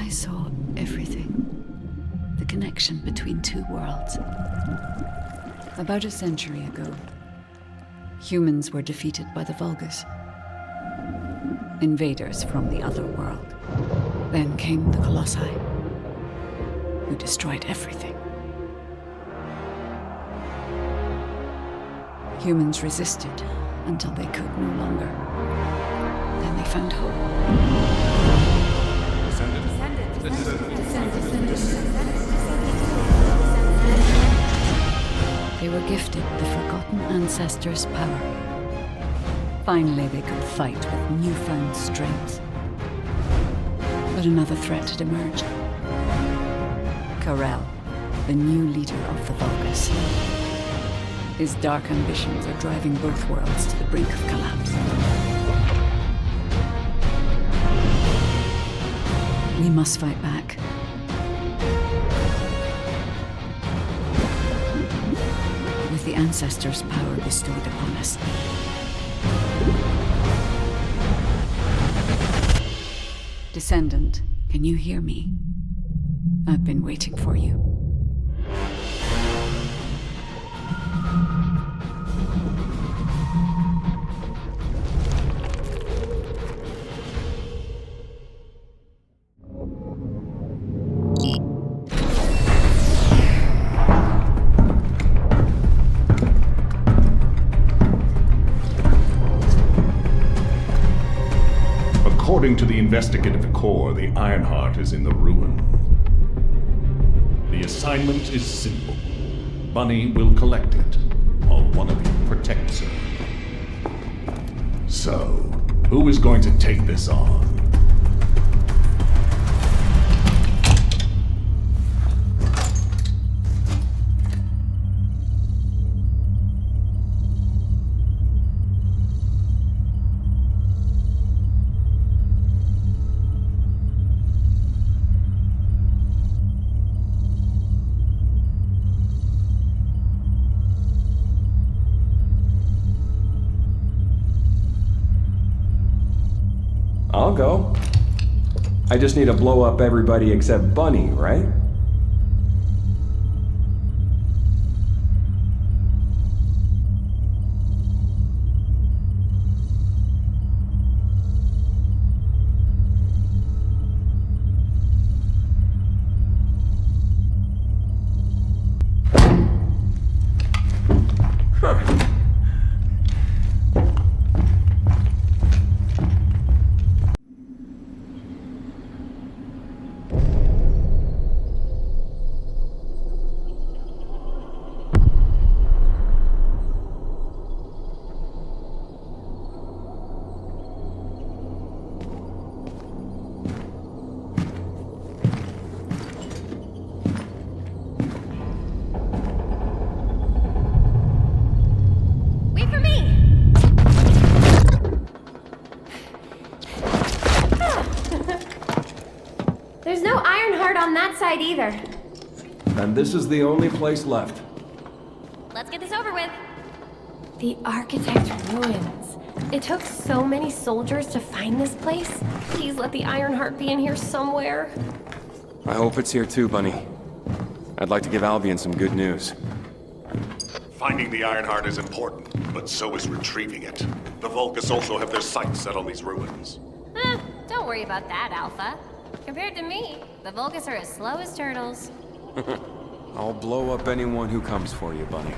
I saw everything. The connection between two worlds. About a century ago, humans were defeated by the Vulgus. Invaders from the other world. Then came the Colossi, who destroyed everything. Humans resisted until they could no longer. Then they found hope. They were gifted the forgotten ancestors' power. Finally, they could fight with newfound strength. But another threat had emerged. Karel, the new leader of the Vulgus. His dark ambitions are driving both worlds to the brink of collapse. We must fight back. With the ancestors' power bestowed upon us. Descendant, can you hear me? I've been waiting for you. According to the investigative core, the Ironheart is in the ruin. The assignment is simple. Bunny will collect it, while one of you protects her. So, who is going to take this on? I'll go. I just need to blow up everybody except Bunny, right? There's no Ironheart on that side either. And this is the only place left. Let's get this over with. The Architect Ruins. It took so many soldiers to find this place. Please let the Ironheart be in here somewhere. I hope it's here too, Bunny. I'd like to give Albion some good news. Finding the Ironheart is important, but so is retrieving it. The Vulgus also have their sights set on these ruins. Don't worry about that, Alpha. Compared to me, the Vulgus are as slow as turtles. I'll blow up anyone who comes for you, Bunny.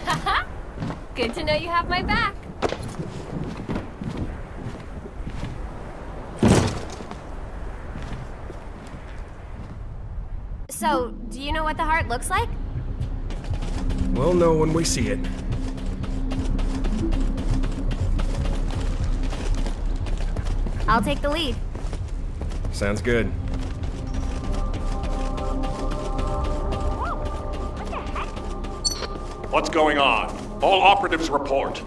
Haha! Good to know you have my back. So, do you know what the heart looks like? We'll know when we see it. I'll take the lead. Sounds good. What the heck? What's going on? All operatives report.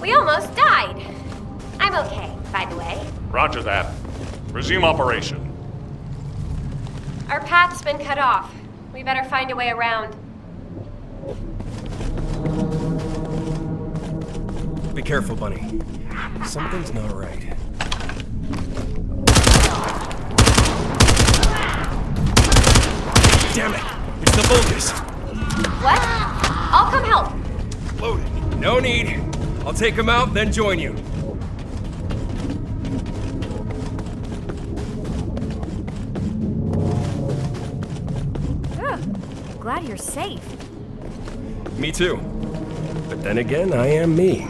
We almost died. I'm okay, by the way. Roger that. Resume operation. Our path's been cut off. We better find a way around. Be careful, Bunny. Something's not right. Damn it! It's the Vulgus! What? I'll come help. Loaded. No need. I'll take him out, then join you. Ugh, glad you're safe. Me too. But then again, I am me.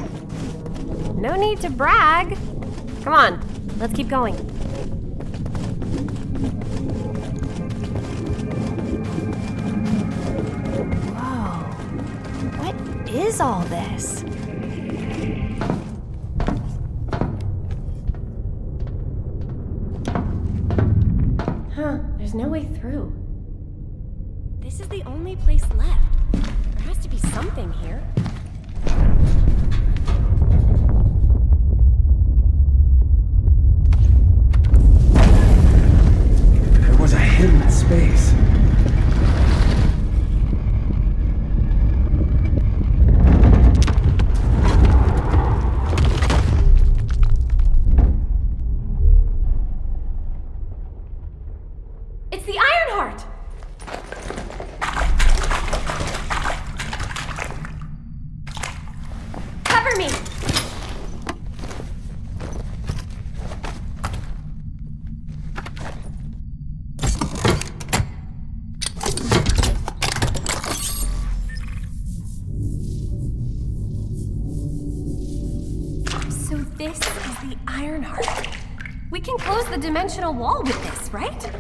No need to brag. Come on, let's keep going. Whoa. What is all this? Huh, there's no way through. This is the only place left. There has to be something here. There was a hidden space. It's the Ironheart! Cover me! So this is the Ironheart. We can close the dimensional wall with this, right?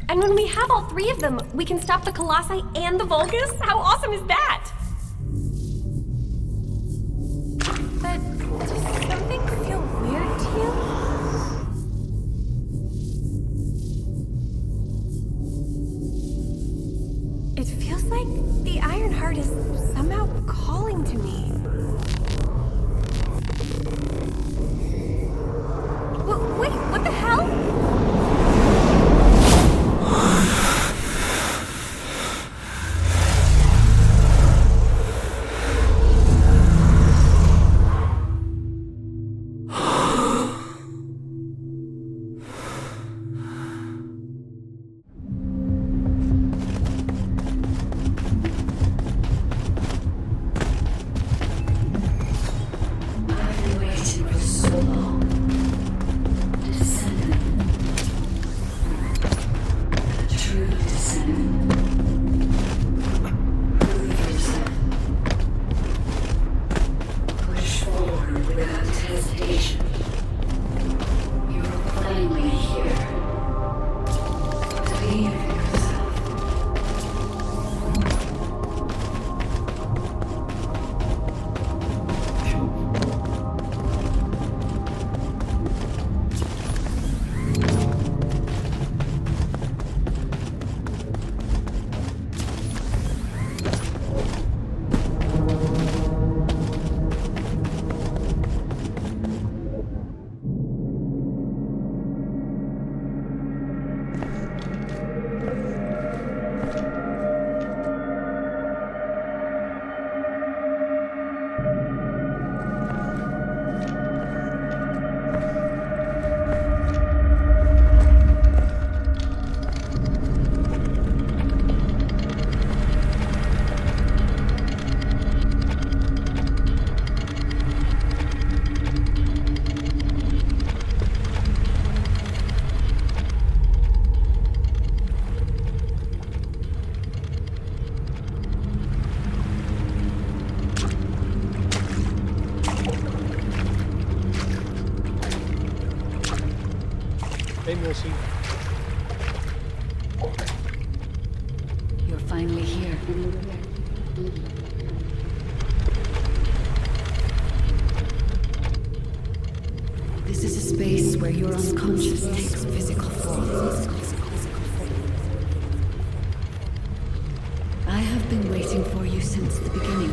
And when we have all three of them, we can stop the Colossi and the Vulgus? How awesome is that? But does something feel weird to you? It feels like the Ironheart is somehow calling to me. Wait, what the hell? I've been waiting for so long. Descendant. A true descendant. Prove yourself. Push forward without hesitation. You're finally here. Believe in yourself. You're finally here. This is a space where your unconscious takes physical form. I have been waiting for you since the beginning.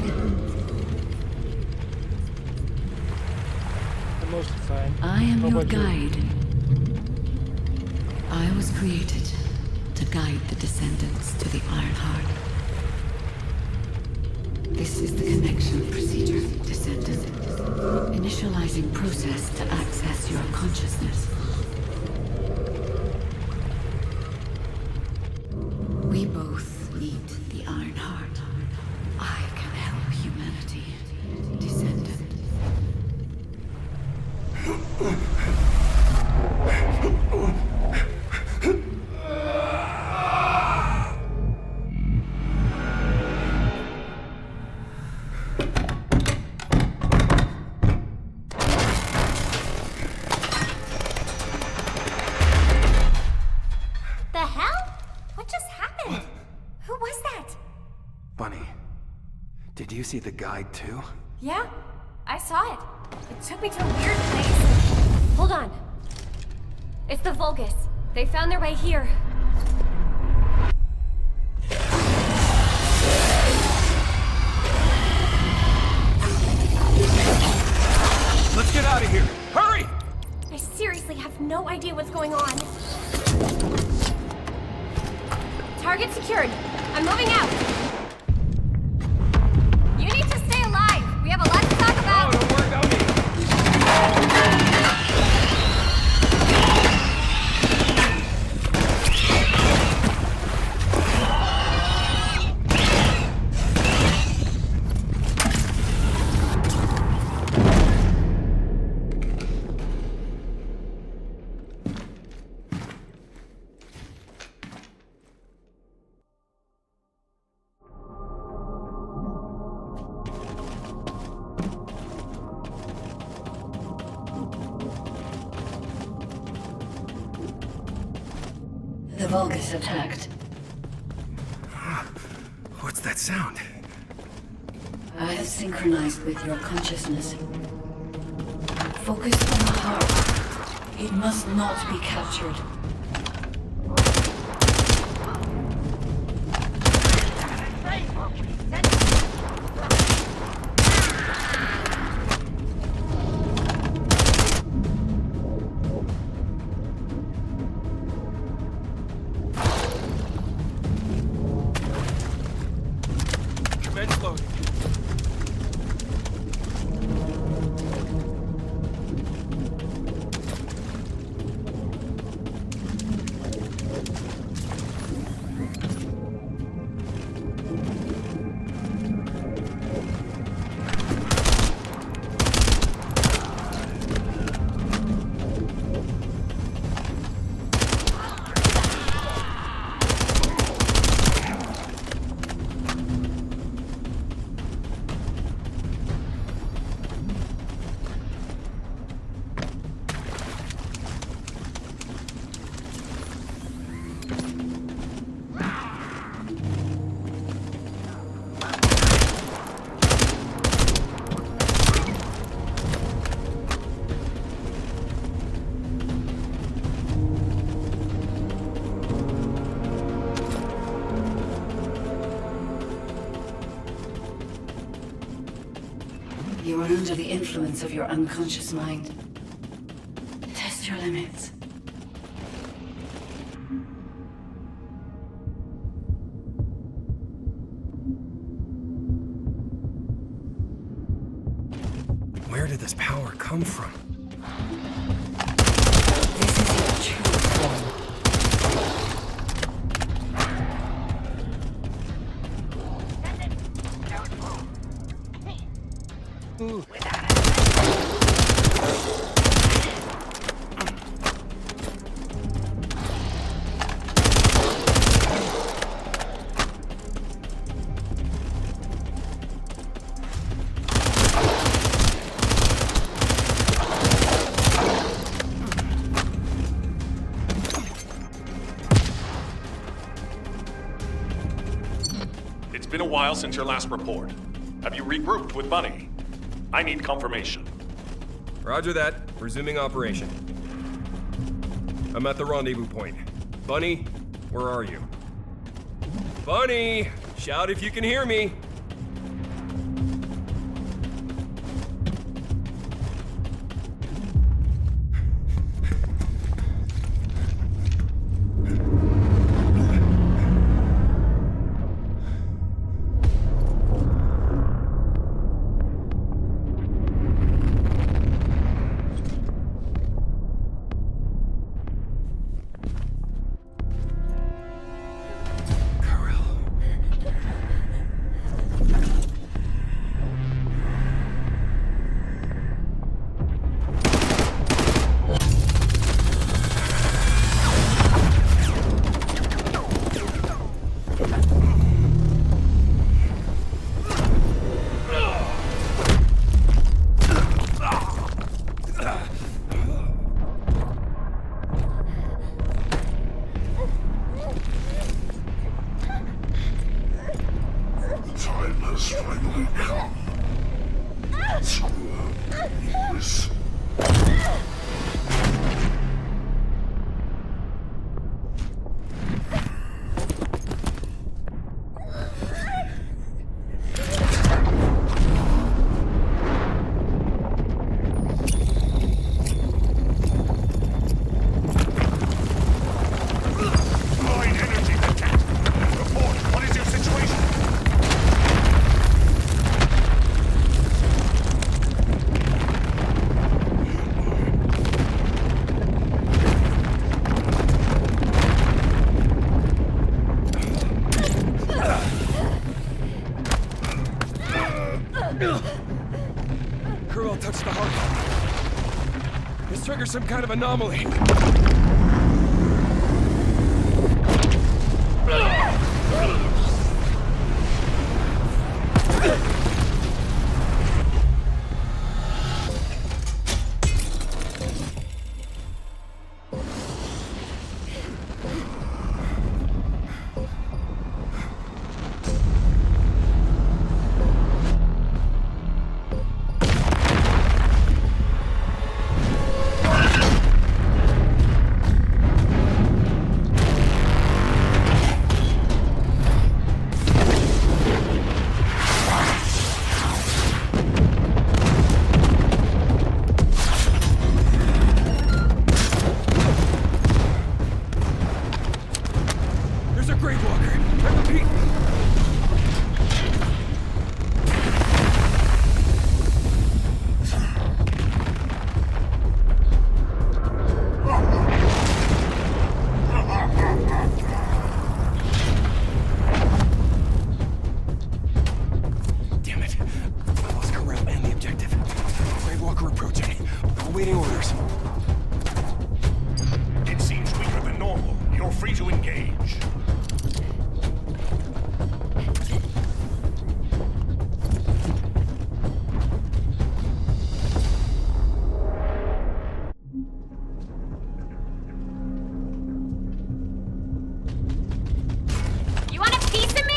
I'm mostly fine. I am How your about you? guide. I was created to guide the descendants to the Ironheart. This is the connection procedure, descendant. Initializing process to access your consciousness. we both need the Iron Heart, I can help humanity, descendant. The hell? What just happened? Who was that? Bunny, did you see the guide too? Yeah, I saw it. It took me to a weird place. Hold on. It's the Vulgus. They found their way here. Let's get out of here! Hurry! I seriously have no idea what's going on. Target secured. I'm moving out. You need to stay alive. We have a lot to talk about. Don't worry about me. The Vulgus attacked. What's that sound? I have synchronized with your consciousness. Focus on the heart. It must not be captured. Commence loading. You are under the influence of your unconscious mind. Test your limits. Where did this power come from? This is your true form. It's been a while since your last report. Have you regrouped with Bunny? I need confirmation. Roger that. Resuming operation. I'm at the rendezvous point. Bunny, where are you? Bunny! Shout if you can hear me! has finally come. This. Line energy detect. Report, what is your situation? Kurl touched the heart. This triggers some kind of anomaly. There's a Grave Walker. I repeat. Damn it. I lost Corral and the objective. Grave Walker approaching. Awaiting orders. It seems weaker than normal. You're free to engage. You want a piece of me?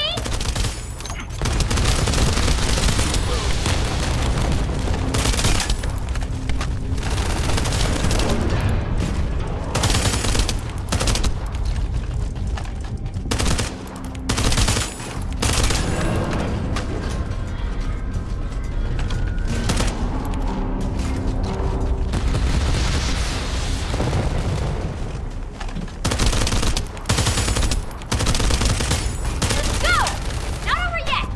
Go! Not over yet!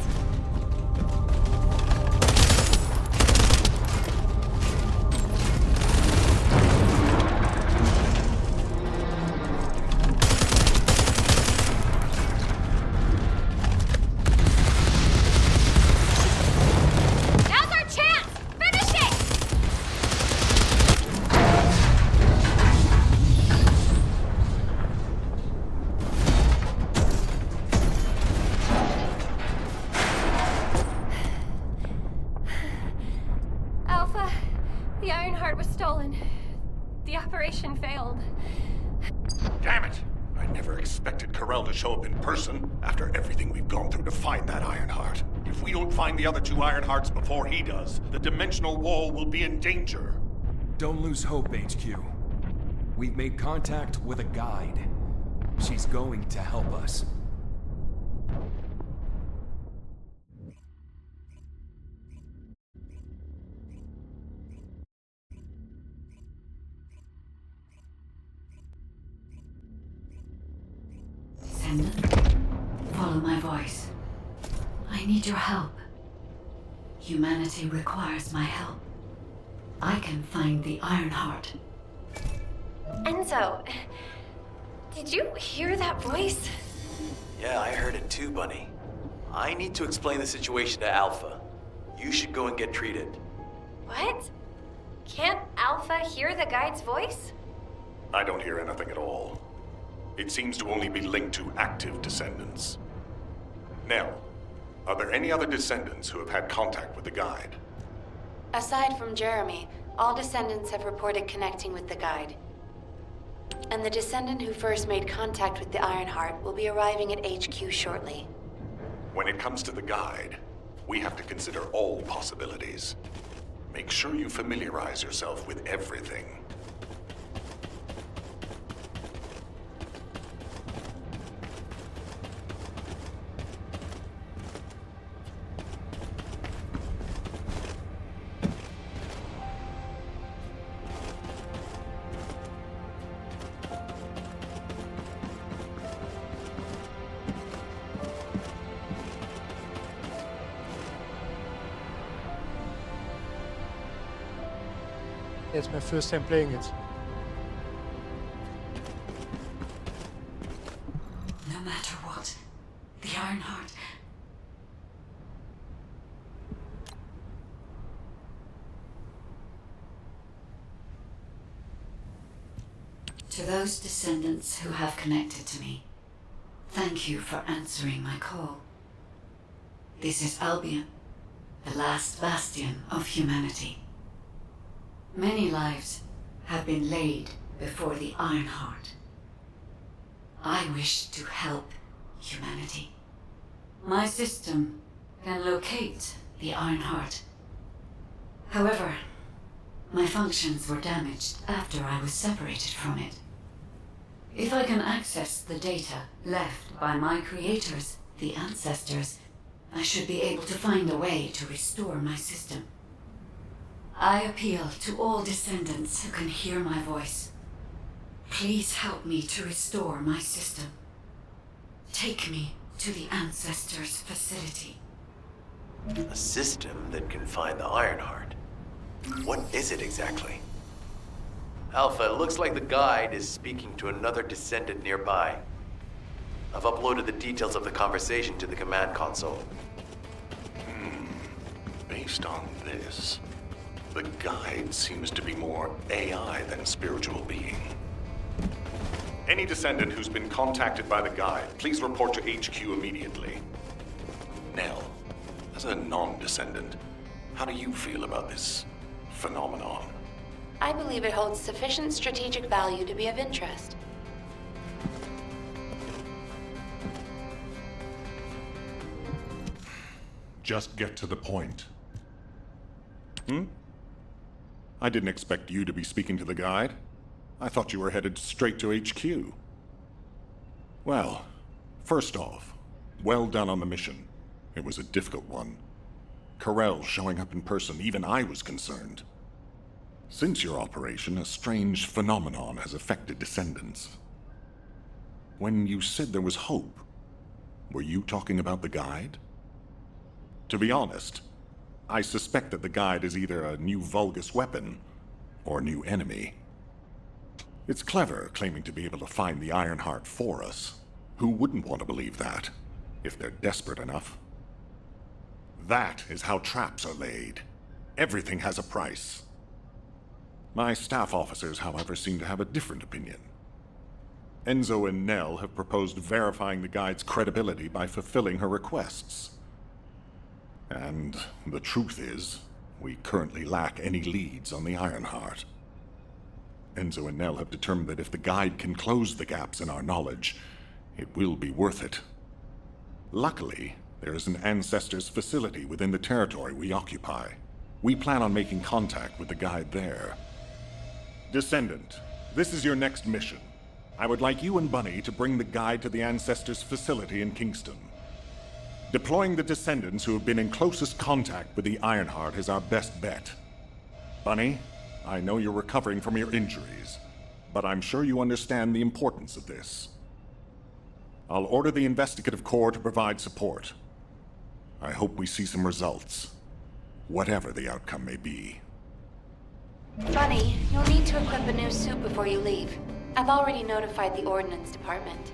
Now's our chance! Finish it! Alpha, the Ironheart was stolen. The operation failed. Damn it! I never expected Corral to show up in person after everything we've gone through to find that Ironheart. If we don't find the other two Ironhearts before he does, the dimensional wall will be in danger. Don't lose hope, HQ. We've made contact with a guide. She's going to help us. Descendant, follow my voice. I need your help. Humanity requires my help. I can find the Ironheart. Enzo, did you hear that voice? Yeah, I heard it too, Bunny. I need to explain the situation to Alpha. You should go and get treated. What? Can't Alpha hear the guide's voice? I don't hear anything at all. It seems to only be linked to active descendants. Nell, are there any other descendants who have had contact with the guide? Aside from Jeremy, all descendants have reported connecting with the guide. And the descendant who first made contact with the Ironheart will be arriving at HQ shortly. When it comes to the guide, We have to consider all possibilities. Make sure you familiarize yourself with everything. It's my first time playing it. No matter what, the Ironheart. To those descendants who have connected to me, thank you for answering my call. This is Albion, the last bastion of humanity. Many lives have been laid before the Ironheart. I wish to help humanity. My system can locate the Ironheart. However, my functions were damaged after I was separated from it. If I can access the data left by my creators, the ancestors, I should be able to find a way to restore my system. I appeal to all descendants who can hear my voice. Please help me to restore my system. Take me to the Ancestors' facility. A system that can find the Ironheart. What is it exactly? Alpha, it looks like the guide is speaking to another descendant nearby. I've uploaded the details of the conversation to the command console. Based on this, the guide seems to be more AI than spiritual being. Any descendant who's been contacted by the guide, please report to HQ immediately. Nell, as a non-descendant, how do you feel about this phenomenon? I believe it holds sufficient strategic value to be of interest. Just get to the point. I didn't expect you to be speaking to the guide. I thought you were headed straight to HQ. Well, first off, well done on the mission. It was a difficult one. Corell showing up in person, even I was concerned. Since your operation, a strange phenomenon has affected descendants. When you said there was hope, were you talking about the guide? To be honest, I suspect that the guide is either a new Vulgus weapon or a new enemy. It's clever claiming to be able to find the Ironheart for us. Who wouldn't want to believe that, if they're desperate enough? That is how traps are laid. Everything has a price. My staff officers, however, seem to have a different opinion. Enzo and Nell have proposed verifying the guide's credibility by fulfilling her requests. And the truth is, we currently lack any leads on the Ironheart. Enzo and Nell have determined that if the guide can close the gaps in our knowledge, it will be worth it. Luckily, there is an Ancestors' facility within the territory we occupy. We plan on making contact with the guide there. Descendant, this is your next mission. I would like you and Bunny to bring the guide to the Ancestors' facility in Kingston. Deploying the descendants who have been in closest contact with the Ironheart is our best bet. Bunny, I know you're recovering from your injuries, but I'm sure you understand the importance of this. I'll order the Investigative Corps to provide support. I hope we see some results, whatever the outcome may be. Bunny, you'll need to equip a new suit before you leave. I've already notified the Ordnance Department.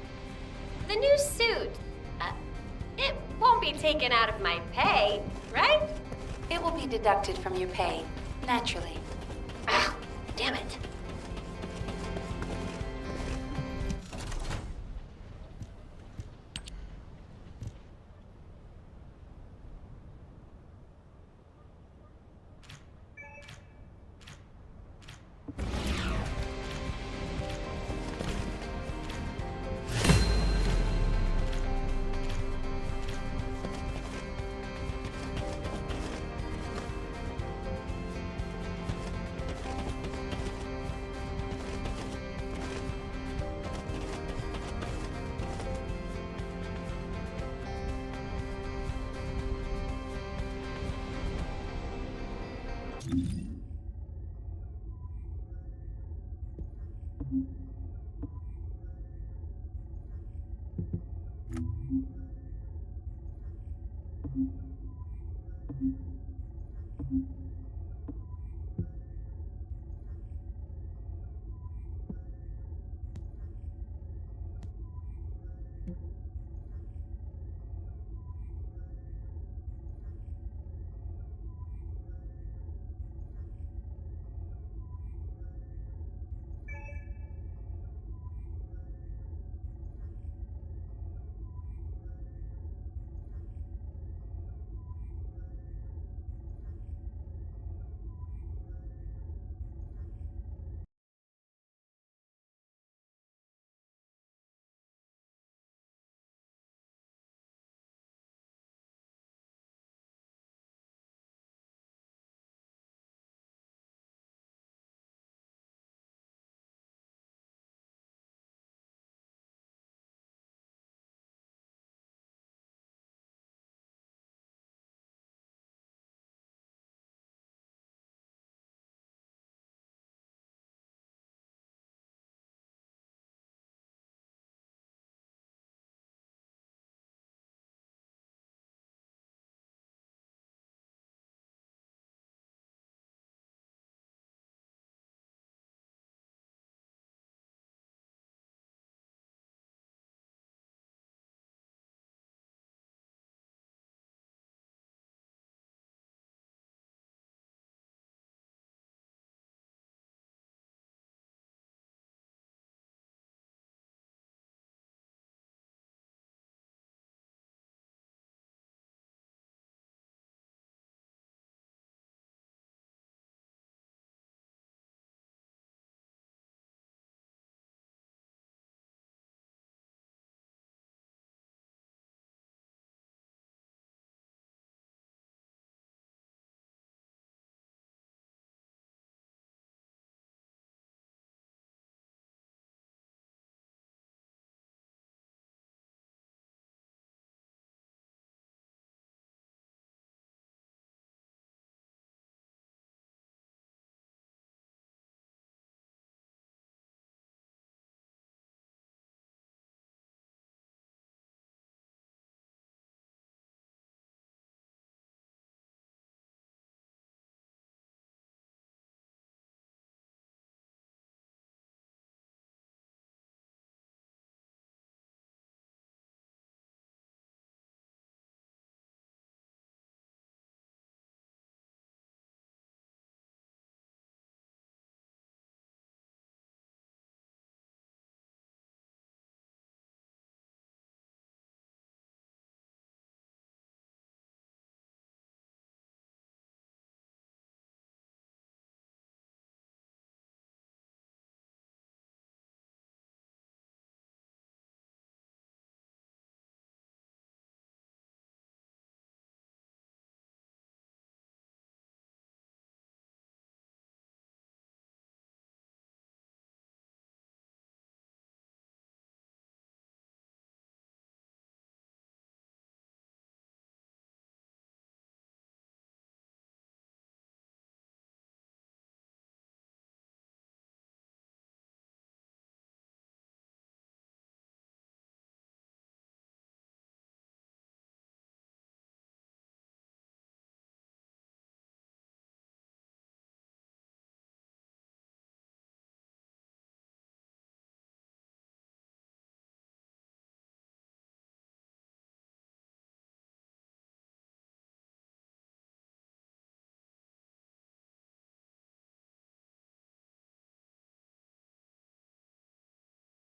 The new suit. It won't be taken out of my pay, right? It will be deducted from your pay, naturally. Ah, damn it.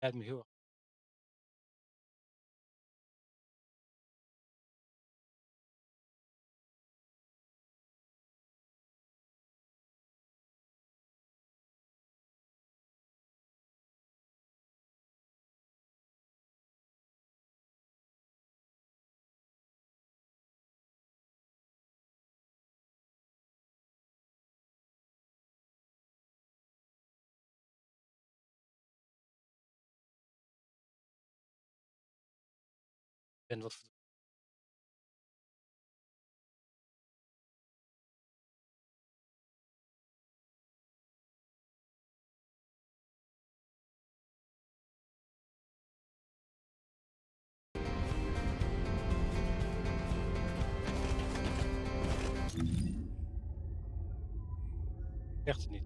Had me here. En wat Echt niet.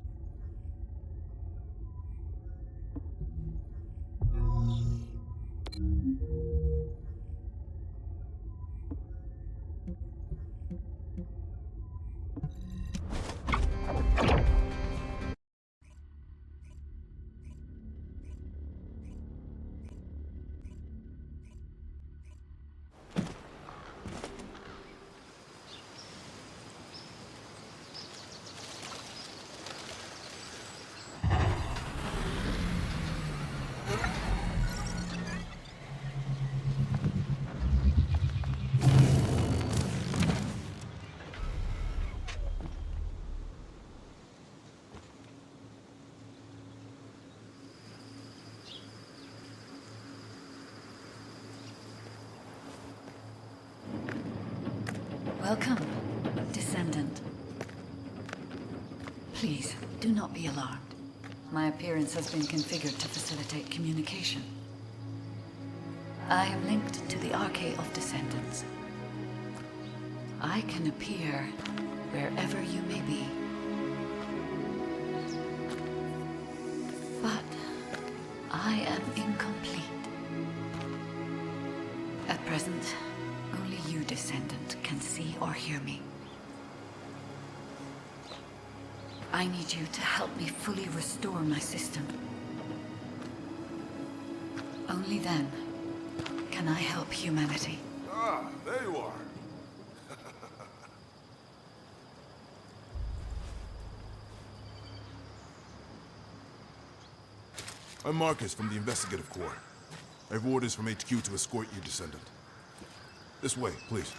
Welcome, descendant. Please, do not be alarmed. My appearance has been configured to facilitate communication. I am linked to the Arcade of Descendants. I can appear wherever you may be. But I am incomplete. At present, only you, descendant, can see or hear me. I need you to help me fully restore my system. Only then can I help humanity. Ah, there you are. I'm Marcus from the Investigative Corps. I have orders from HQ to escort you, Descendant. This way, please.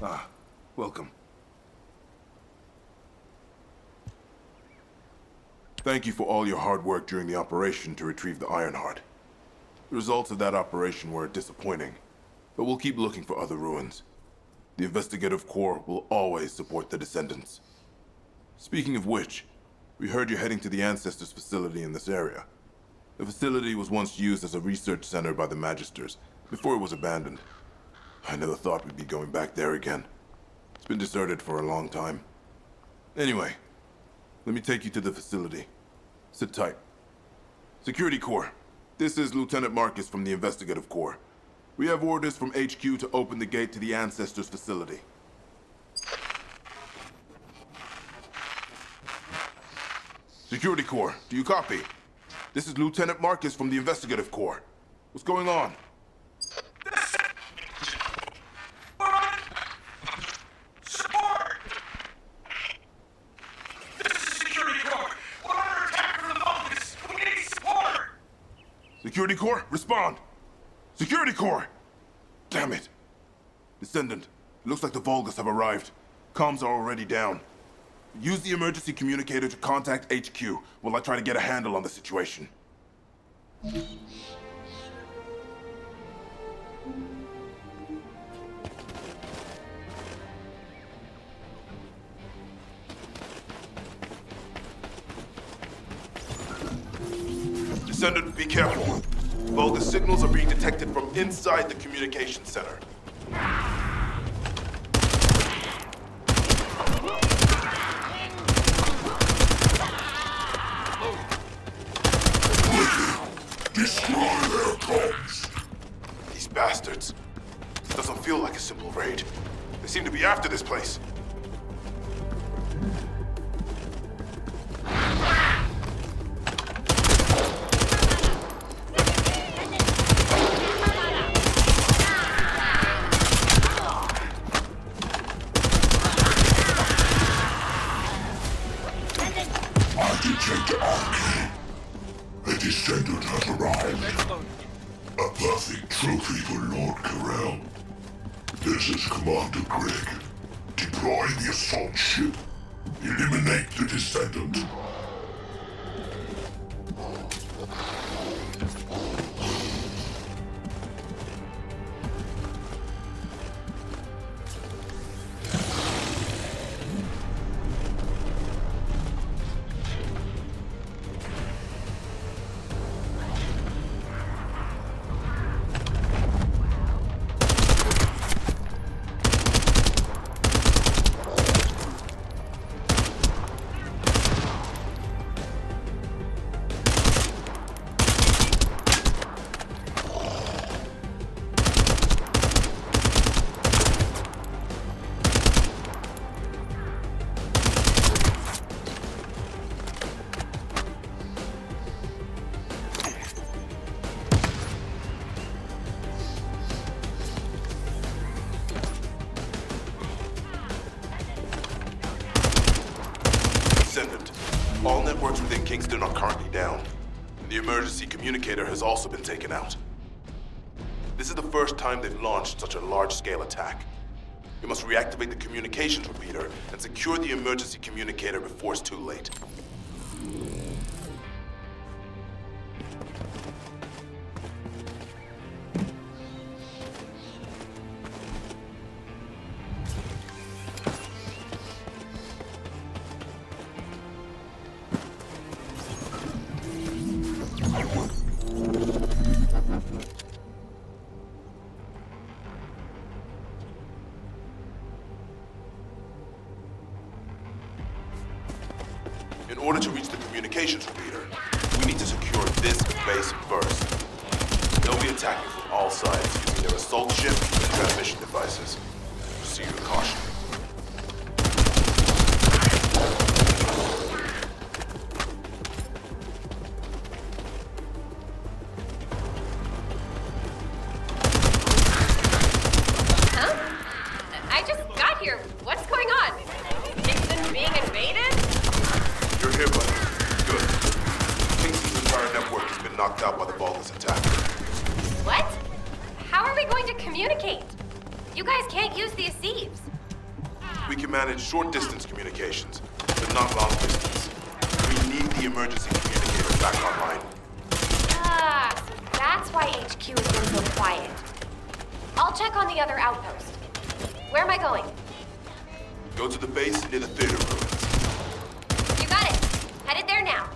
Ah, welcome. Thank you for all your hard work during the operation to retrieve the Ironheart. The results of that operation were disappointing, but we'll keep looking for other ruins. The Investigative Corps will always support the Descendants. Speaking of which, we heard you're heading to the Ancestors facility in this area. The facility was once used as a research center by the Magisters, before it was abandoned. I never thought we'd be going back there again. It's been deserted for a long time. Anyway, let me take you to the facility. Sit tight. Security Corps, this is Lieutenant Marcus from the Investigative Corps. We have orders from HQ to open the gate to the Ancestors facility. Security Corps, do you copy? This is Lieutenant Marcus from the Investigative Corps. What's going on? Security Corps, respond! Security Corps! Damn it! Descendant, it looks like the Vulgus have arrived. Comms are already down. Use the emergency communicator to contact HQ while I try to get a handle on the situation. Descendant, be careful. Vulgus signals are being detected from inside the communication center. Destroy their comms! These bastards. This doesn't feel like a simple raid. They seem to be after this place. A descendant has arrived. A perfect trophy for Lord Karel. This is Commander Greg. Deploy the assault ship. Eliminate the descendant. Descendant. All networks within Kingston are currently down. The emergency communicator has also been taken out. This is the first time they've launched such a large-scale attack. You must reactivate the communications repeater and secure the emergency communicator before it's too late. In order to reach the communications repeater, we need to secure this base first. They'll be attacking from all sides using their assault ship and transmission devices. Proceed with caution. I just got here. What's going on? Kingston being invaded? You're here, buddy. Good. Kingston's entire network has been knocked out by the Vulgus attack. What? How are we going to communicate? You guys can't use the Asieves. We can manage short-distance communications, but not long-distance. We need the emergency communicator back online. Ah, so that's why HQ has been so quiet. I'll check on the other outpost. Where am I going? Go to the base near the theater ruins. You got it. Headed there now.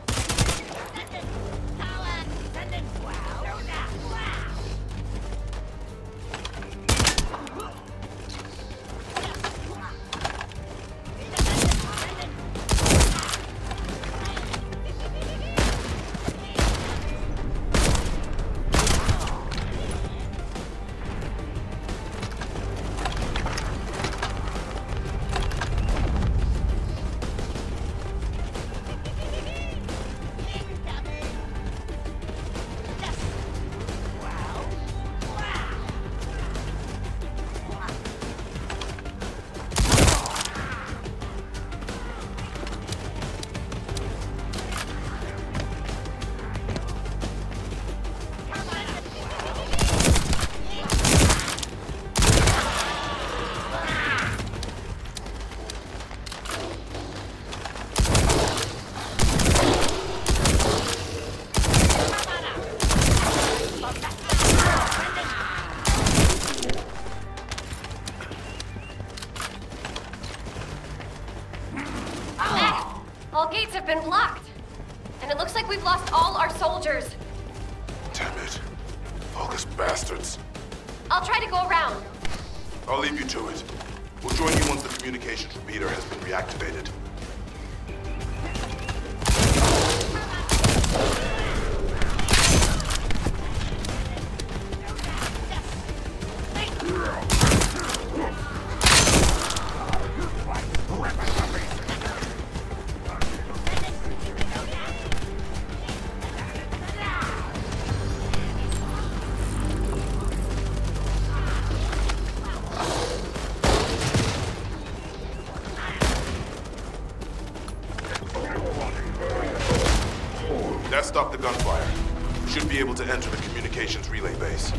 All gates have been blocked. And it looks like we've lost all our soldiers. Damn it. Vulgus bastards. I'll try to go around. I'll leave you to it. We'll join you once the communications repeater has been reactivated. That stopped the gunfire. We should be able to enter the communications relay base.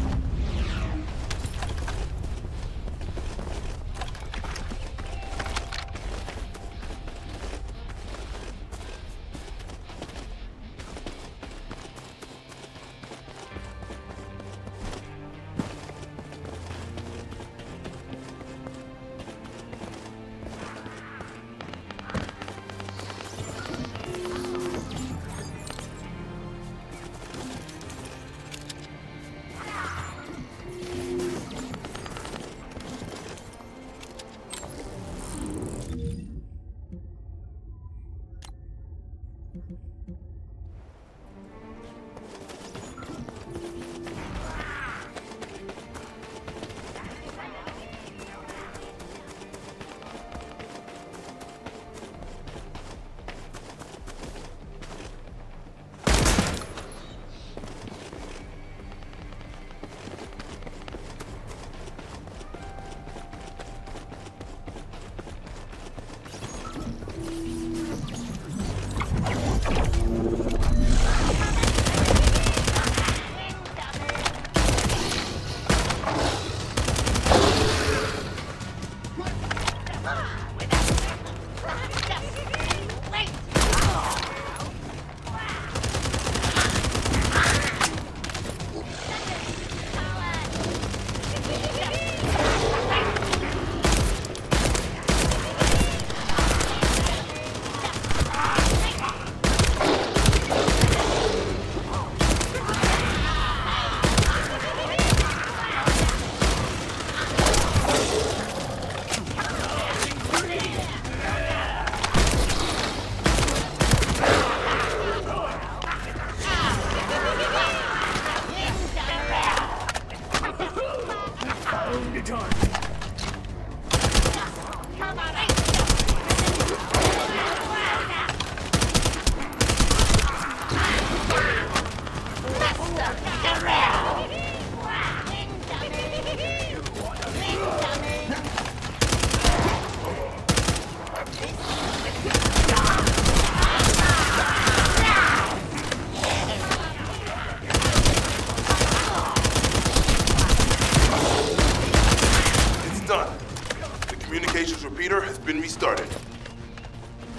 been restarted.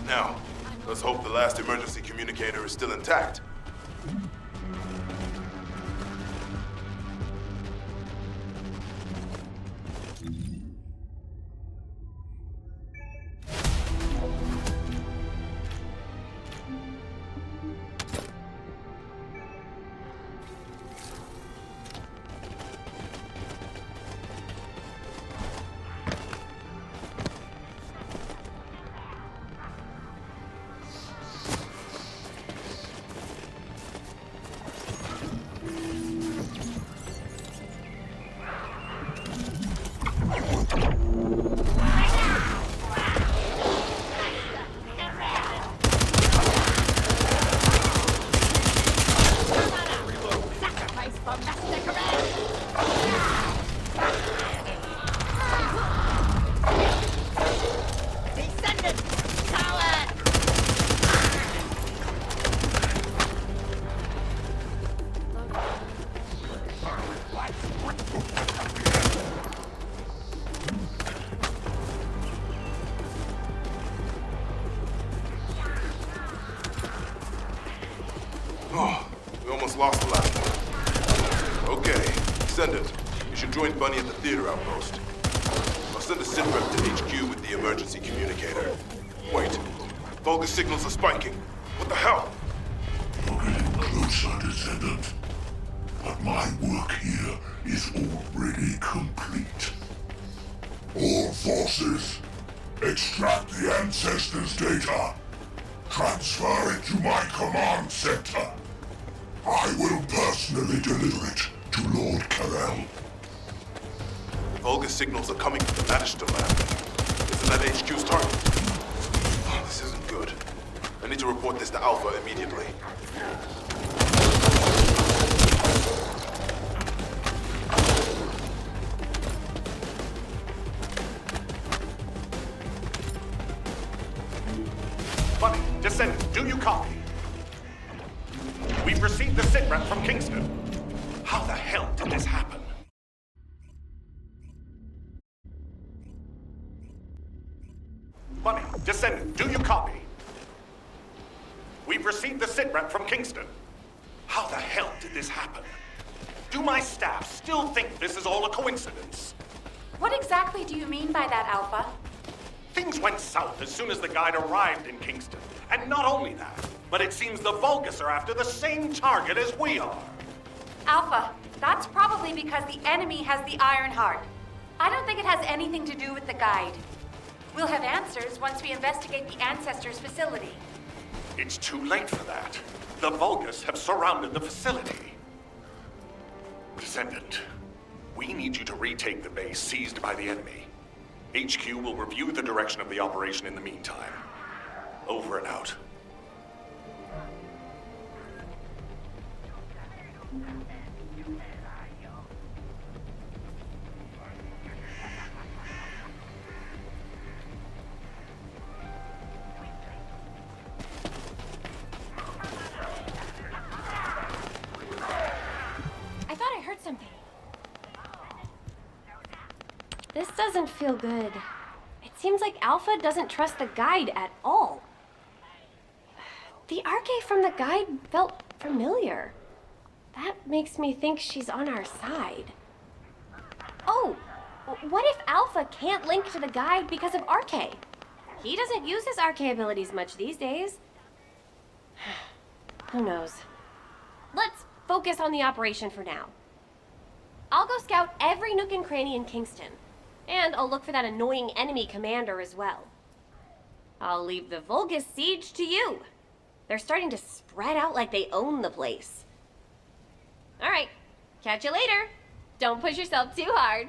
Now, let's hope the last emergency communicator is still intact. Oh, we almost lost the last one. Okay, descendant. You should join Bunny at the theater outpost. I'll send a sit rep to HQ with the emergency communicator. Wait, Vulgus signals are spiking. What the hell? You're getting closer, descendant. But my work here is already complete. All forces, extract the ancestors' data. Transfer it to my command center. I will personally deliver it to Lord Karel. Vulgus signals are coming from the Madishta lab. Isn't that HQ's target? Oh, this isn't good. I need to report this to Alpha immediately. Bunny, descendant, do you copy? We've received the sitrep from Kingston. How the hell did this happen? Bunny, descendant, do you copy? We've received the sitrep from Kingston. How the hell did this happen? Do my staff still think this is all a coincidence? What exactly do you mean by that, Alpha? Things went south as soon as the guide arrived in Kingston. And not only that, but it seems the Vulgus are after the same target as we are. Alpha, that's probably because the enemy has the Iron Heart. I don't think it has anything to do with the guide. We'll have answers once we investigate the Ancestors' facility. It's too late for that. The Vulgus have surrounded the facility. Descendant, we need you to retake the base seized by the enemy. HQ will review the direction of the operation in the meantime. Over and out. I thought I heard something. This doesn't feel good. It seems like Alpha doesn't trust the guide at all. The Arche from the guide felt familiar. That makes me think she's on our side. Oh, what if Alpha can't link to the guide because of Arche? He doesn't use his Arche abilities much these days. Who knows? Let's focus on the operation for now. I'll go scout every nook and cranny in Kingston. And I'll look for that annoying enemy commander as well. I'll leave the Vulgus siege to you. They're starting to spread out like they own the place. All right, catch you later. Don't push yourself too hard.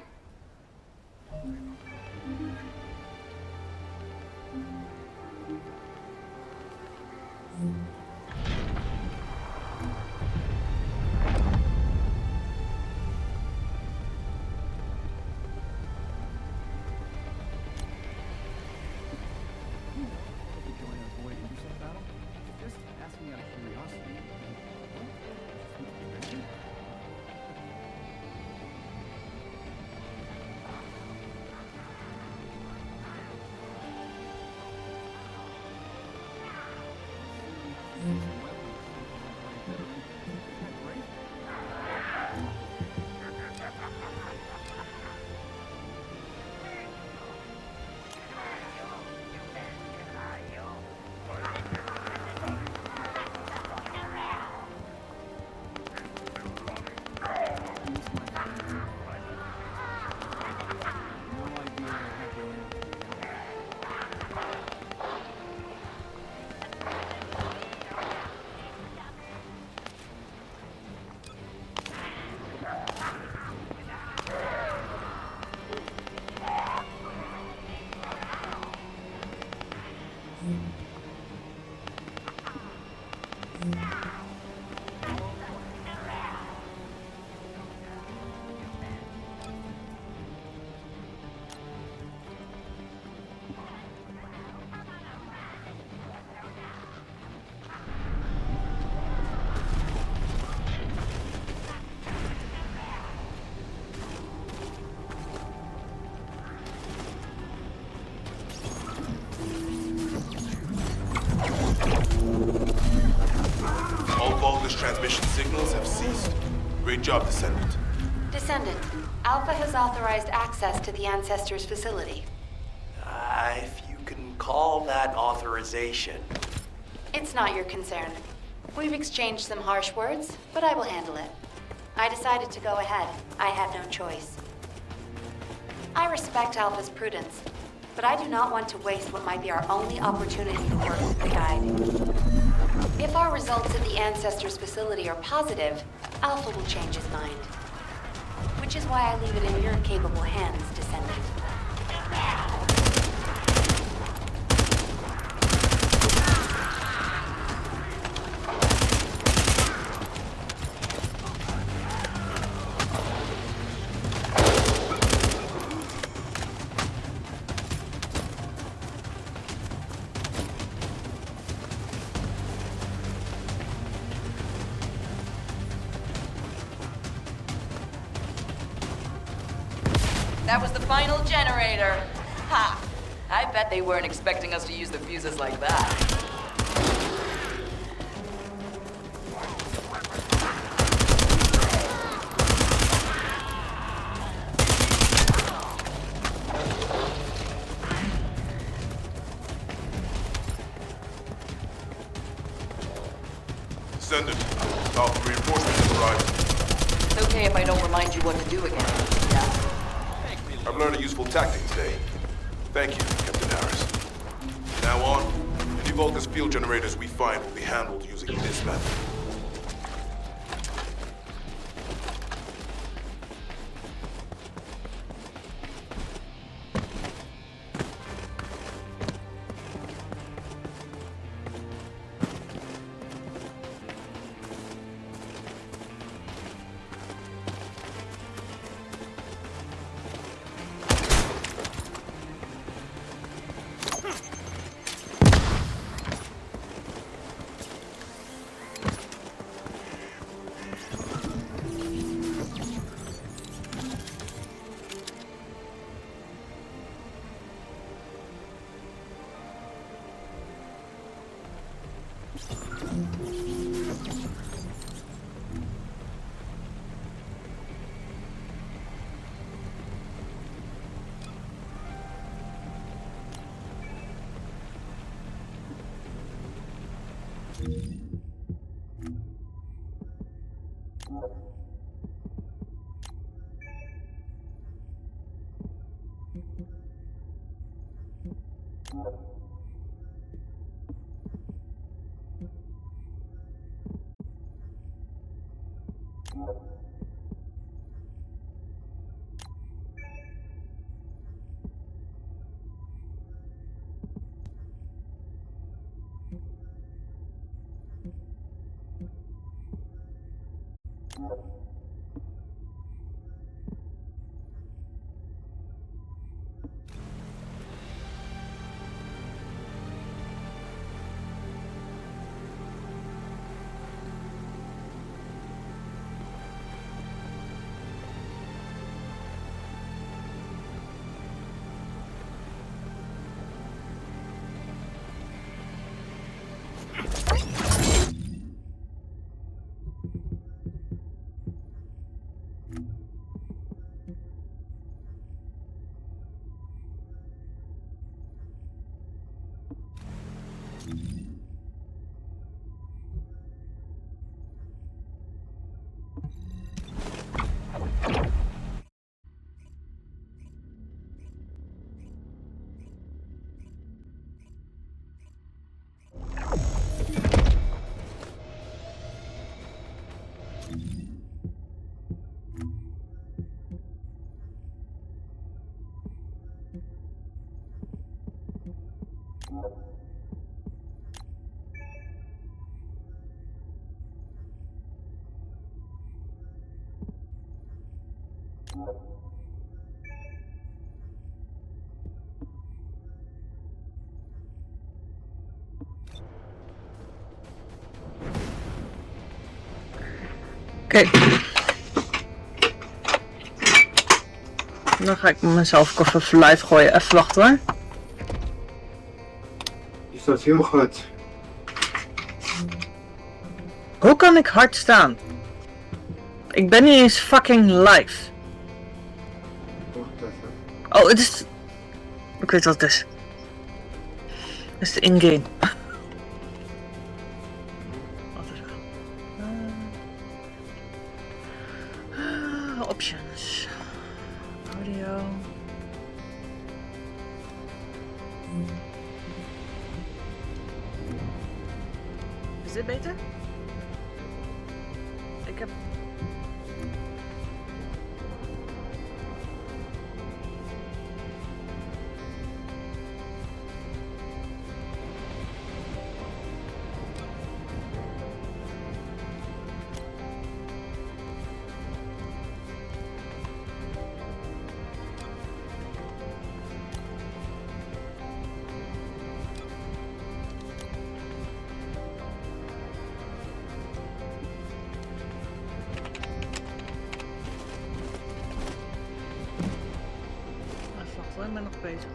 signals have ceased. Great job, Descendant. Descendant, Alpha has authorized access to the Ancestors' facility. If you can call that authorization. It's not your concern. We've exchanged some harsh words, but I will handle it. I decided to go ahead. I had no choice. I respect Alpha's prudence, but I do not want to waste what might be our only opportunity to work with the Guide. If our results at the Ancestors' facility are positive, Alpha will change his mind. Which is why I leave it in your capable hands, Descendant. That was the final generator. Ha! I bet they weren't expecting us to use the fuses like that. Descendant, Alpha reinforcements have arrived. It's okay if I don't remind you what to do again. Yeah? I've learned a useful tactic today. Thank you, Captain Harris. From now on, any Vulgus field generators we find will be handled using this method. Oké. Dan ga ik mezelf ook even live gooien. Even wachten hoor. Is dat heel goed? Hoe kan ik hard staan? Ik ben niet eens fucking live. Oh, het is... Ik weet wat het is. Het is de in-game. Wat is er? Options. Audio. Is dit beter? Ik heb... Ik ben nog bezig.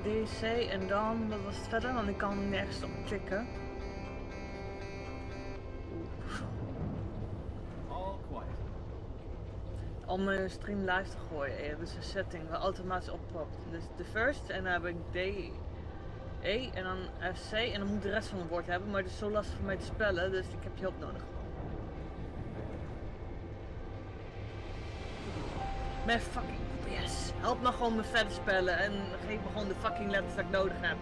DC en dan, wat was het verder? Want ik kan nergens op klikken. Om mijn stream live te gooien. Dat is een setting waar automatisch oppopt. Dus de first en dan heb ik D, E en dan C en dan moet ik de rest van het woord hebben. Maar het is zo lastig voor mij te spellen, dus ik heb je hulp nodig. Mijn fucking yes. Help me gewoon me verder spellen en geef me gewoon de fucking letters dat ik nodig heb.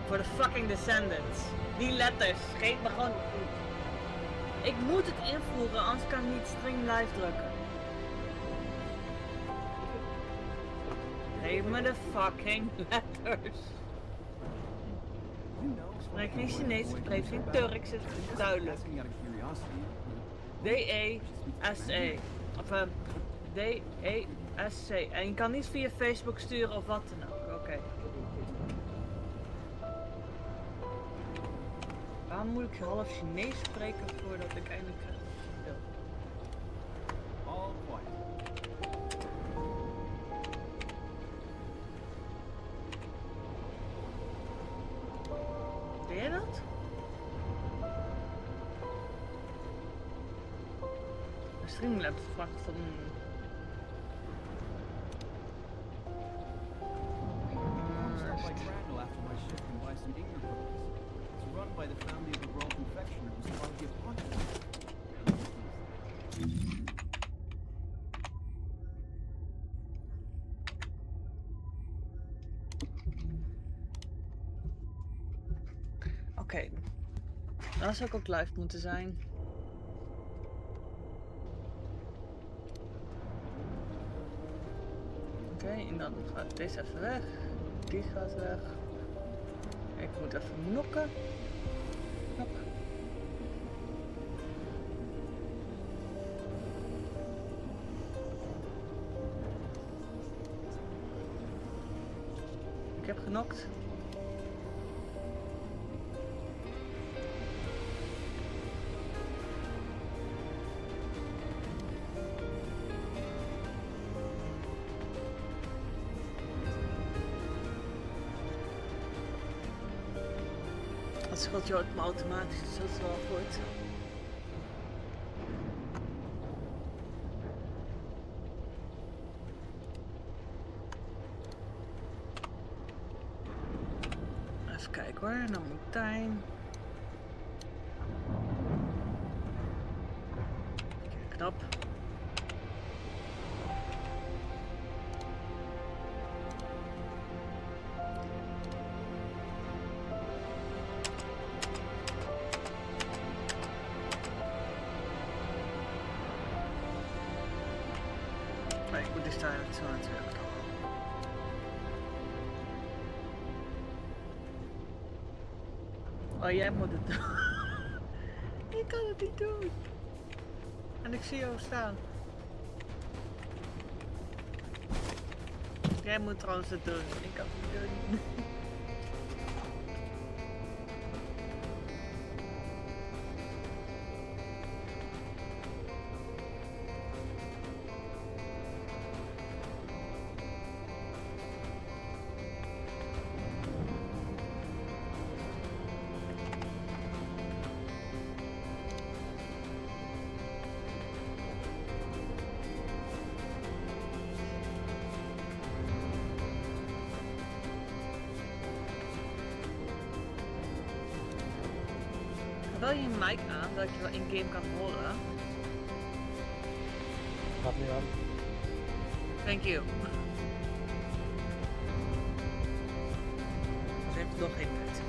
Voor de fucking descendants. Die letters, geef me gewoon... Ik moet het invoeren, anders kan ik niet stream live drukken. Geef me de fucking letters. Ik spreek geen Chinees, ik spreek geen Turks, het is duidelijk. D-E-S-E. Of D-E-S-C. En je kan niet via Facebook sturen of wat dan ook. Oké. Waarom moet ik half Chinees spreken voordat ik eindelijk wil? Doe jij dat? Mijn Streamlabs vraagt van... By the family of a raw confectioner who's part of the apocalypse. Oké. Dan zou ik ook live moeten zijn. Oké, en dan gaat deze even weg. Die gaat weg. Ik moet even nokken. Ik heb genokt. Dat scheelt je ook maar automatisch, dus dat is wel goed. Even kijken hoor, dan Martijn. Knap. Maar ik moet dus daar zo natuurlijk. Oh, jij moet het doen. Ik kan het niet doen. En ik zie jou staan. Jij moet trouwens het doen. Ik kan het niet doen. wel je mic aan, dat je wel in-game kan horen. Gaat nu aan. Thank you. Ze heeft nog geen net.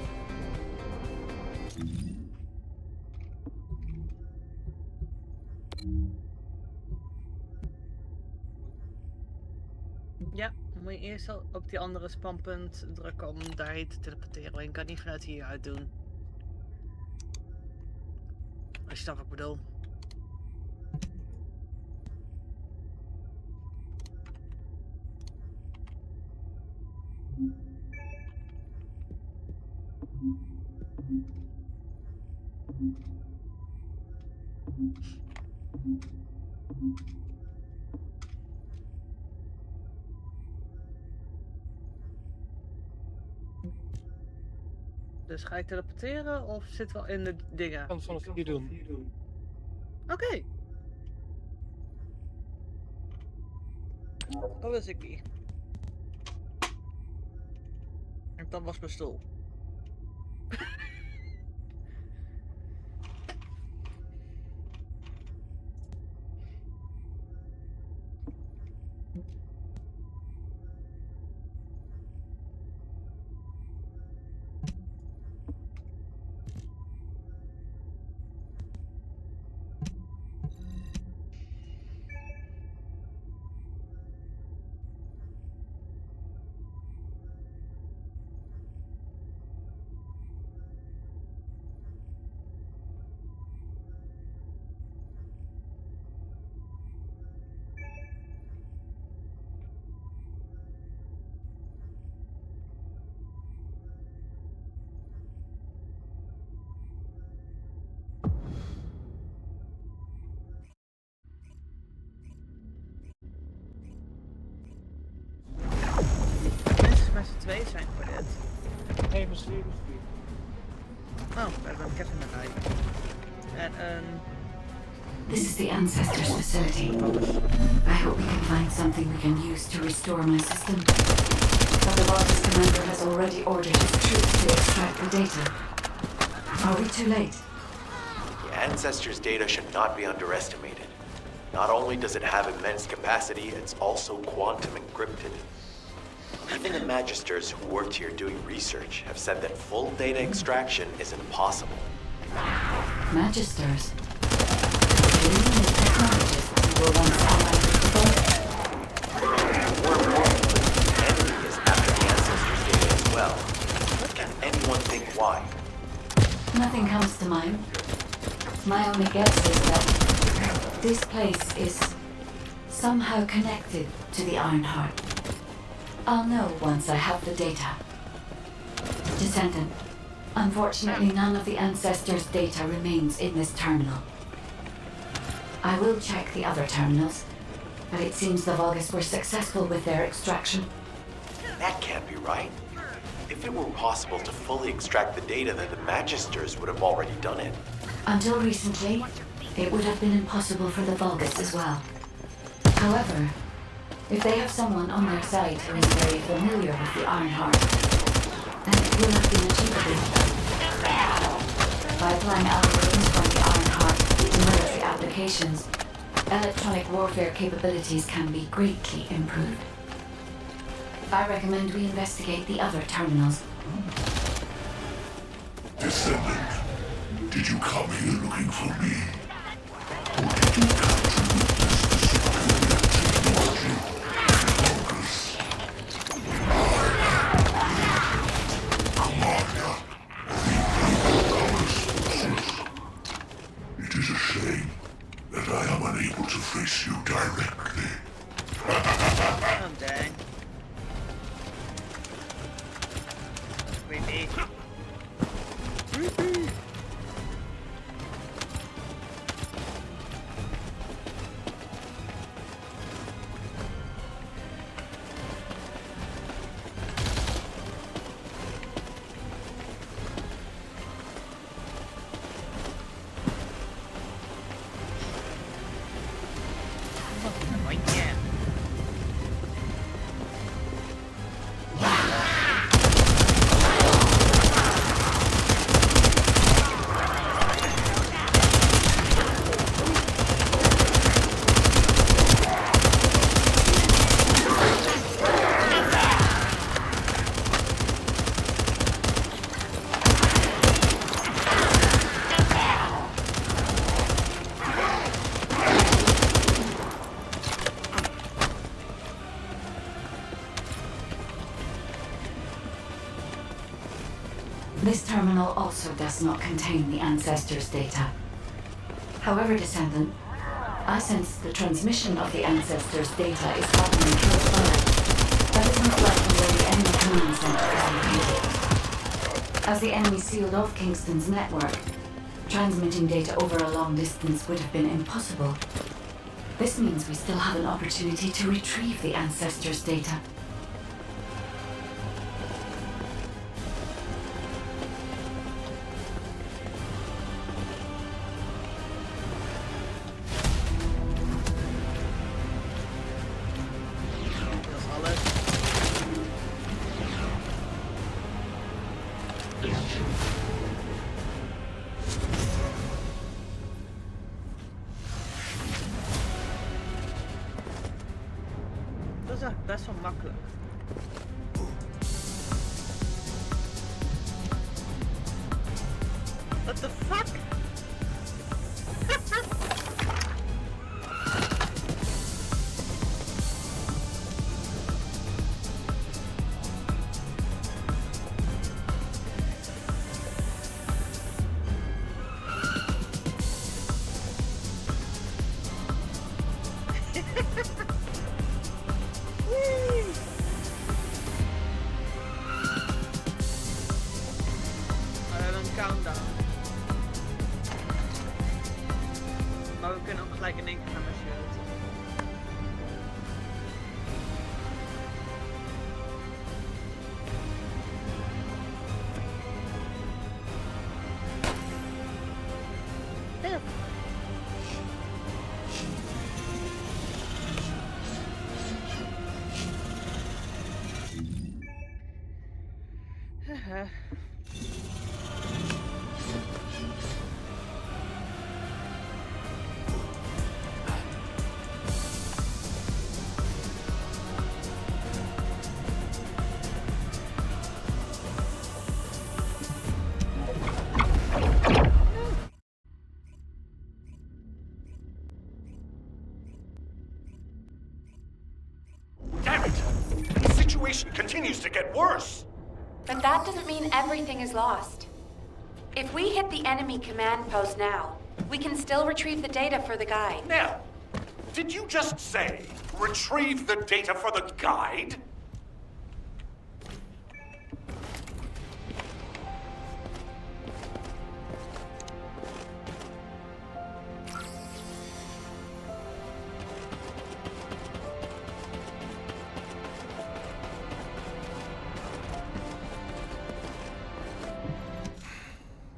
Ja, dan moet je eerst al op die andere spanpunt drukken om daarheen te teleporteren. Maar je kan het niet vanuit hieruit doen. Als je snapt wat ik bedoel. Dus ga je teleporteren of zit wel in de dingen? Ik kan het vanaf hier doen. Oké. Dat wist ik niet. En dat was mijn stoel. Mensen met z'n tweeën zijn voor dit. Nee, misschien. Oh, we hebben een Kevin erbij. En een... This is the Ancestors facility. I hope we can find something we can use to restore my system. But the Vargas commander has already ordered his troops to extract the data. Are we too late? The Ancestors' data should not be underestimated. Not only does it have immense capacity, it's also quantum encrypted. Even the Magisters who worked here doing research have said that full data extraction is impossible. Magisters? Alien technologists who were once allied with the Vargas. More importantly, the enemy is after the Ancestors' data as well. Can anyone think why? Nothing comes to mind. My only guess is that this place is somehow connected to the Ironheart. I'll know once I have the data. Descendant, unfortunately none of the Ancestors' data remains in this terminal. I will check the other terminals, but it seems the Vargas were successful with their extraction. That can't be right. If it were possible to fully extract the data, then the Magisters would have already done it. Until recently, it would have been impossible for the Vargas as well. However, if they have someone on their side who is very familiar with the Ironheart, then it will have been achievable. By applying algorithms from the Ironheart to military applications, electronic warfare capabilities can be greatly improved. I recommend we investigate the other terminals. Descendant, did you come here looking for me? Or did you come to witness the superior technology? It is a shame that I am unable to face you directly. Oh, dang. Creepy. Creepy. This terminal also does not contain the Ancestors' data. However, Descendant, I sense the transmission of the Ancestors' data is happening close by. That is not likely where the enemy command center is located. As the enemy sealed off Kingston's network, transmitting data over a long distance would have been impossible. This means we still have an opportunity to retrieve the Ancestors' data. Dat is echt best wel makkelijk. What the fuck? We hebben een countdown. Maar we kunnen ook gelijk in één keer gaan met shield. Haha. Damn it! The situation continues to get worse! But that doesn't mean everything is lost. If we hit the enemy command post now, we can still retrieve the data for the guide. Now, did you just say, retrieve the data for the guide?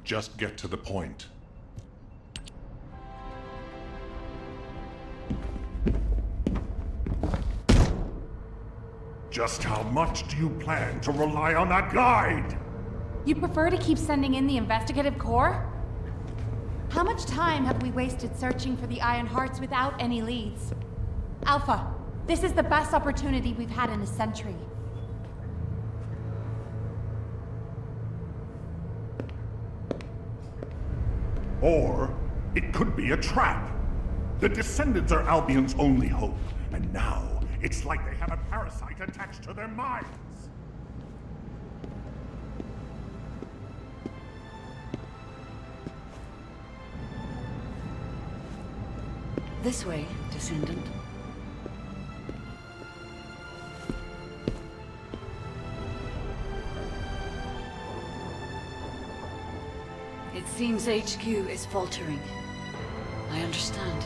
Just get to the point. Just how much do you plan to rely on that guide? You prefer to keep sending in the investigative corps? How much time have we wasted searching for the Iron Hearts without any leads? Alpha, this is the best opportunity we've had in a century. Or it could be a trap. The Descendants are Albion's only hope, and now it's like they have a parasite attached to their minds. This way, Descendant. It seems HQ is faltering. I understand.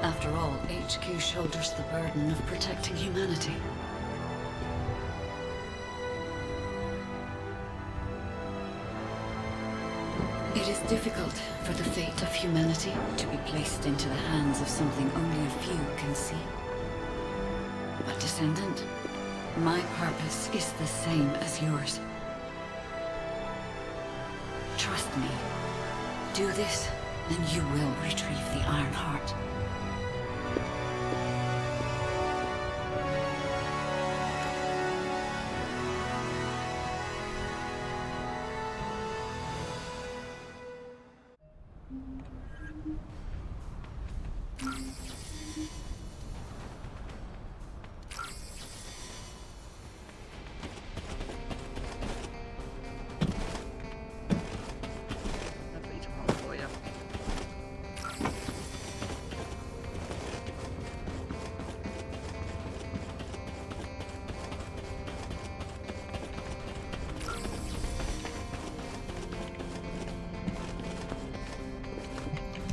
After all, HQ shoulders the burden of protecting humanity. It is difficult for the fate of humanity to be placed into the hands of something only a few can see. But Descendant, my purpose is the same as yours. Trust me. Do this, and you will retrieve the Iron Heart.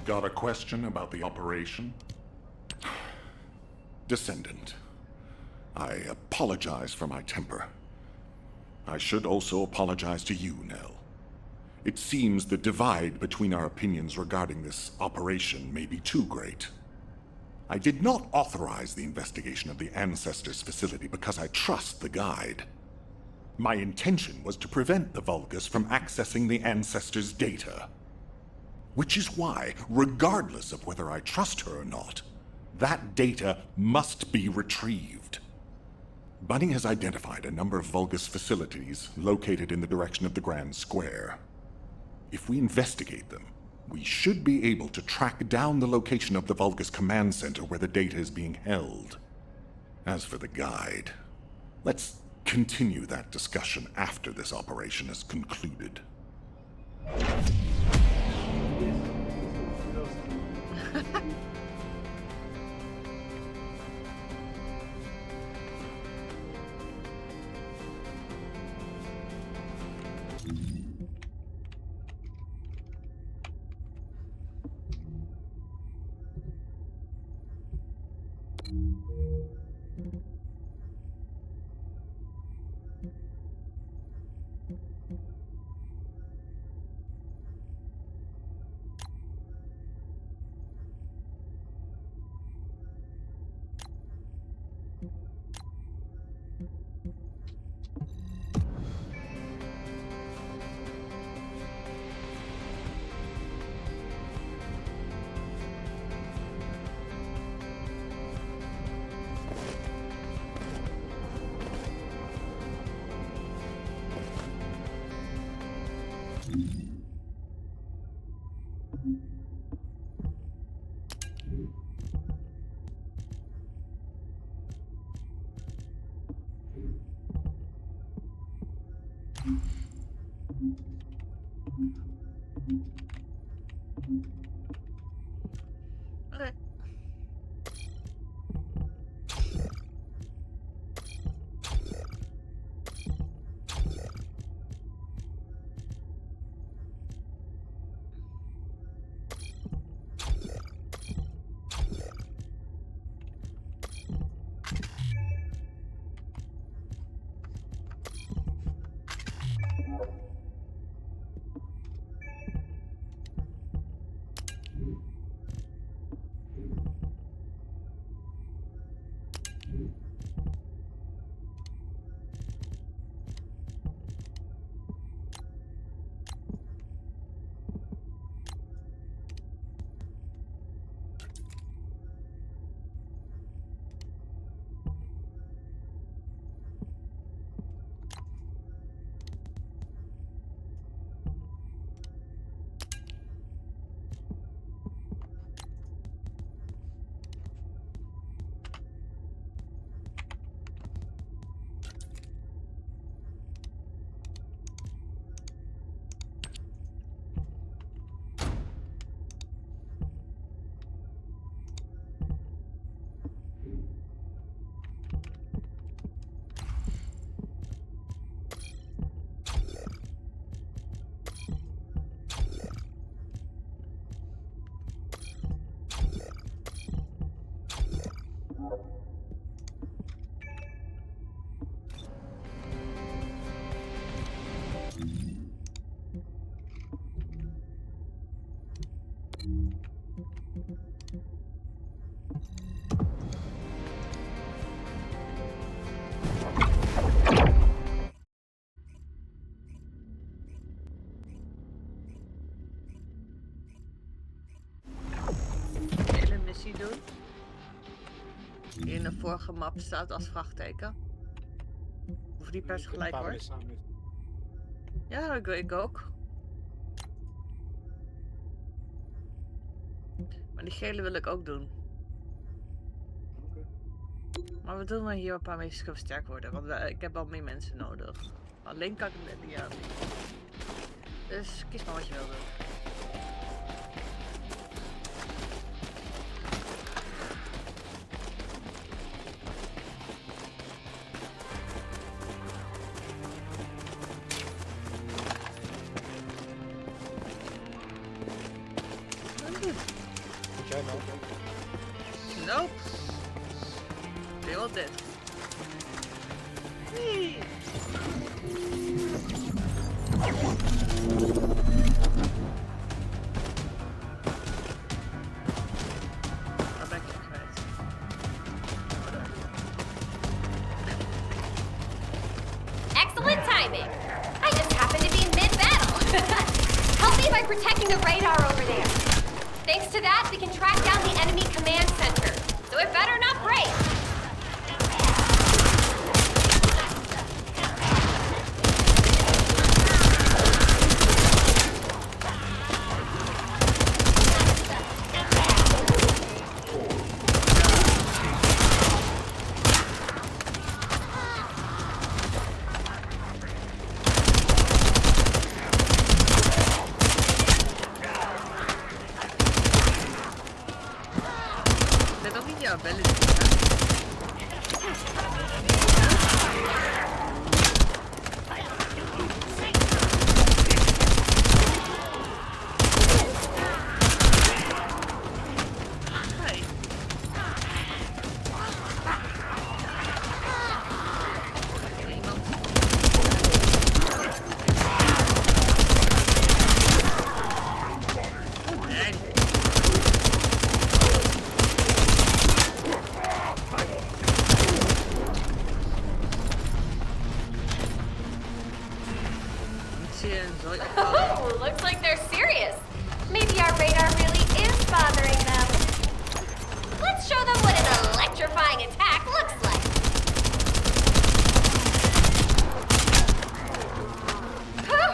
Got a question about the operation? Descendant, I apologize for my temper. I should also apologize to you, Nell. It seems the divide between our opinions regarding this operation may be too great. I did not authorize the investigation of the Ancestors' facility because I trust the guide. My intention was to prevent the Vulgus from accessing the Ancestors' data. Which is why, regardless of whether I trust her or not, that data must be retrieved. Bunny has identified a number of Vulgus facilities located in the direction of the Grand Square. If we investigate them, we should be able to track down the location of the Vulgus command center where the data is being held. As for the guide, let's continue that discussion after this operation is concluded. Okay. Hele missie doen. Die in de vorige map staat als vraagteken. Hoeft niet per se gelijk hoor. Ja, ik ook. Maar die gele wil ik ook doen. Maar we doen wel hier een paar mensen kunnen sterk worden. Want ik heb wel meer mensen nodig. Alleen kan ik het niet aan. Dus kies maar wat je wil doen. Goed. Waar ben ik het kwijt? Excellent timing. I just happened to be mid-battle. Help me by protecting the radar over there. Thanks to that, we can track down the enemy command center. So it better not break. Dit ook niet jouw ability. Hey. Iemand. Nee. Oh, looks like they're serious. Maybe our radar really is bothering them. Let's show them what an electrifying attack looks like. Huh.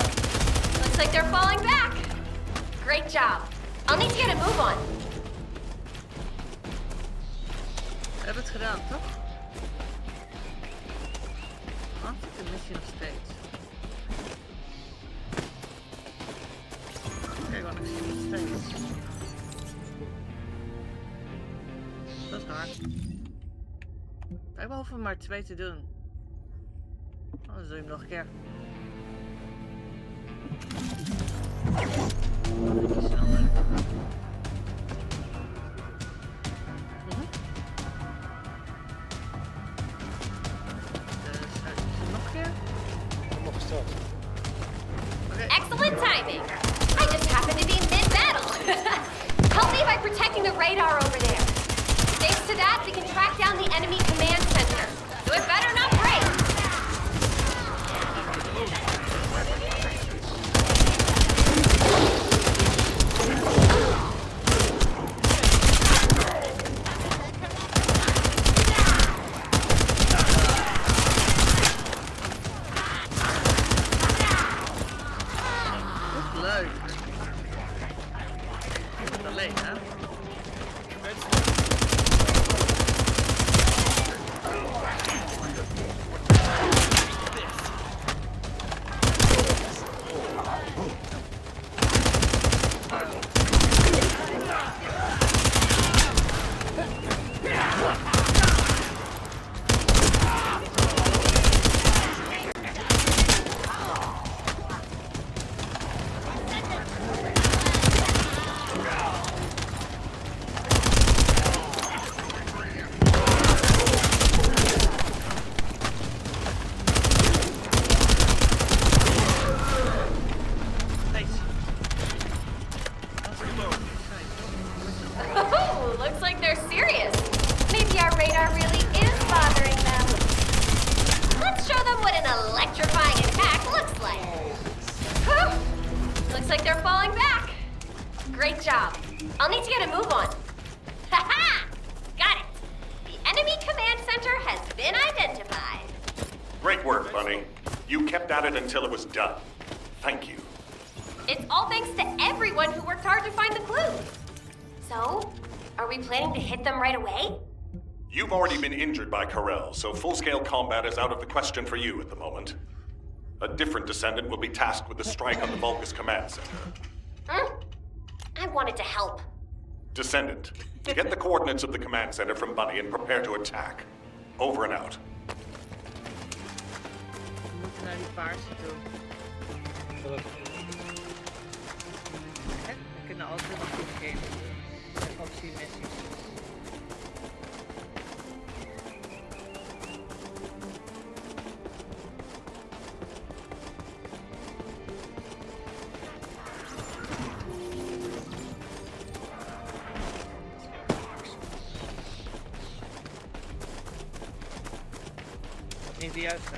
Looks like they're falling back. Great job. I'll need to get a move on. We hebben het gedaan, toch? Wat? De missie nog steeds. Kijk, wat ik zie nog steeds. Dat is raar. Kijk, we hoeven maar 2 te doen. Oh, dan doe je hem nog een keer. Iets sneller. Nog een keer? Nog gestart. Excellent timing. I just happened to be mid-battle. Help me by protecting the radar over there. Thanks to that, we can track down the enemy command center. So it better not break. Leuk. Ik ben alleen, hè? Oh, looks like they're serious. Maybe our radar really is bothering them. Let's show them what an electrifying attack looks like. Huh. Looks like they're falling back. Great job. I'll need to get a move on. Ha-ha! Got it. The enemy command center has been identified. Great work, Bunny. You kept at it until it was done. Thank you. It's all thanks to everyone who worked hard to find the clue. So, are we planning to hit them right away? You've already been injured by Corel, so full-scale combat is out of the question for you at the moment. A different descendant will be tasked with the strike on the Vulgus command center. I wanted to help. Descendant, get the coordinates of the command center from Bunny and prepare to attack. Over and out. We moeten naar die paarse toe. We kunnen altijd nog goed gamen. Optiemissies. niet de juiste.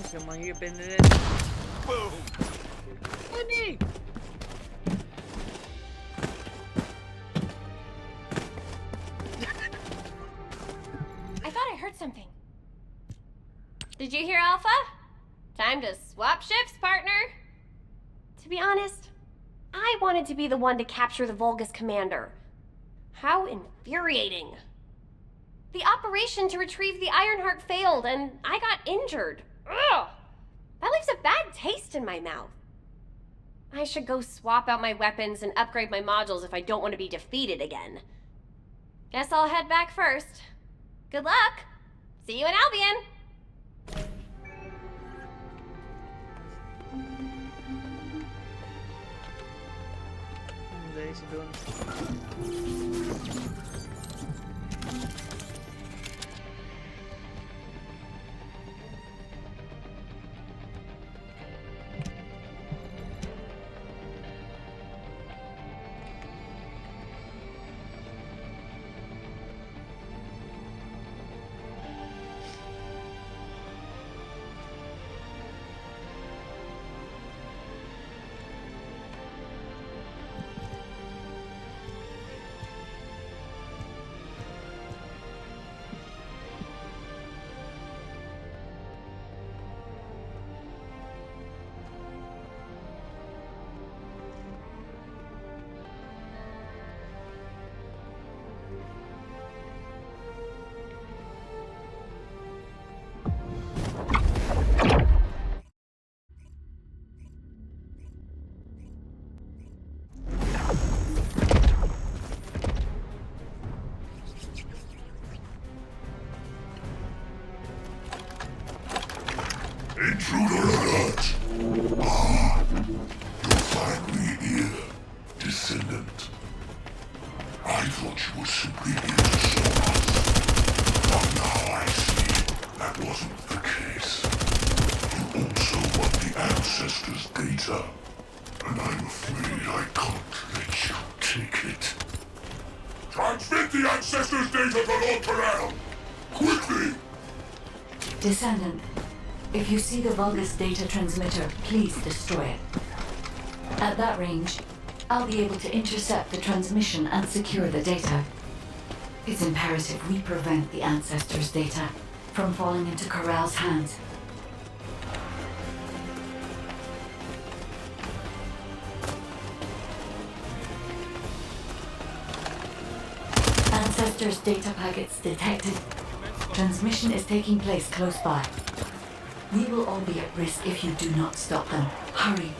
Zeg maar hier binnenin. Boom! Oh nee! I thought I heard something. Did you hear, Alpha? Time to swap shifts, partner. To be honest, I wanted to be the one to capture the Vulgus commander. How infuriating. The operation to retrieve the Ironheart failed, and I got injured. Ugh! That leaves a bad taste in my mouth. I should go swap out my weapons and upgrade my modules if I don't want to be defeated again. Guess I'll head back first. Good luck! See you in Albion! Deze doen. Intruder alert! Ah, you're finally here, descendant. I thought you were simply here to show us. But now I see that wasn't the case. You also want the ancestors' data, and I'm afraid I can't let you take it. Transmit the ancestors' data to Lord Corral! Quickly! Descendant, if you see the Vulgus data transmitter, please destroy it. At that range, I'll be able to intercept the transmission and secure the data. It's imperative we prevent the Ancestors' data from falling into Corral's hands. Ancestors' data packets detected. Transmission is taking place close by. We will all be at risk if you do not stop them. Hurry.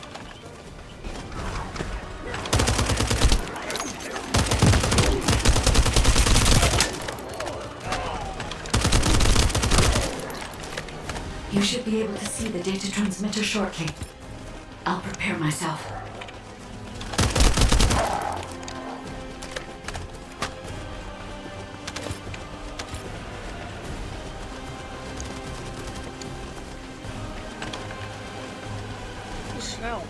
You should be able to see the data transmitter shortly. I'll prepare myself. Snel.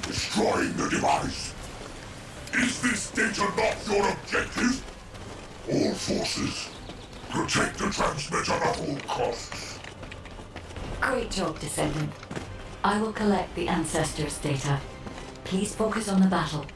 Destroying the device. Is this data not your objective? All forces, protect the transmitter at all costs. Great job, Descendant. I will collect the Ancestors' data. Please focus on the battle.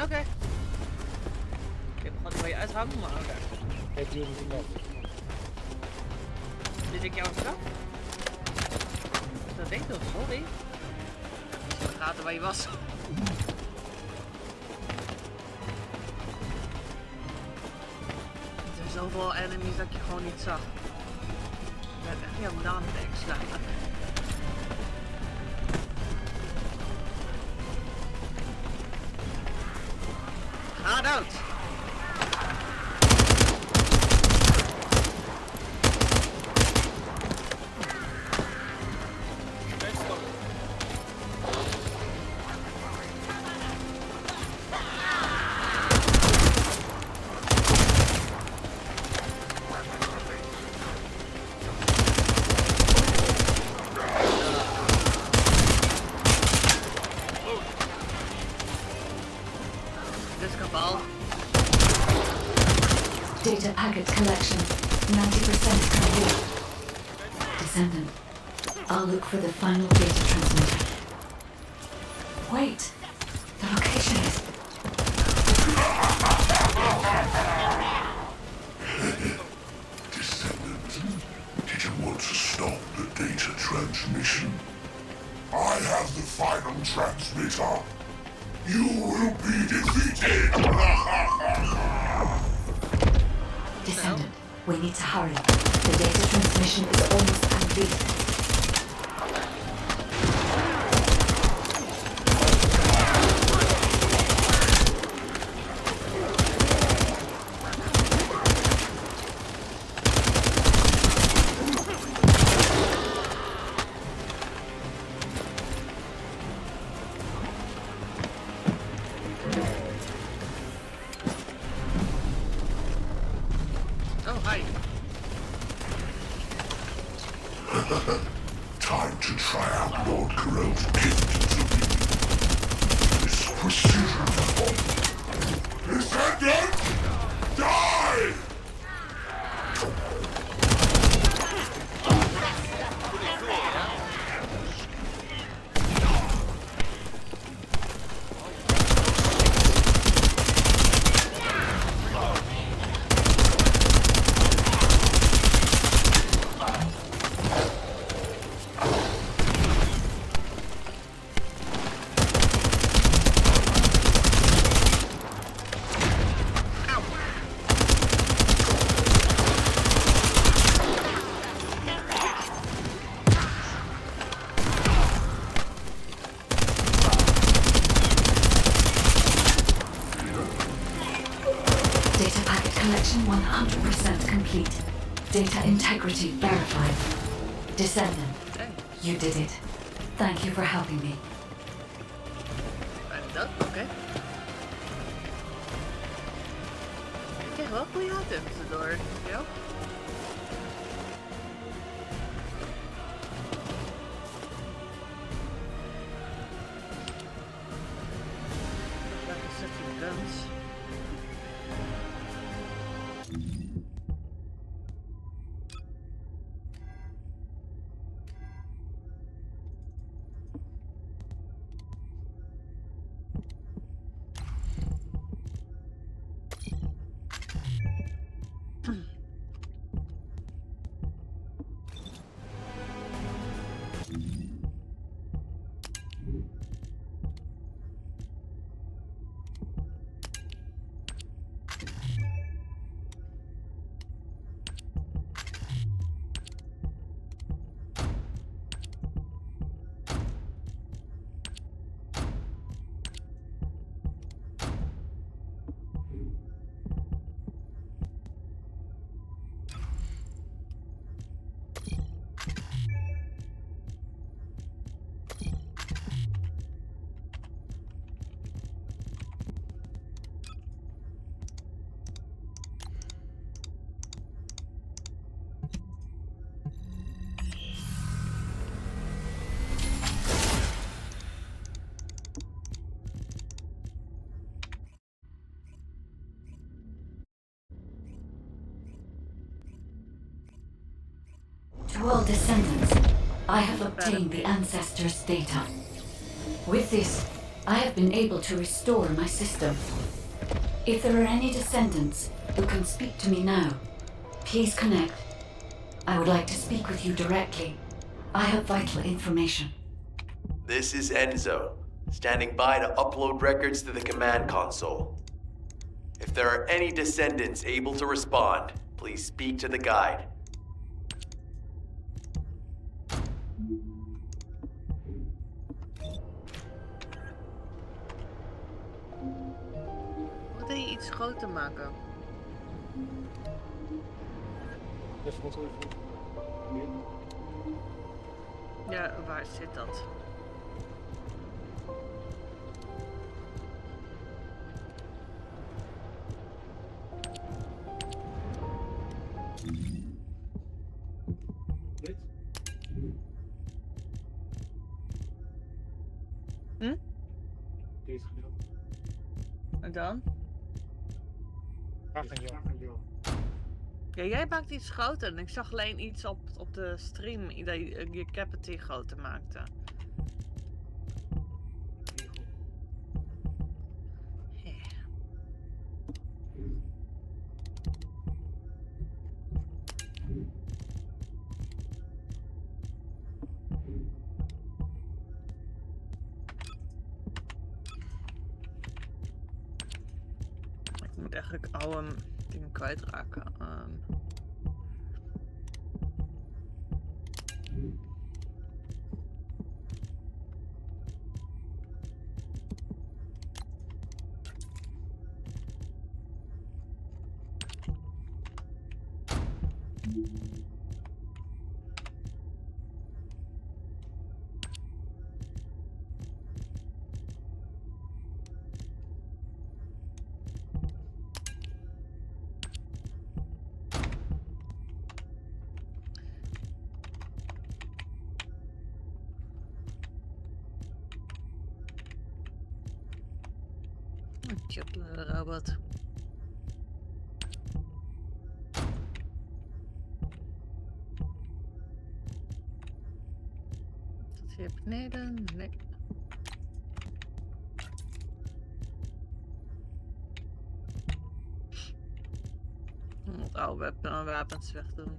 Oké. Ik heb gewoon 2 uithouden, maar oké. Heeft jullie niet nog? Zit ik jou straf? Dat denk ik toch, sorry. Ik zag in de gaten waar je was. Er zijn zoveel enemies dat je gewoon niet zag. Ik ben echt jouw naam tegenslagen. Ga dood! Data packet collection, 90% complete. Descendant, I'll look for the final data transmitter. Wait, the location is... Descendant, did you want to stop the data transmission? I have the final transmitter. You will be defeated! Descendant, we need to hurry. The data transmission is almost complete. Time to try out Lord Corell's gift to me. This precision bomb. Descendant! Die! Data packet collection 100% complete. Data integrity verified. Descendant, you did it. Thank you for helping me. Oké. Ik krijg wel goede items erdoor. Ja? Lekker set of guns. To all descendants, I have obtained the ancestors' data. With this, I have been able to restore my system. If there are any descendants who can speak to me now, please connect. I would like to speak with you directly. I have vital information. This is Enzo, standing by to upload records to the command console. If there are any descendants able to respond, please speak to the guide. Moet hij iets groter maken? Even goed even. Meer. Ja, waar zit dat? Dit. Deze gedeelte. En dan? Graag aan jou. Ja, jij maakt iets groter en ik zag alleen iets op de stream dat je capacity groter maakte. Ik moet eigenlijk oude dingen kwijtraken. Robot. Dat hier beneden? Nee. Het oude wapens wegdoen.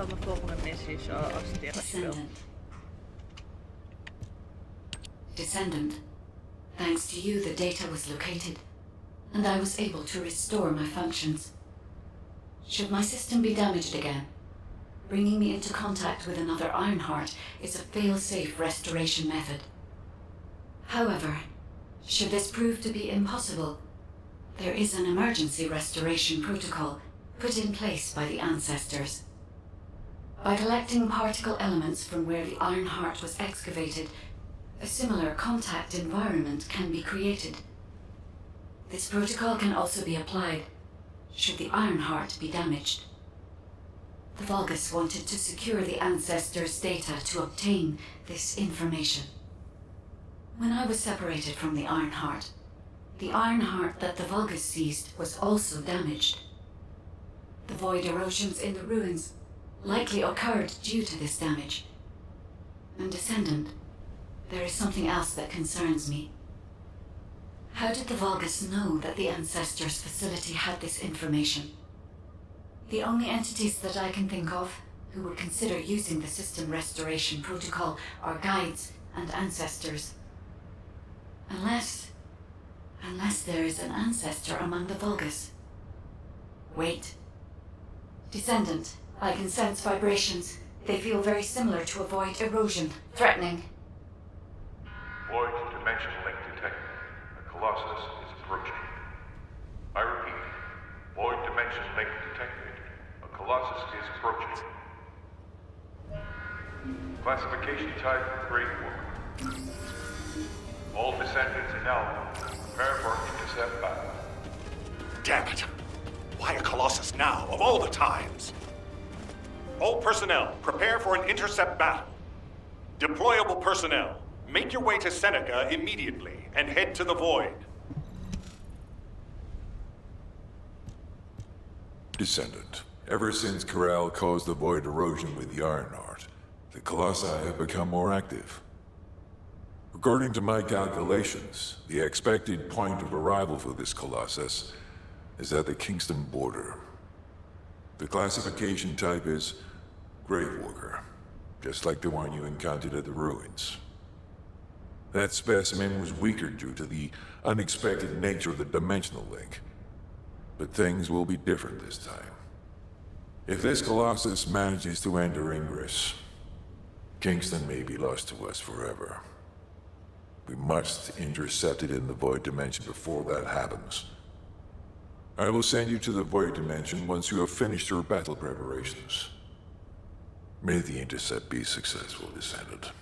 Wat mijn volgende missie is accepteren als je wil. Descendant. Thanks to you, the data was located, and I was able to restore my functions. Should my system be damaged again, bringing me into contact with another Ironheart is a fail-safe restoration method. However, should this prove to be impossible, there is an emergency restoration protocol put in place by the ancestors. By collecting particle elements from where the Ironheart was excavated, a similar contact environment can be created. This protocol can also be applied should the Ironheart be damaged. The Vulgus wanted to secure the ancestors' data to obtain this information. When I was separated from the Ironheart that the Vulgus seized was also damaged. The void erosions in the ruins likely occurred due to this damage. And Descendant, there is something else that concerns me. How did the Vulgus know that the Ancestors' facility had this information? The only entities that I can think of who would consider using the system restoration protocol are guides and ancestors. Unless there is an ancestor among the Vulgus. Wait. Descendant, I can sense vibrations. They feel very similar to a void erosion, threatening. Void dimension link detected. A Colossus is approaching. I repeat, void dimension link detected. A Colossus is approaching. Classification type, Great War. All descendants in Alpha, prepare for intercept battle. Damn it! Why a Colossus now, of all the times? All personnel, prepare for an intercept battle. Deployable personnel, make your way to Seneca immediately and head to the Void. Descendant, ever since Corral caused the void erosion with the Ironheart, the Colossi have become more active. According to my calculations, the expected point of arrival for this Colossus is at the Kingston border. The classification type is Gravewalker, just like the one you encountered at the ruins. That specimen was weaker due to the unexpected nature of the dimensional link. But things will be different this time. If this Colossus manages to enter Ingress, Kingston may be lost to us forever. We must intercept it in the Void Dimension before that happens. I will send you to the Void Dimension once you have finished your battle preparations. May the intercept be successful, Descendant.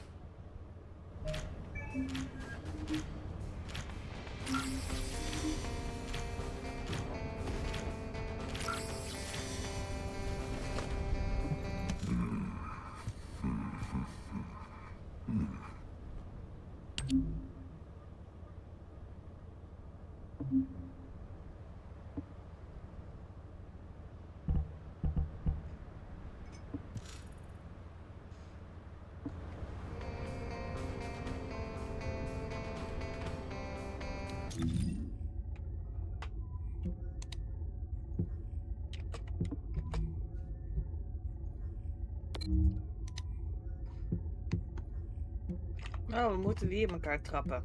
Oh, we moeten die in elkaar trappen.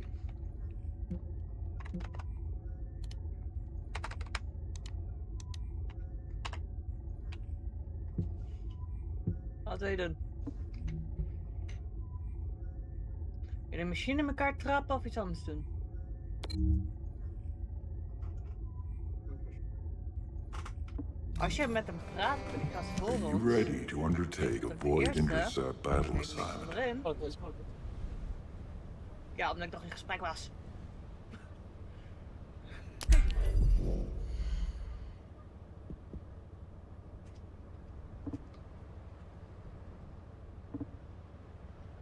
Wat wil je doen? Wil je de machine in elkaar trappen of iets anders doen? Als je met hem praat, met die gast voor Are you ons. ready to undertake a void intercept battle assignment? Erin. Ja, omdat ik nog in gesprek was.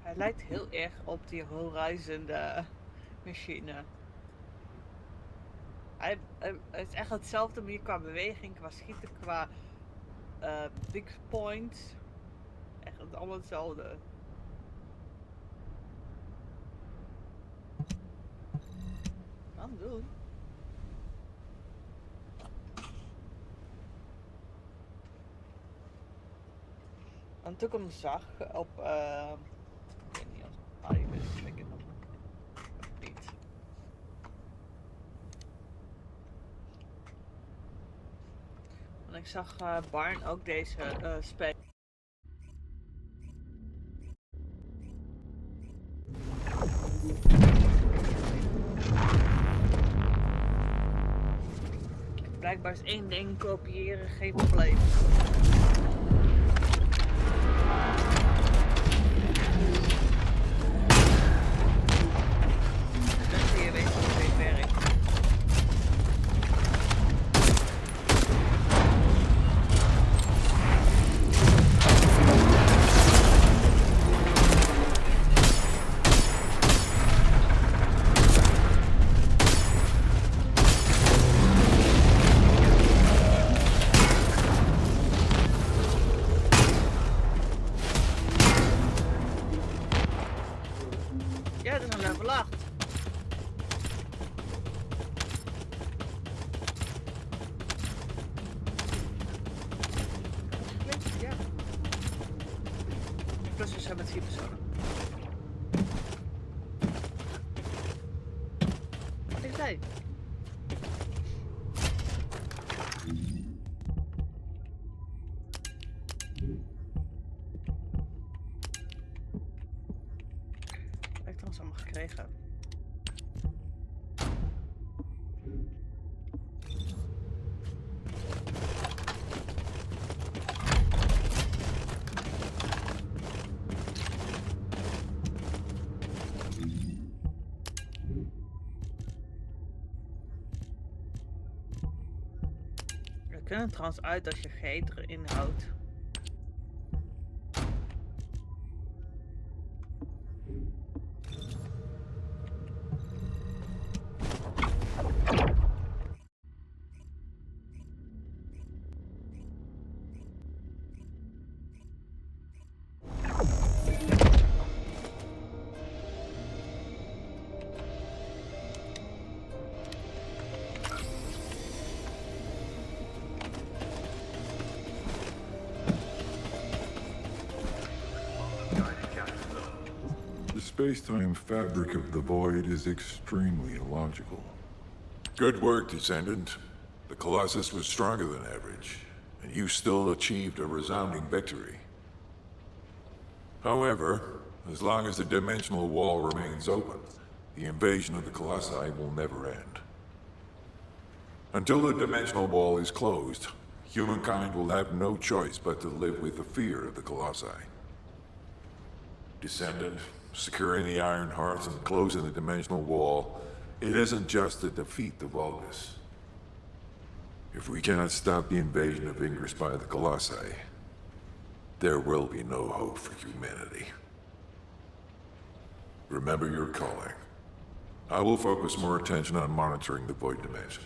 Hij Hij lijkt heel erg op die Horizon machine. Hij is echt hetzelfde manier qua beweging, qua schieten, qua big points. Echt allemaal hetzelfde. Kan doen. En toen ik hem zag op, ik weet niet of Ibis, ik weet het niet. En ik zag Barn ook deze spelen. Blijkbaar is één ding kopiëren geen probleem. Je weet hoe dit werkt. Ja, dat is een level 8. Ja. Plus we zijn met 4 personen. Wat is hij? Wat heb ik trouwens allemaal gekregen? We kunnen trouwens uit als je G erin houdt. The space-time fabric of the void is extremely illogical. Good work, Descendant. The Colossus was stronger than average, and you still achieved a resounding victory. However, as long as the dimensional wall remains open, the invasion of the Colossi will never end. Until the dimensional wall is closed, humankind will have no choice but to live with the fear of the Colossi. Descendant, securing the Iron Hearts and closing the dimensional wall, it isn't just to defeat the Vulgus. If we cannot stop the invasion of Ingress by the Colossi, there will be no hope for humanity. Remember your calling. I will focus more attention on monitoring the Void Dimension.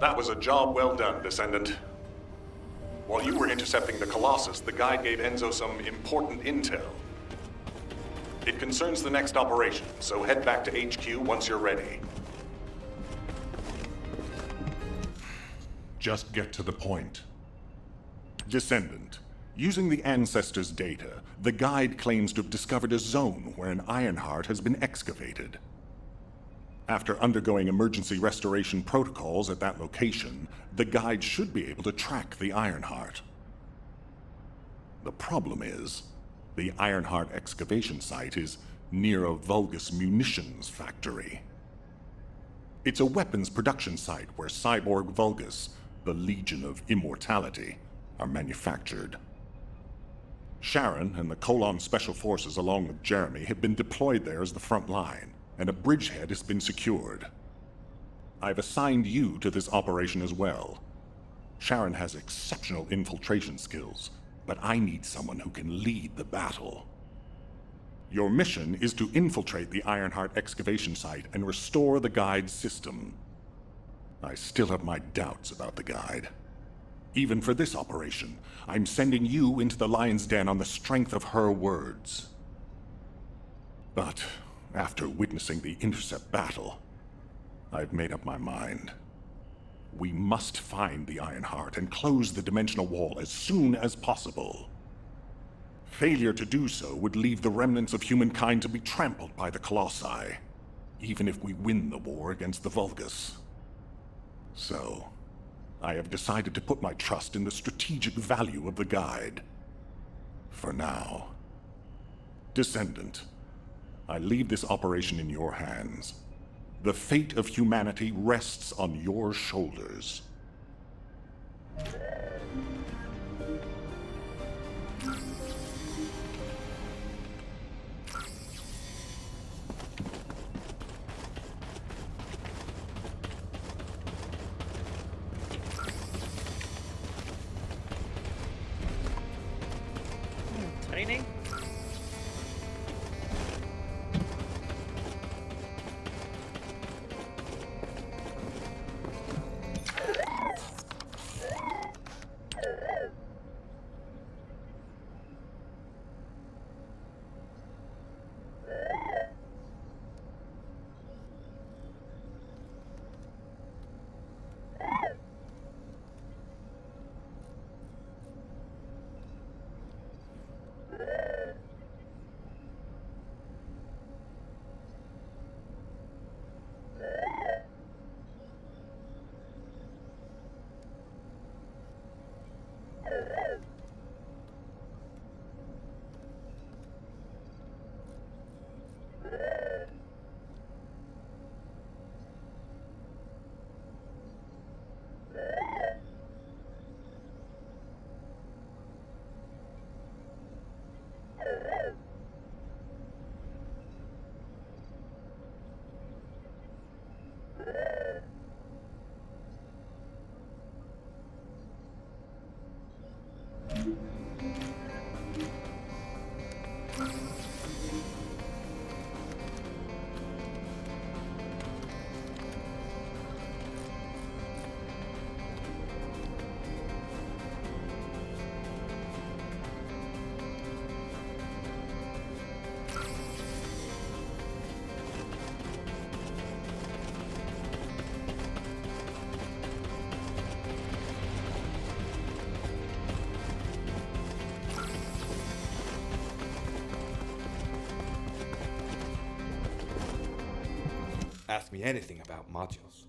That was a job well done, Descendant. While you were intercepting the Colossus, the guide gave Enzo some important intel. It concerns the next operation, so head back to HQ once you're ready. Just get to the point. Descendant, using the Ancestors' data, the guide claims to have discovered a zone where an Ironheart has been excavated. After undergoing emergency restoration protocols at that location, the guide should be able to track the Ironheart. The problem is, the Ironheart excavation site is near a Vulgus munitions factory. It's a weapons production site where cyborg Vulgus, the Legion of Immortality, are manufactured. Sharon and the Colon Special Forces along with Jeremy have been deployed there as the front line, and a bridgehead has been secured. I've assigned you to this operation as well. Sharon has exceptional infiltration skills, but I need someone who can lead the battle. Your mission is to infiltrate the Ironheart excavation site and restore the Guide's system. I still have my doubts about the Guide. Even for this operation, I'm sending you into the Lion's Den on the strength of her words. But after witnessing the Intercept battle, I've made up my mind. We must find the Ironheart and close the dimensional wall as soon as possible. Failure to do so would leave the remnants of humankind to be trampled by the Colossi, even if we win the war against the Vulgus. So, I have decided to put my trust in the strategic value of the Guide. For now. Descendant, I leave this operation in your hands. The fate of humanity rests on your shoulders. Training? Ask me anything about modules.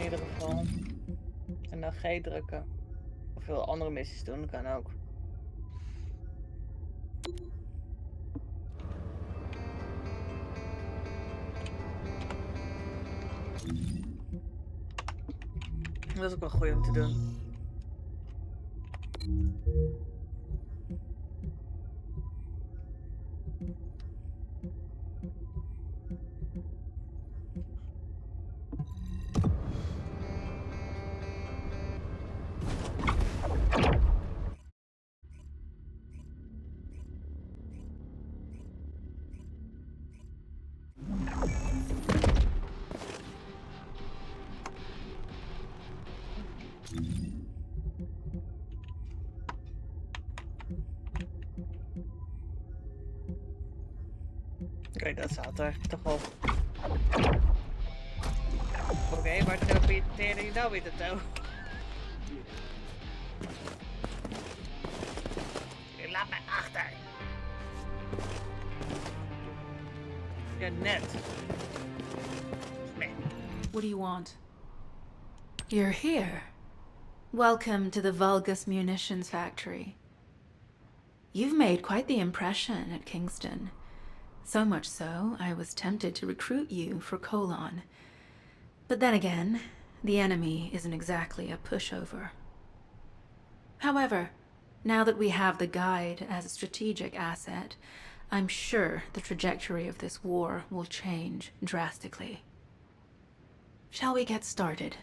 ieder geval. En dan G drukken. Of veel andere missies doen, kan ook. Dat is ook wel goed om te doen. Oké, dat zat er toch op. Oké, waar teleporteerde je nou weer naartoe? Je laat mij achter. Ja, net. Nee. What do you want? You're here. Welcome to the Vulgus Munitions Factory. You've made quite the impression at Kingston. So much so, I was tempted to recruit you for Colon. But then again, the enemy isn't exactly a pushover. However, now that we have the Guide as a strategic asset, I'm sure the trajectory of this war will change drastically. Shall we get started?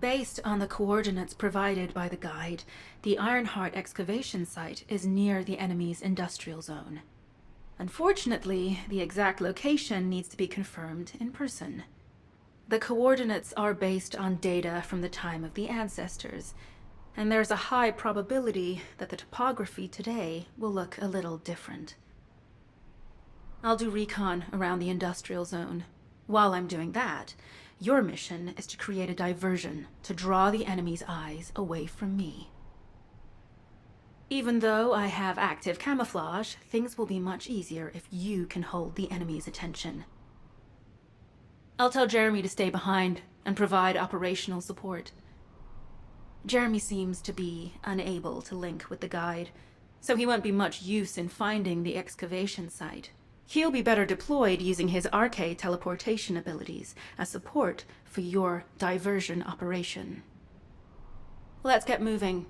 Based on the coordinates provided by the Guide, the Ironheart excavation site is near the enemy's industrial zone. Unfortunately, the exact location needs to be confirmed in person. The coordinates are based on data from the time of the ancestors, and there's a high probability that the topography today will look a little different. I'll do recon around the industrial zone. While I'm doing that, your mission is to create a diversion to draw the enemy's eyes away from me. Even though I have active camouflage, things will be much easier if you can hold the enemy's attention. I'll tell Jeremy to stay behind and provide operational support. Jeremy seems to be unable to link with the Guide, so he won't be much use in finding the excavation site. He'll be better deployed using his RK teleportation abilities as support for your diversion operation. Let's get moving.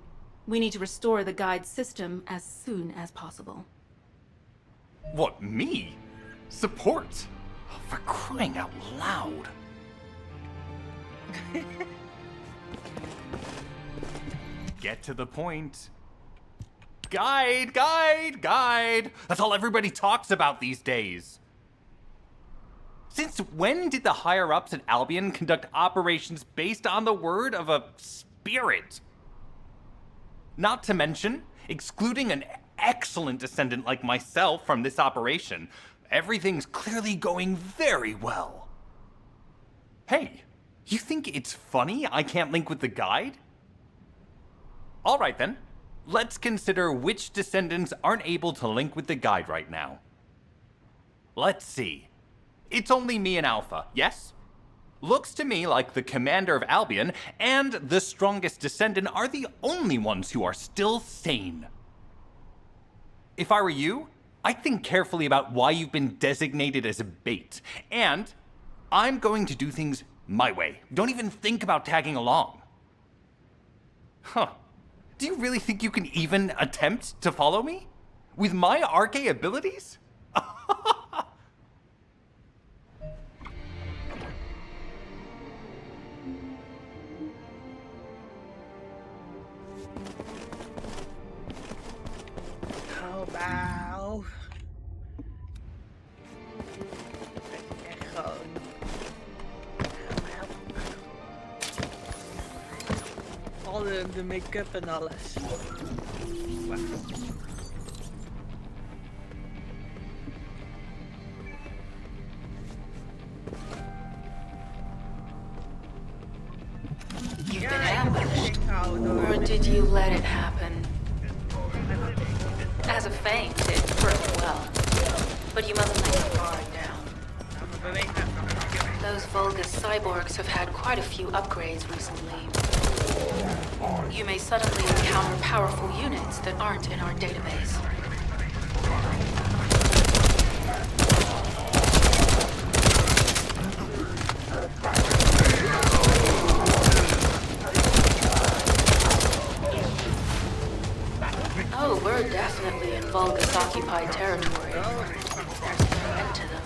We need to restore the Guide system as soon as possible. What, me? Support? For crying out loud. Get to the point. Guide, guide, guide. That's all everybody talks about these days. Since when did the higher-ups at Albion conduct operations based on the word of a spirit? Not to mention, excluding an excellent descendant like myself from this operation, everything's clearly going very well. Hey, you think it's funny I can't link with the Guide? All right then, let's consider which descendants aren't able to link with the Guide right now. Let's see. It's only me and Alpha, yes? Looks to me like the commander of Albion and the strongest descendant are the only ones who are still sane. If I were you, I'd think carefully about why you've been designated as a bait, and I'm going to do things my way. Don't even think about tagging along. Huh. Do you really think you can even attempt to follow me? With my RK abilities? Wauw. Echt gewoon. Al de make-up en alles. Wow. You've been ambushed, or did you let it happen? As a feint, it worked well, but you mustn't let your guard down. Those Vulgus cyborgs have had quite a few upgrades recently. You may suddenly encounter powerful units that aren't in our database. Oh, we're definitely in Vulgus-occupied territory. There's no end to them.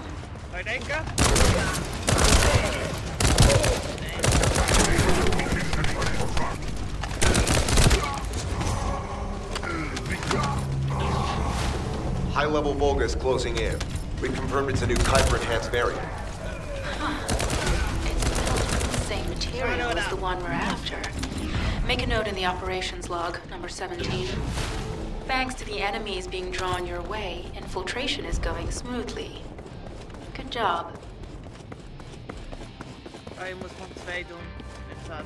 High-level Vulgus closing in. We confirmed it's a new Kuiper-enhanced variant. It's built from the same material as the one we're after. Make a note in the operations log, number 17. Thanks to the enemies being drawn your way, infiltration is going smoothly. Good job. Oh, je moet gewoon 2 doen, inderdaad.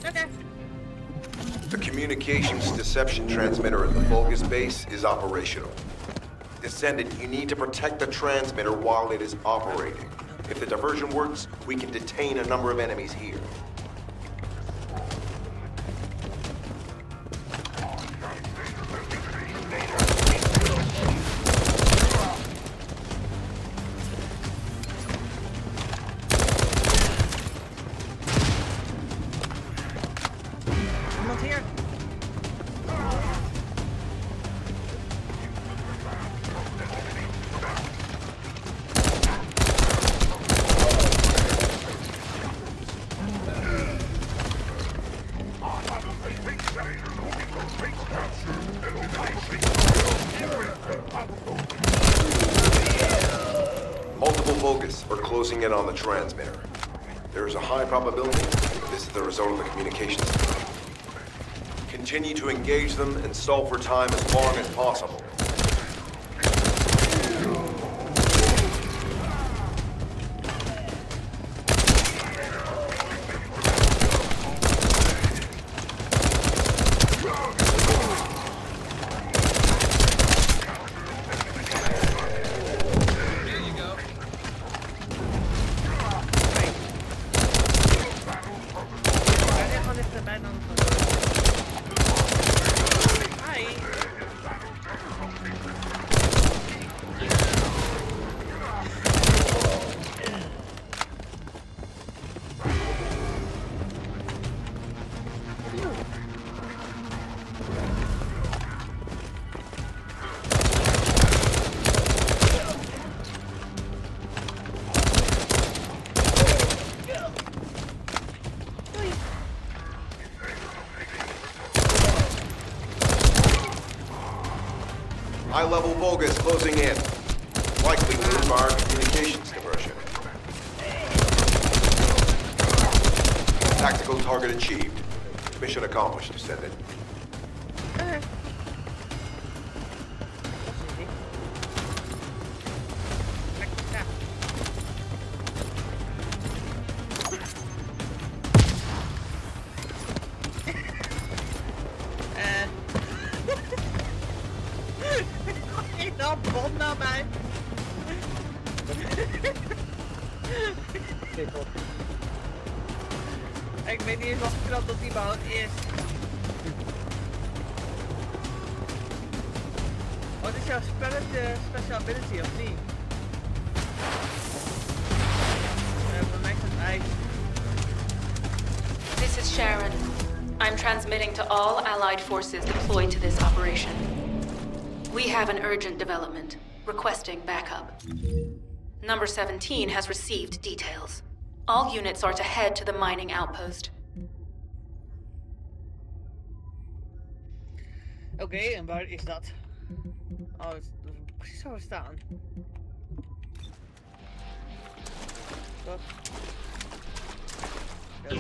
Oké. The communications deception transmitter at the Vulgus base is operational. Descendant, you need to protect the transmitter while it is operating. If the diversion works, we can detain a number of enemies here. Iemand hier? Multiple Vulgus are closing in on the transmitter. There is a high probability this is the result of the communications. Continue to engage them and stall for time as long as possible. High-level Vulgus closing in. Likely moved by our communications diversion. Tactical target achieved. Mission accomplished, Descendant. Bom naar mij. Ik weet niet eens wat knap dat die bouw is. Wat is jouw spelletje special ability of niet? Bij mij is het ijs. This is Sharon. I'm transmitting to all Allied forces deployed to this operation. We have an urgent development, requesting backup. Number 17 has received details. All units are to head to the mining outpost. Oké, en waar is dat? Oh, dat is precies zo staan. Toch? Ja.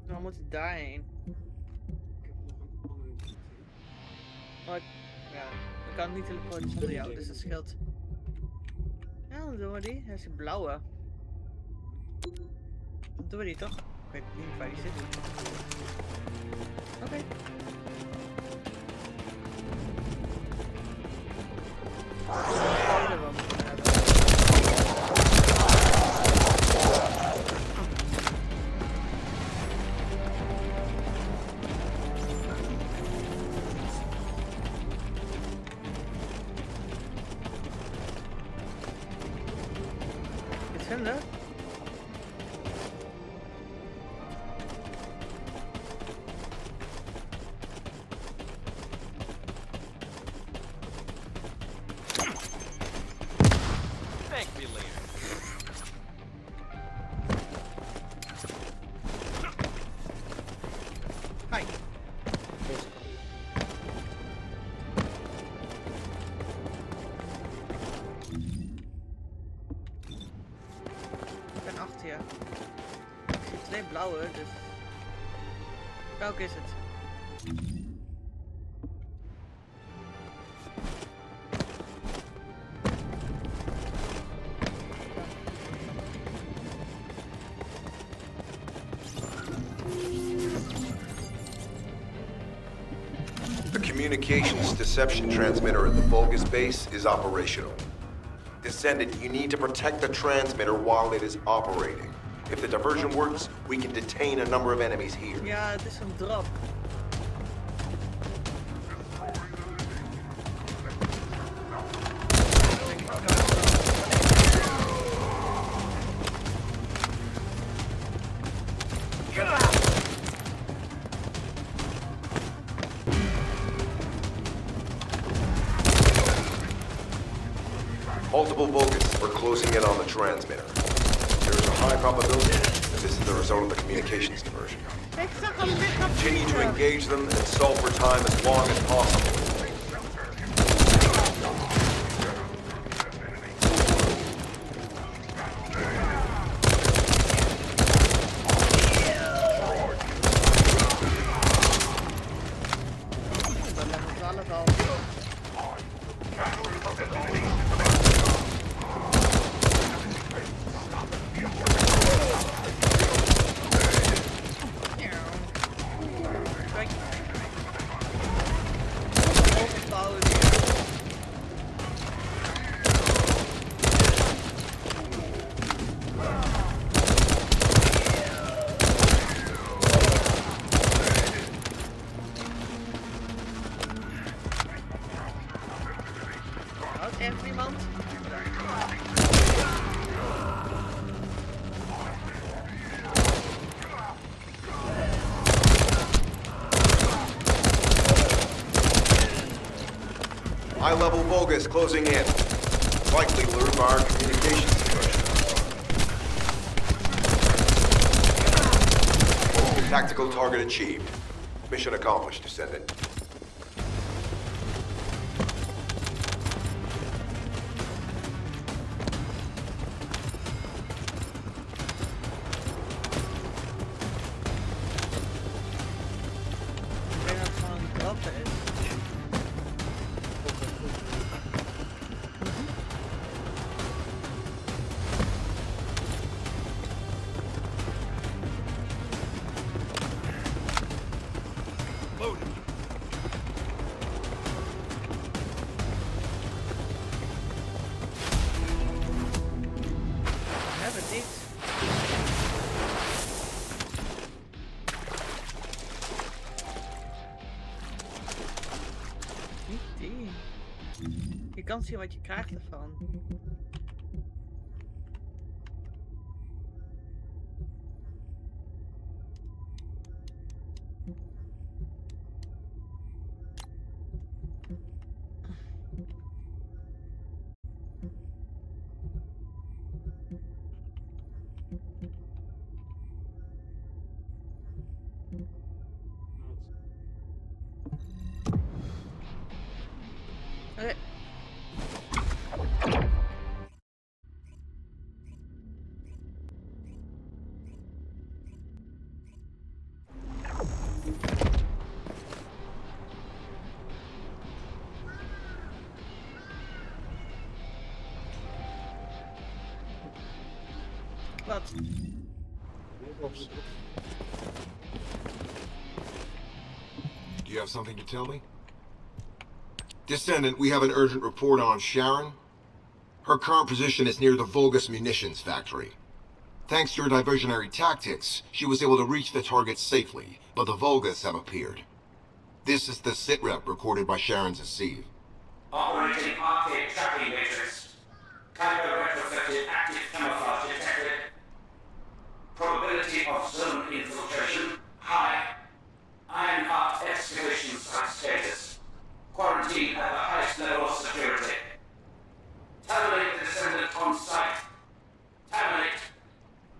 We moeten daarheen. Oh, ja, ik kan niet teleporten zonder jou, dus dat scheelt. Ja, dan doen we die. Hij is een blauwe. Dan doen we die toch? Ik weet niet waar die zit. Oké. Vinden? Thank me later. Hi. Ik ben achter je. Ik zie 2 blauwe, dus... Welke is het? The communications deception transmitter at the Vulgus base is operational. Descendant, you need to protect the transmitter while it is operating. If the diversion works, we can detain a number of enemies here. Ja, het is een drop. Multiple Vulgus are closing in on the transmitter. There is a high probability that this is the result of the communications diversion. Continue to engage them and stall for time as long as possible. Echt niemand? High-level Vulgus closing in. Likely lured by our communications diversion. Tactical target achieved. Mission accomplished, Descendant. Ik denk dat het gewoon een trappen is. Ik heb het niet. Niet die. Je kan zien wat je krijgt ervan. Oké. Wat? Do you have something to tell me? Descendant, we have an urgent report on Sharon. Her current position is near the Vulgus munitions factory. Thanks to her diversionary tactics, she was able to reach the target safely, but the Vulgus have appeared. This is the sitrep recorded by Sharon's Asiv. Operating arcade tracking matrix. Kyber retrofitted active camouflage detected. Probability of zone infiltration high. Ironheart excavation site status. Quarantine at the highest level of security. Terminate the descendant on site. Terminate.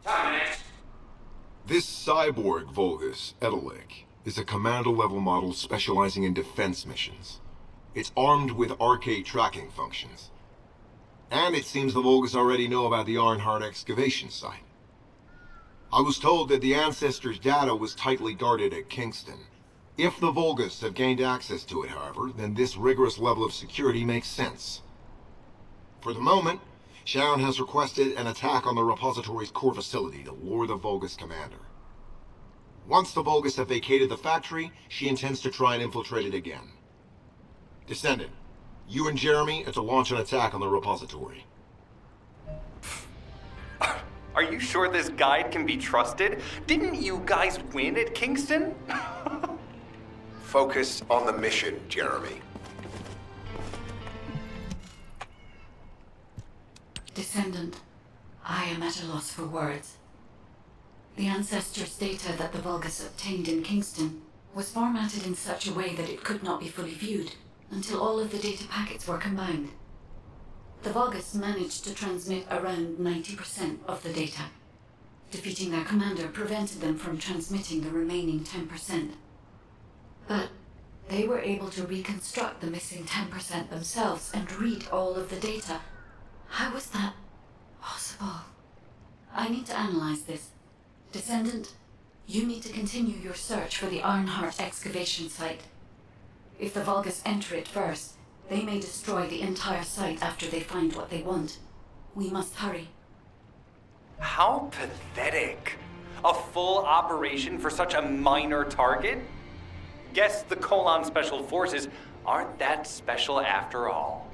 Terminate. This cyborg Vulgus, Edelik, is a commando-level model specializing in defense missions. It's armed with arcade tracking functions. And it seems the Vulgus already know about the Ironheart excavation site. I was told that the Ancestors' data was tightly guarded at Kingston. If the Vulgus have gained access to it, however, then this rigorous level of security makes sense. For the moment, Sharon has requested an attack on the repository's core facility to lure the Vulgus commander. Once the Vulgus have vacated the factory, she intends to try and infiltrate it again. Descendant, you and Jeremy are to launch an attack on the repository. Are you sure this guide can be trusted? Didn't you guys win at Kingston? Focus on the mission, Jeremy. Descendant, I am at a loss for words. The Ancestors' data that the Vulgus obtained in Kingston was formatted in such a way that it could not be fully viewed until all of the data packets were combined. The Vulgus managed to transmit around 90% of the data. Defeating their commander prevented them from transmitting the remaining 10%. But they were able to reconstruct the missing 10% themselves and read all of the data. How was that possible? I need to analyze this. Descendant, you need to continue your search for the Ironheart excavation site. If the Vulgus enter it first, they may destroy the entire site after they find what they want. We must hurry. How pathetic. A full operation for such a minor target? Guess the Colon Special Forces aren't that special after all.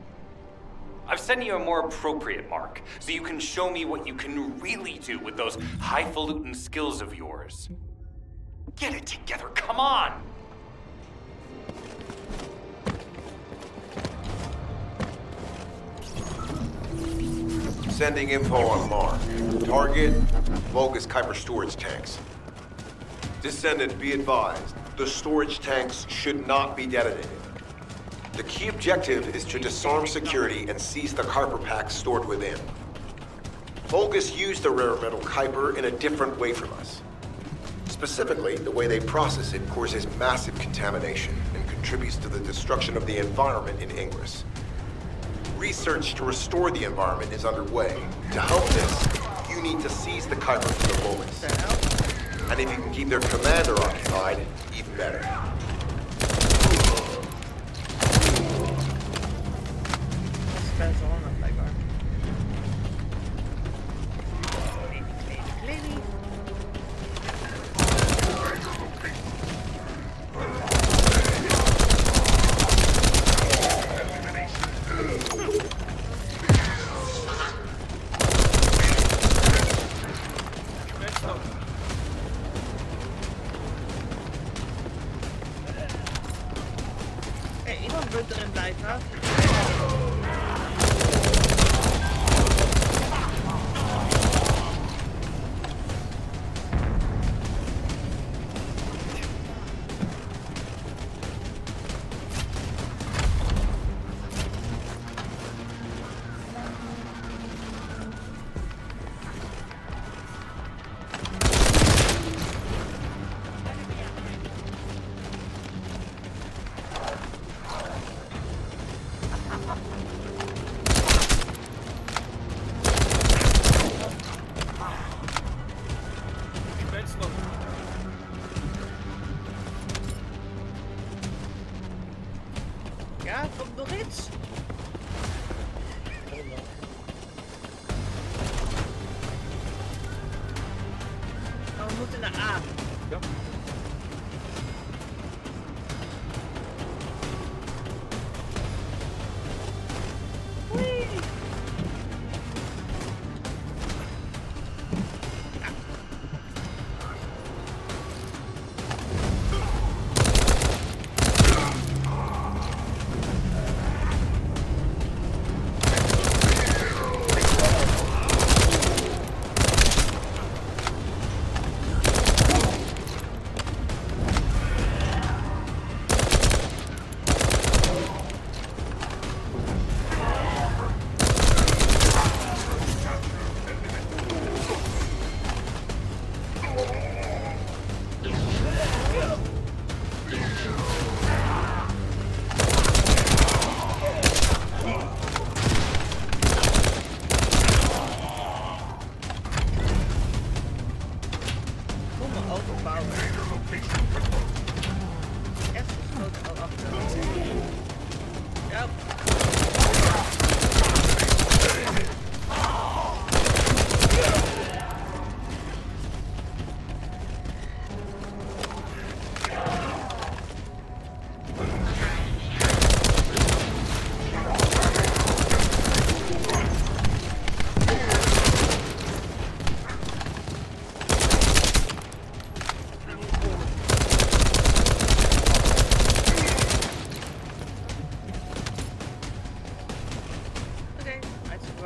I've sent you a more appropriate mark, so you can show me what you can really do with those highfalutin skills of yours. Get it together, come on! Sending info on Mark. Target, Vulgus Kuiper storage tanks. Descendant, be advised, the storage tanks should not be detonated. The key objective is to disarm security and seize the Kuiper packs stored within. Vulgus use the rare metal Kuiper in a different way from us. Specifically, the way they process it causes massive contamination and contributes to the destruction of the environment in Ingress. Research to restore the environment is underway. To help this, you need to seize the Kuiper from the Vulgus. And if you can keep their commander occupied, even better. Iemand moet erin blijven. Ja, komt nog iets? Oh, we moeten naar A. Ja.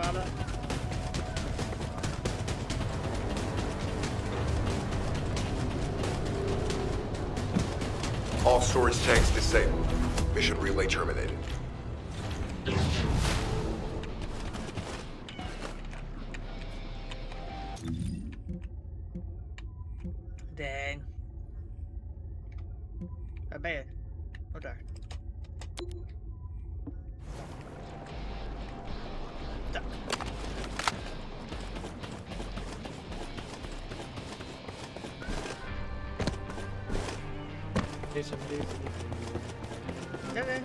halen. All storage tanks disabled. Mission relay terminated. Dang. Waar ben je? Oh, daar. Daar. Deze en deze. Ja, nee.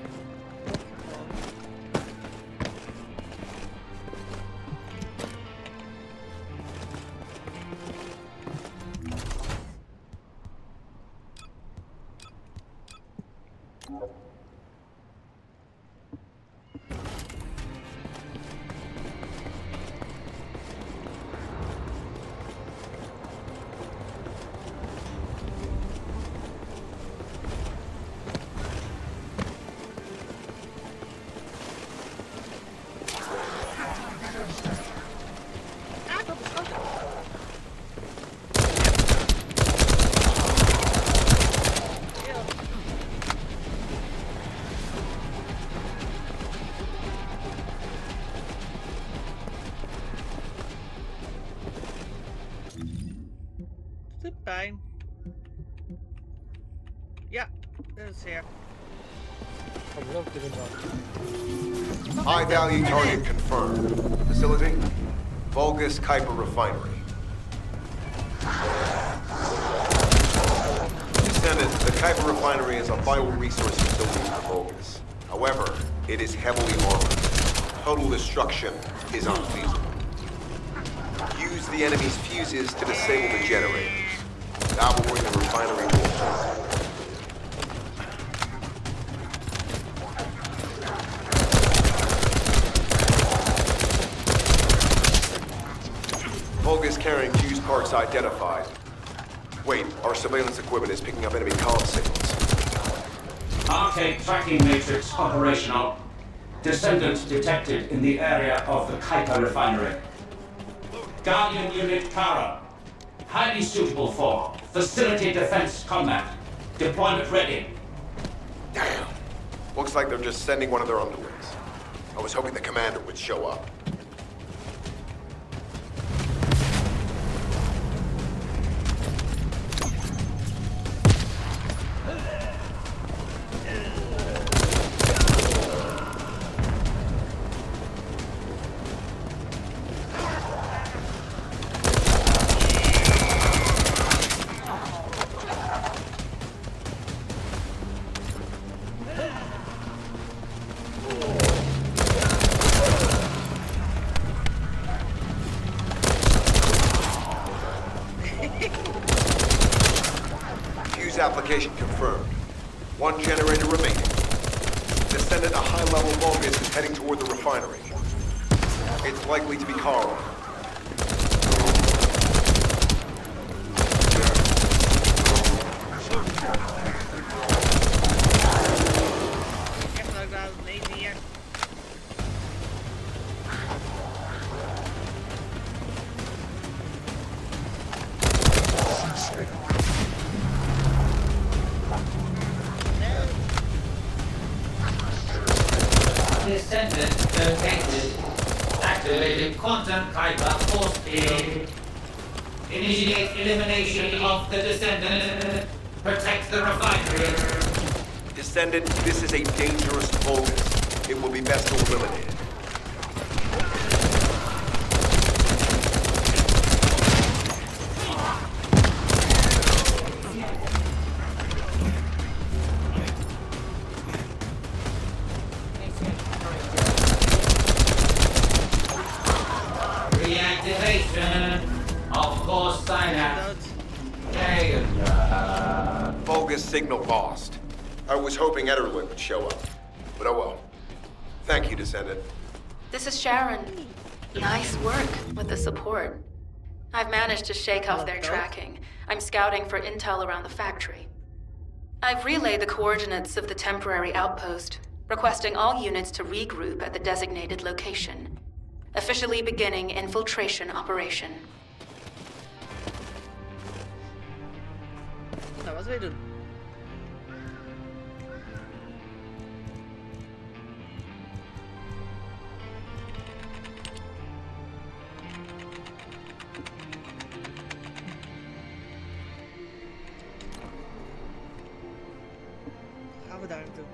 Pijn. Ja, dat is hier. High value target confirmed. Facility? Vulgus Kuiper Refinery. Descendant, the Kuiper Refinery is a vital resource facility for Vulgus. However, it is heavily armored. Total destruction is unfeasible. Use the enemy's fuses to disable the generators. That will bring the refinery to a halt. Vulgus carrying fuse parts identified. Wait, our surveillance equipment is picking up enemy comm signals. Arcade tracking matrix operational. Descendant detected in the area of the Kuiper refinery. Guardian Unit Kara. Highly suitable for facility defense combat. Deployment ready. Damn. Looks like they're just sending one of their underlings. I was hoping the commander would show up. Application confirmed. One generator remaining. Descendant a high-level Vulgus is heading toward the refinery. It's likely to be Carl. Descendant located. Activating quantum Kuiper force field. Initiate elimination of the Descendant. Protect the refinery. Descendant, this is a dangerous Vulgus. It will be best to eliminate it. Reactivation of core synapse. Vulgus signal lost. I was hoping Ederlin would show up. But oh well. Thank you, Descendant. This is Sharon. Nice work with the support. I've managed to shake off their tracking. I'm scouting for intel around the factory. I've relayed the coordinates of the temporary outpost, requesting all units to regroup at the designated location. Officially beginning infiltration operation. Nou, wat wil je doen? Gaan we daar naartoe?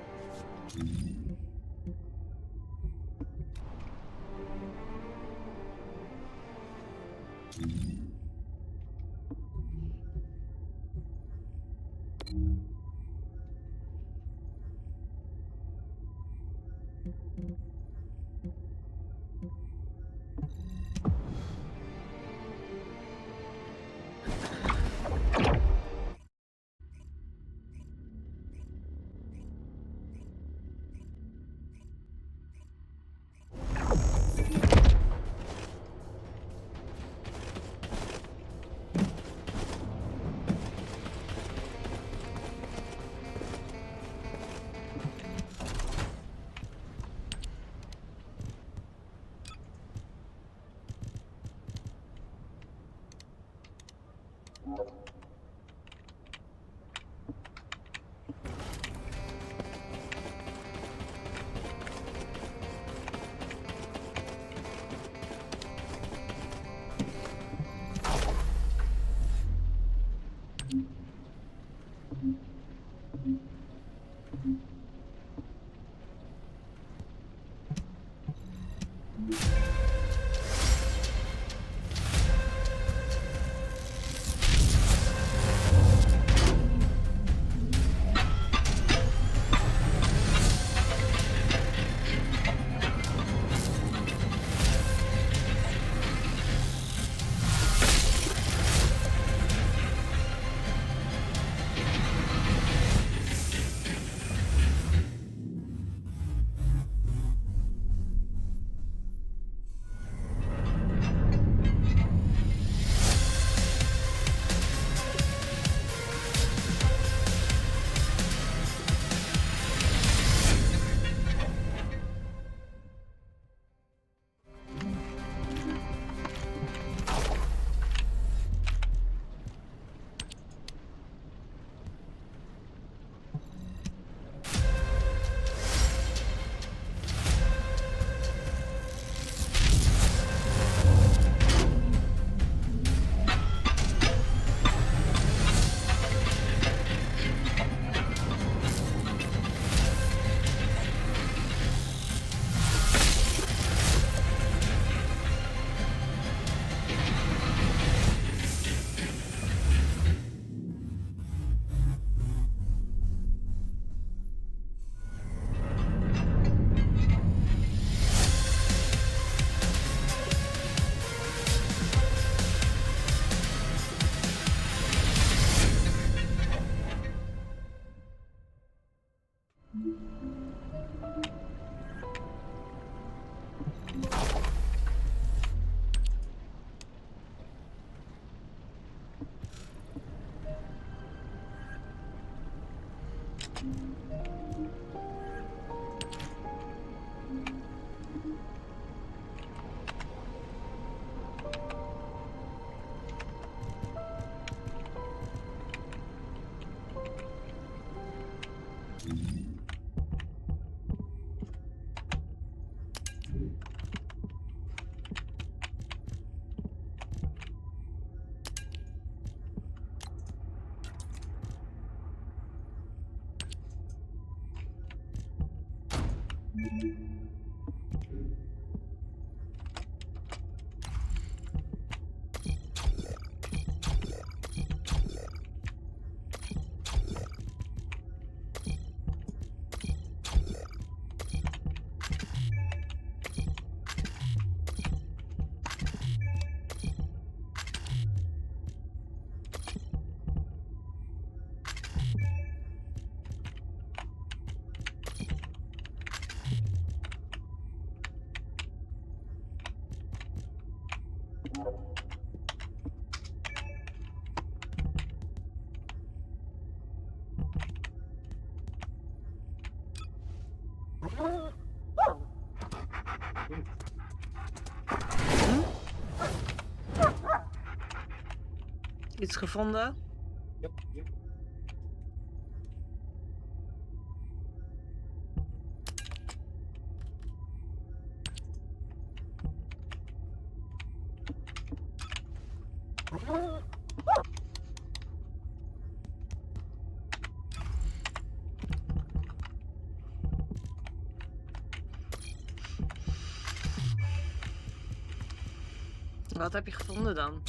Iets gevonden? Yep, yep. Wat heb je gevonden dan?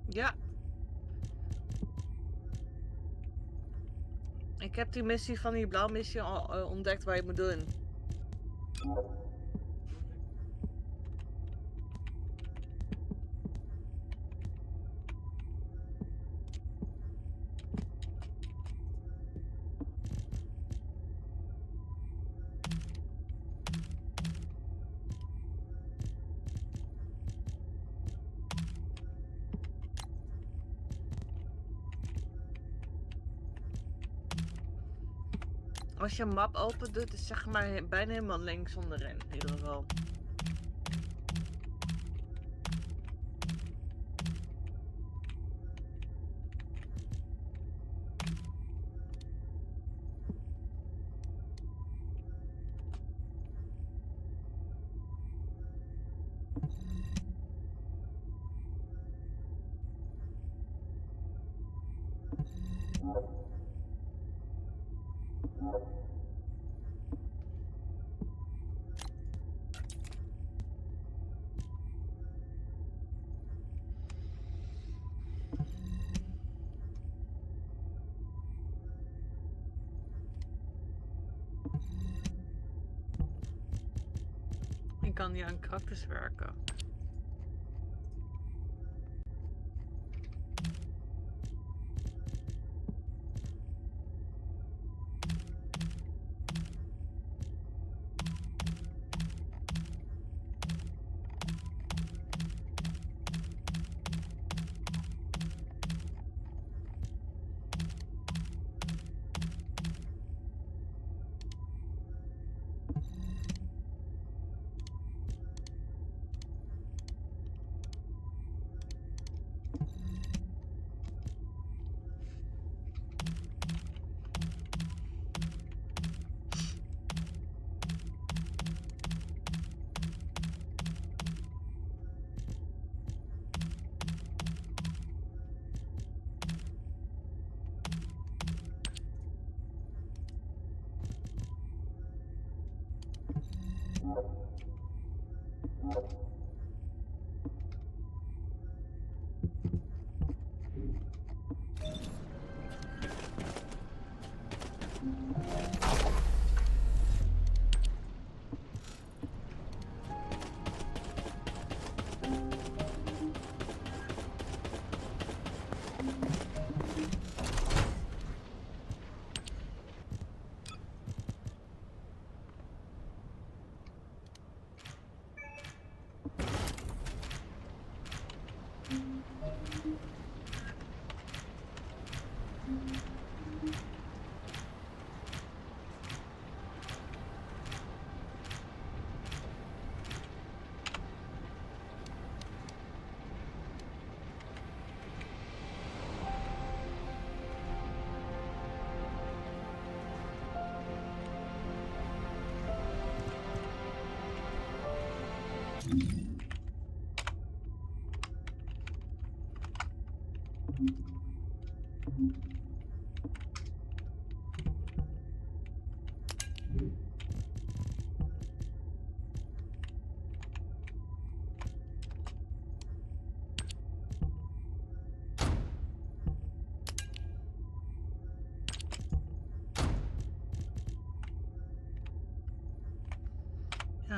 Ja. Ik heb die missie van die blauwmissie al ontdekt waar je het moet doen. Als je een map open doet, is zeg maar bijna helemaal links onderin, in ieder geval. Ik kan niet aan karakters werken.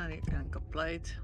Nou, die kan compleet.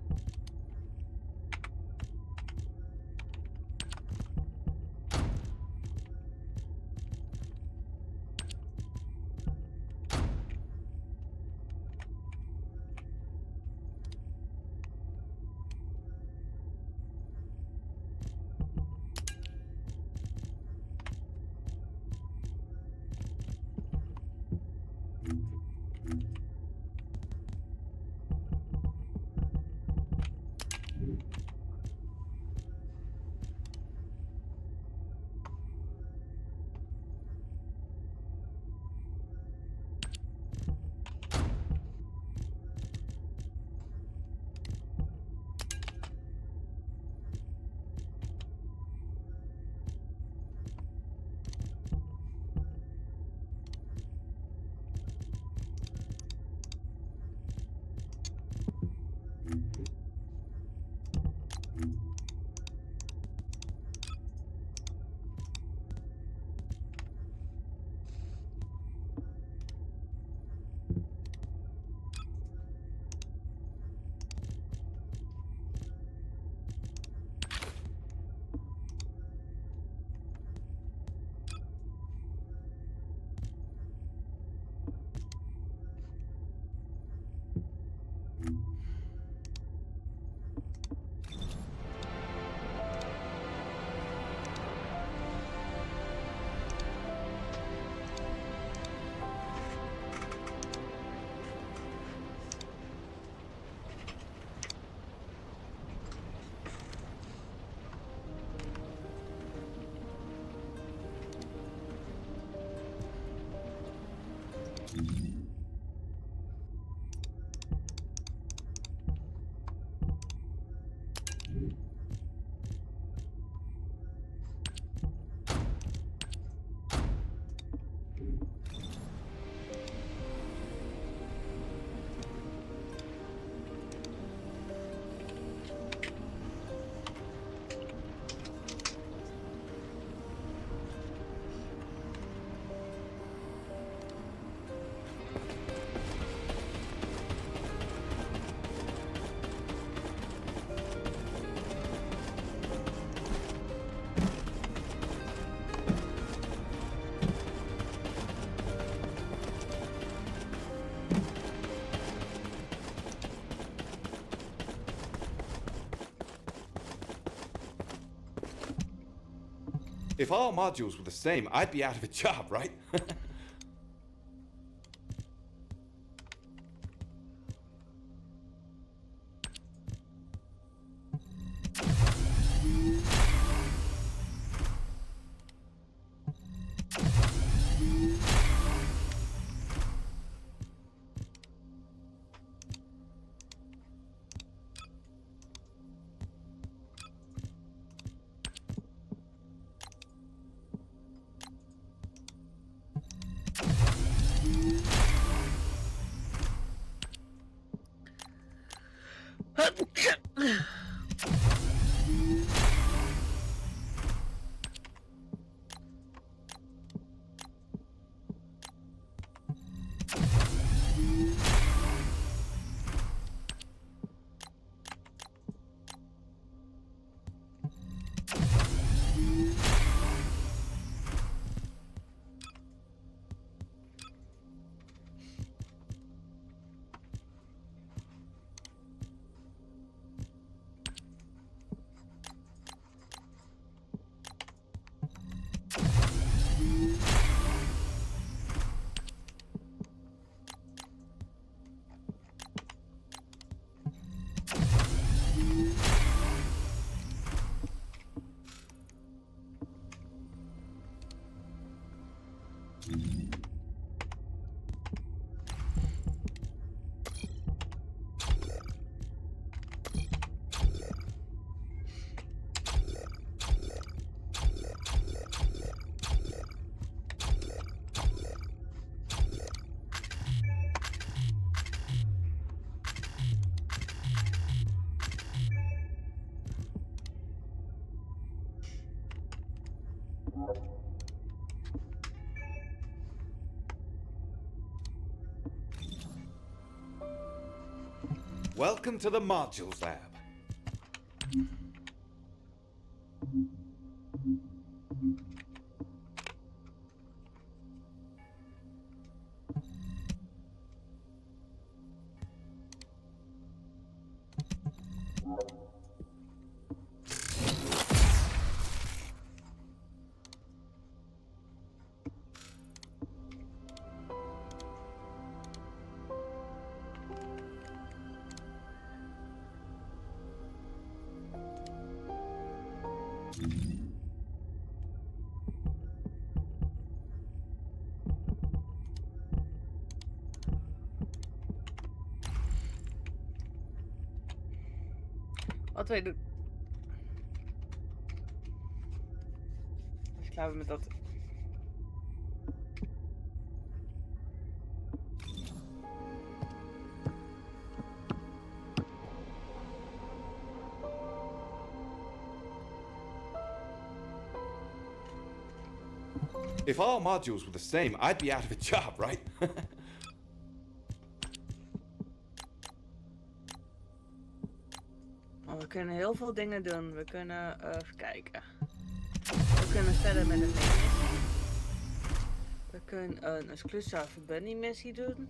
If all modules were the same, I'd be out of a job, right? Welcome to the modules lab. Wat wij doen. Dus klaar met dat. If all modules were the same, I'd be out of a job, right? We kunnen heel veel dingen doen. We kunnen even kijken. We kunnen verder met een missie. We kunnen een exclusive bunny missie doen.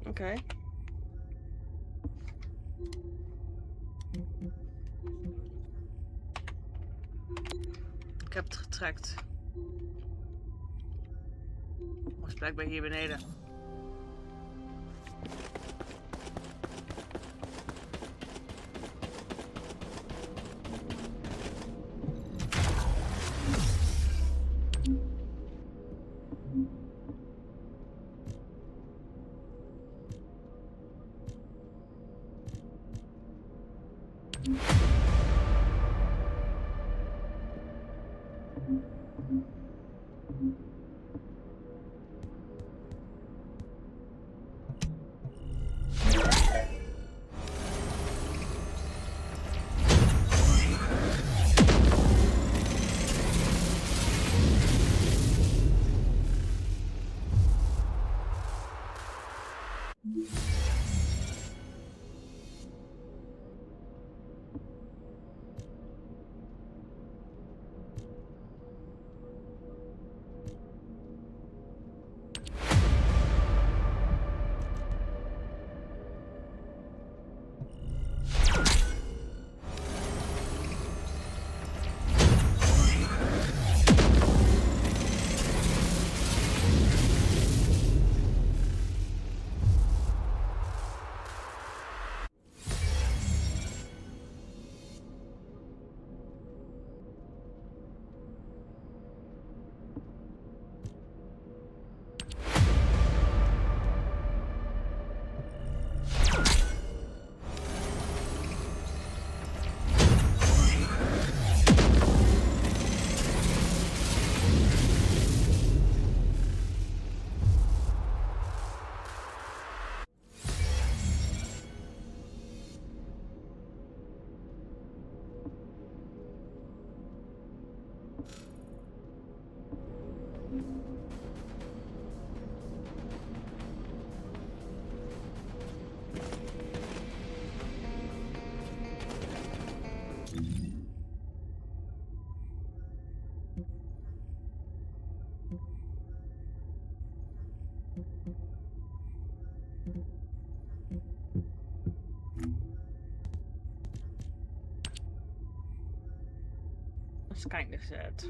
Oké. Ik heb het getrekt. Was blijkbaar hier beneden. That's kind of sad.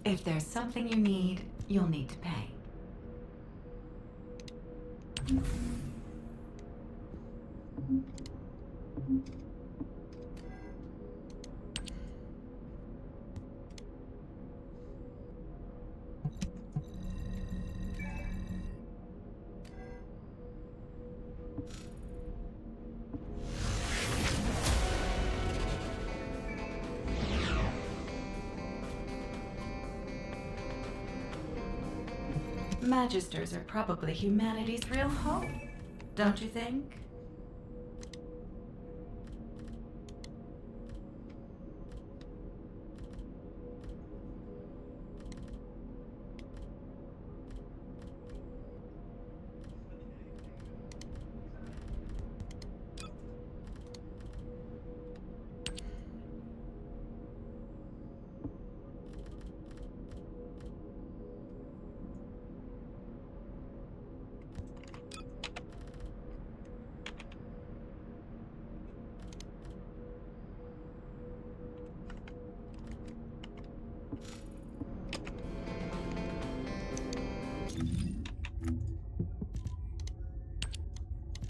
If there's something you need, you'll need to pay. Magisters are probably humanity's real hope, don't you think?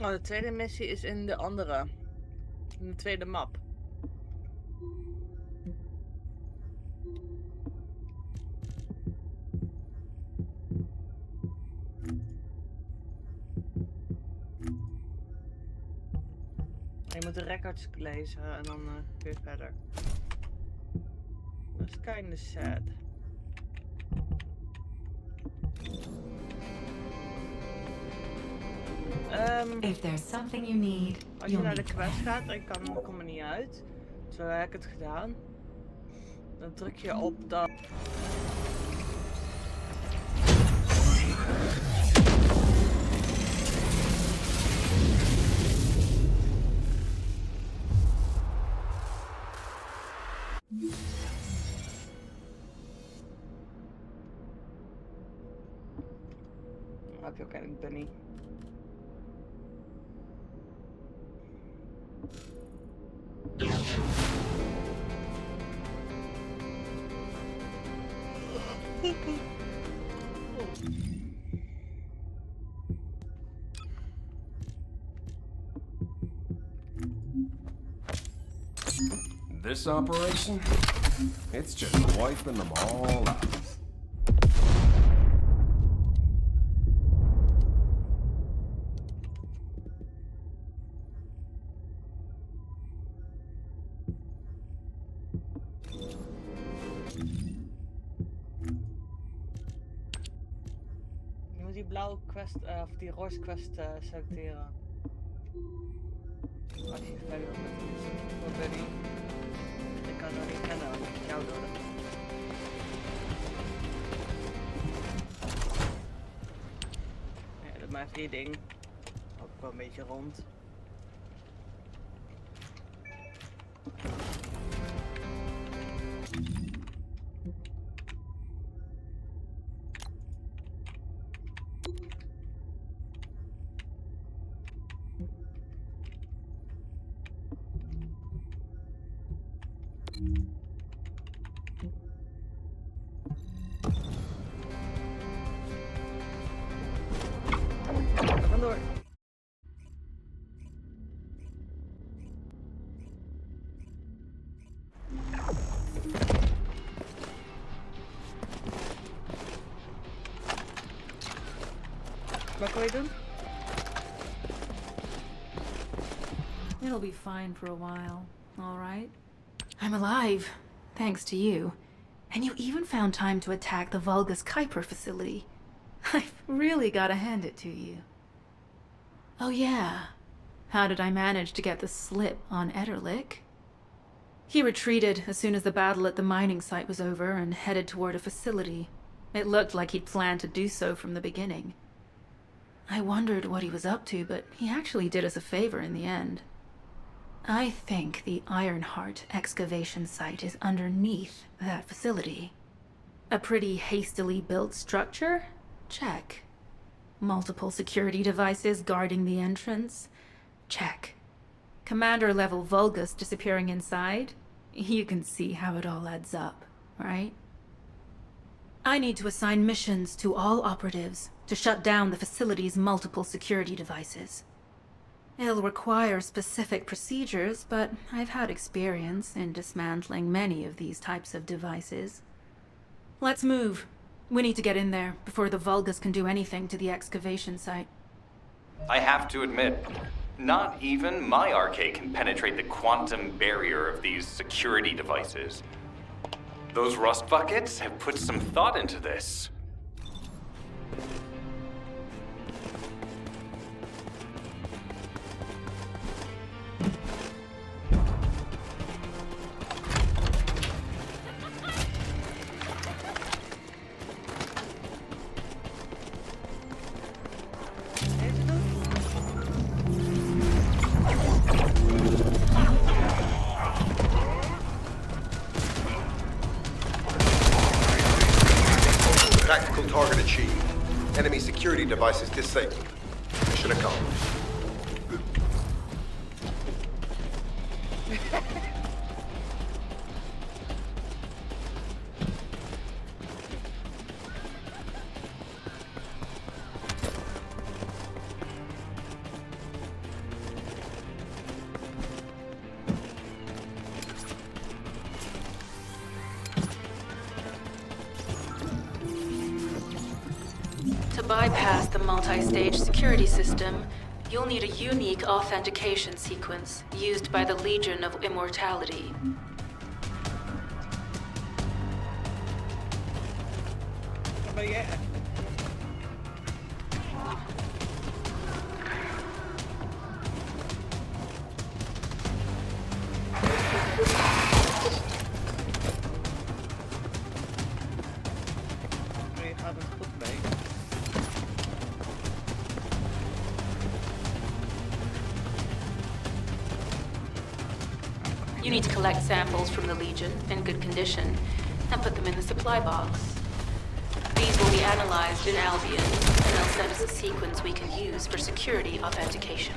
Oh, de tweede missie is in de andere. In de tweede map. Je moet de records lezen en dan weer verder. Dat is kinda sad. If there's something you need, als je naar de quest gaat en ik kom er niet uit, zo heb ik het gedaan, dan druk je op dat. Dan heb je ook een bunny. This operation? It's just wiping them all out. Je moet die blauwe quest, of die roze quest selecteren. Als je verder wilt met die missie voor Buddy. Ik kan nog niet kennen, want ik jou doden. Ja, dat maar even je ding. Ook wel een beetje rond. Vandoor. Wat kan je doen? It'll be fine for a while, all right? I'm alive, thanks to you. And you even found time to attack the Vulgus Kuiper facility. I've really gotta hand it to you. Oh yeah, how did I manage to get the slip on Ederlich? He retreated as soon as the battle at the mining site was over and headed toward a facility. It looked like he'd planned to do so from the beginning. I wondered what he was up to, but he actually did us a favor in the end. I think the Ironheart excavation site is underneath that facility. A pretty hastily built structure? Check. Multiple security devices guarding the entrance? Check. Commander-level Vulgus disappearing inside? You can see how it all adds up, right? I need to assign missions to all operatives to shut down the facility's multiple security devices. It'll require specific procedures, but I've had experience in dismantling many of these types of devices. Let's move. We need to get in there before the Vulgus can do anything to the excavation site. I have to admit, not even my RK can penetrate the quantum barrier of these security devices. Those rust buckets have put some thought into this. device is disabled. Mission accomplished. To bypass the multi-stage security system, you'll need a unique authentication sequence used by the Legion of Immortality. Maar jij... Je gaat het goed mee. You need to collect samples from the Legion in good condition and put them in the supply box. These will be analyzed in Albion, and they'll send us a sequence we can use for security authentication.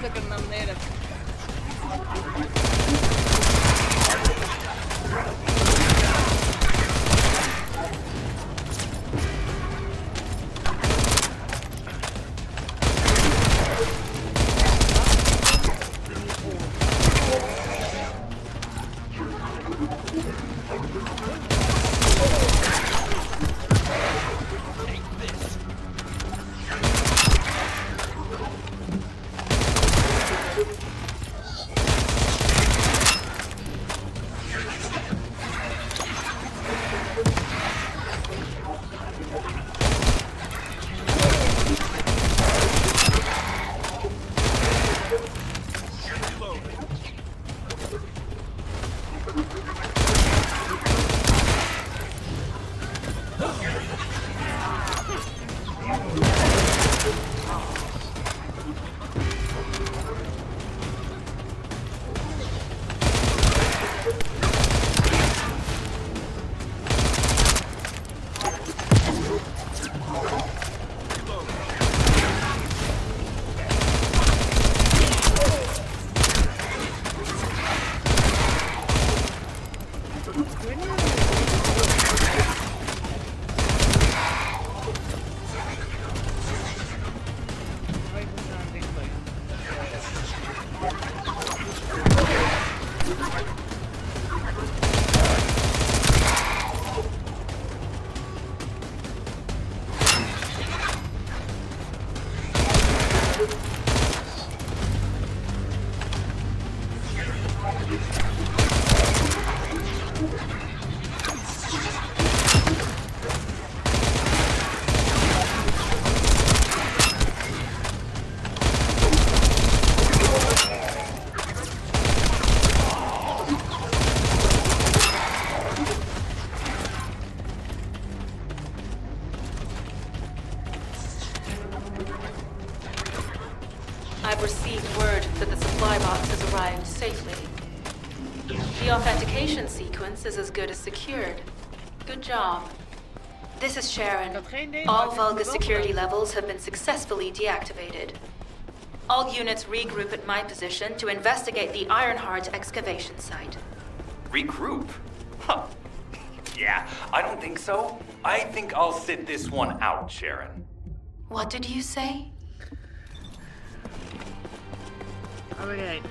Lekker naar beneden. I've received word that the supply box has arrived safely. The authentication sequence is as good as secured. Good job. This is Sharon. All Vulgus security levels have been successfully deactivated. All units regroup at my position to investigate the Ironheart excavation site. Regroup? Huh. Yeah, I don't think so. I think I'll sit this one out, Sharon. What did you say? Alright.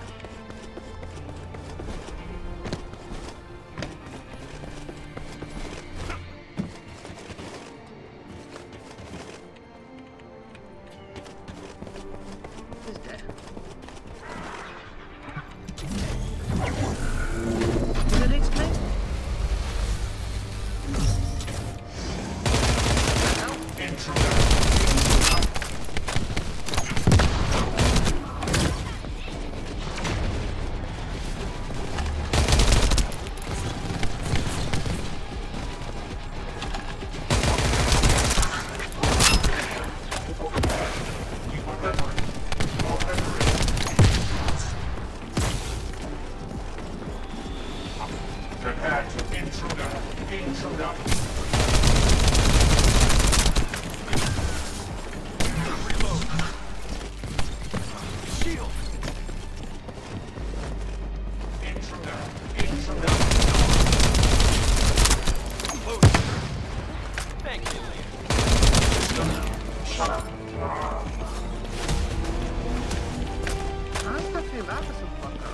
Wat is dit? Is er iets mee? Waarom kan ik geen wapens oppakken?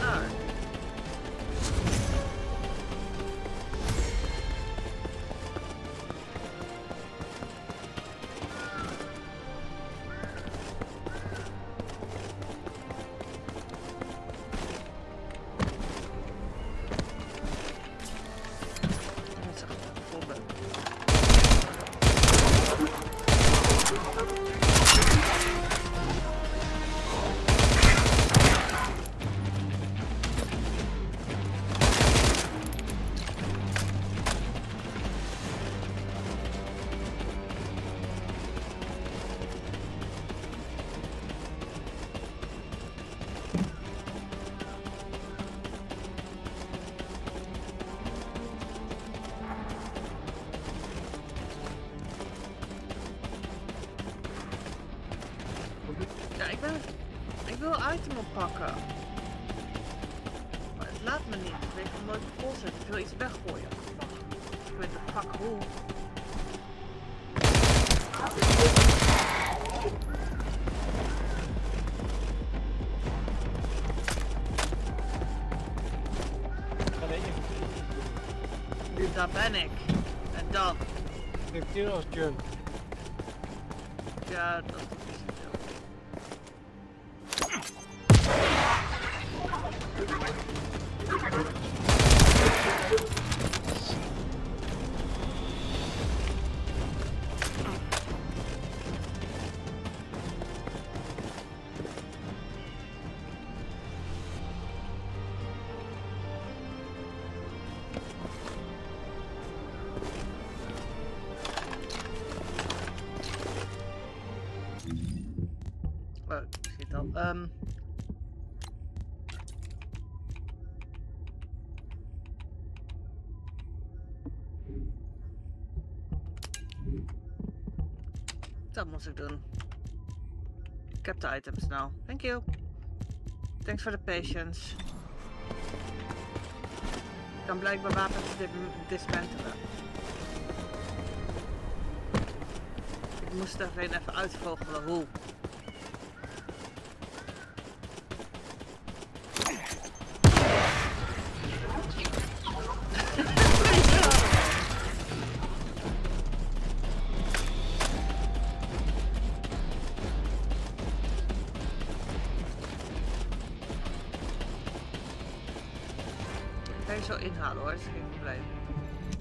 Ah. Dat is echt een voorbeeld. Ja, ik wil een item oppakken. Maar het laat me niet. Ik weet hoe nooit vol zit. Ik wil iets weggooien. Ik weet de fuck hoe. Daar ben ik. En dan? Ik hier als Jun. Ja, dat is het wel. Oh, ik zie het al. Dat moest ik doen. Ik heb de items nou. Thank you. Thanks for the patience. Ik kan blijkbaar wapens dismantelen. Ik moest er even uitvogelen hoe. Kan je zo inhalen hoor, dat is geen probleem.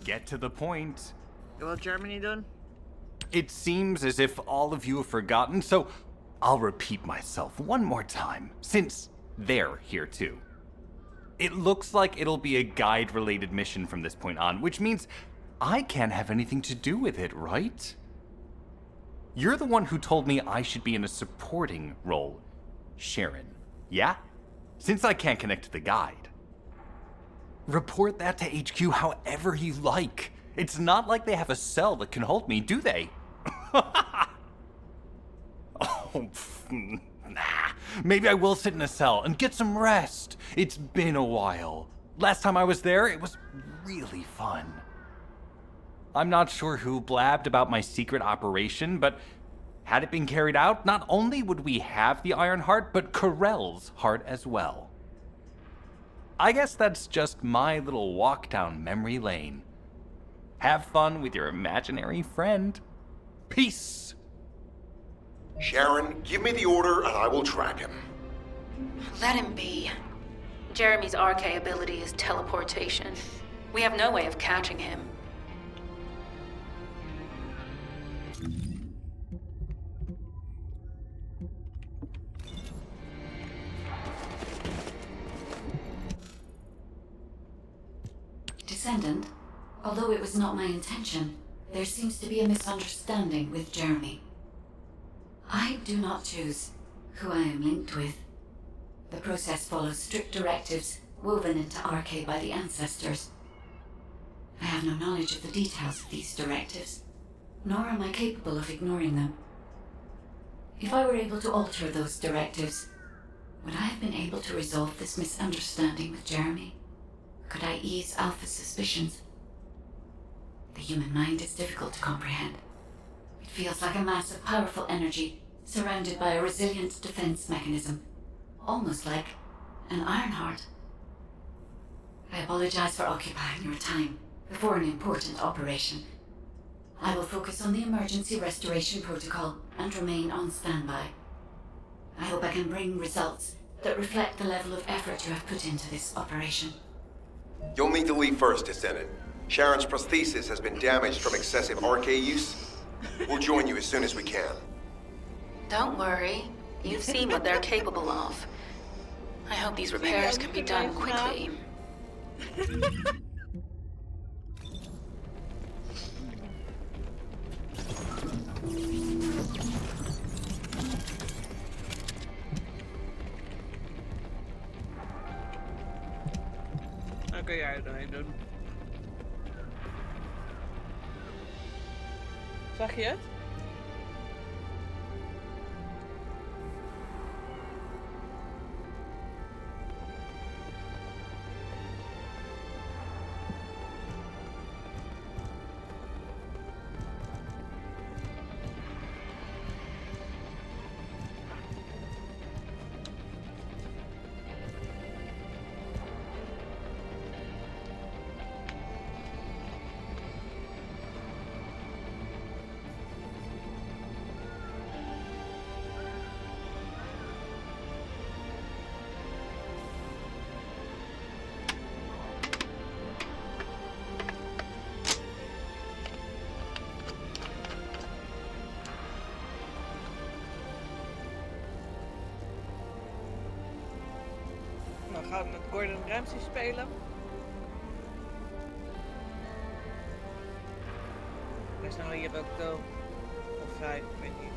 Get to the point. Je wilt Germany doen? It seems as if all of you have forgotten, so I'll repeat myself one more time, since they're here too. It looks like it'll be a guide-related mission from this point on, which means I can't have anything to do with it, right? You're the one who told me I should be in a supporting role, Sharon, yeah? Since I can't connect to the guide. Report that to HQ however you like. It's not like they have a cell that can hold me, do they? Nah. Maybe I will sit in a cell and get some rest. It's been a while. Last time I was there, it was really fun. I'm not sure who blabbed about my secret operation, but had it been carried out, not only would we have the Iron Heart, but Corell's heart as well. I guess that's just my little walk down memory lane. Have fun with your imaginary friend. Peace! Sharon, give me the order and I will track him. Let him be. Jeremy's RK ability is teleportation. We have no way of catching him. Descendant, although it was not my intention, there seems to be a misunderstanding with Jeremy. I do not choose who I am linked with. The process follows strict directives woven into RK by the ancestors. I have no knowledge of the details of these directives, nor am I capable of ignoring them. If I were able to alter those directives, would I have been able to resolve this misunderstanding with Jeremy? Could I ease Alpha's suspicions? The human mind is difficult to comprehend. It feels like a mass of powerful energy surrounded by a resilient defense mechanism, almost like an Ironheart. I apologize for occupying your time before an important operation. I will focus on the emergency restoration protocol and remain on standby. I hope I can bring results that reflect the level of effort you have put into this operation. You'll need to leave first, Descendant. Sharon's prosthesis has been damaged from excessive RK use. We'll join you as soon as we can. Don't worry. You've seen what they're capable of. I hope these repairs can be done quickly. Dan kun jij er doorheen doen. Zag je het? Dan gaan we met Gordon Ramsay spelen. Hij is nou hier ook dood. Of 5, ik weet niet.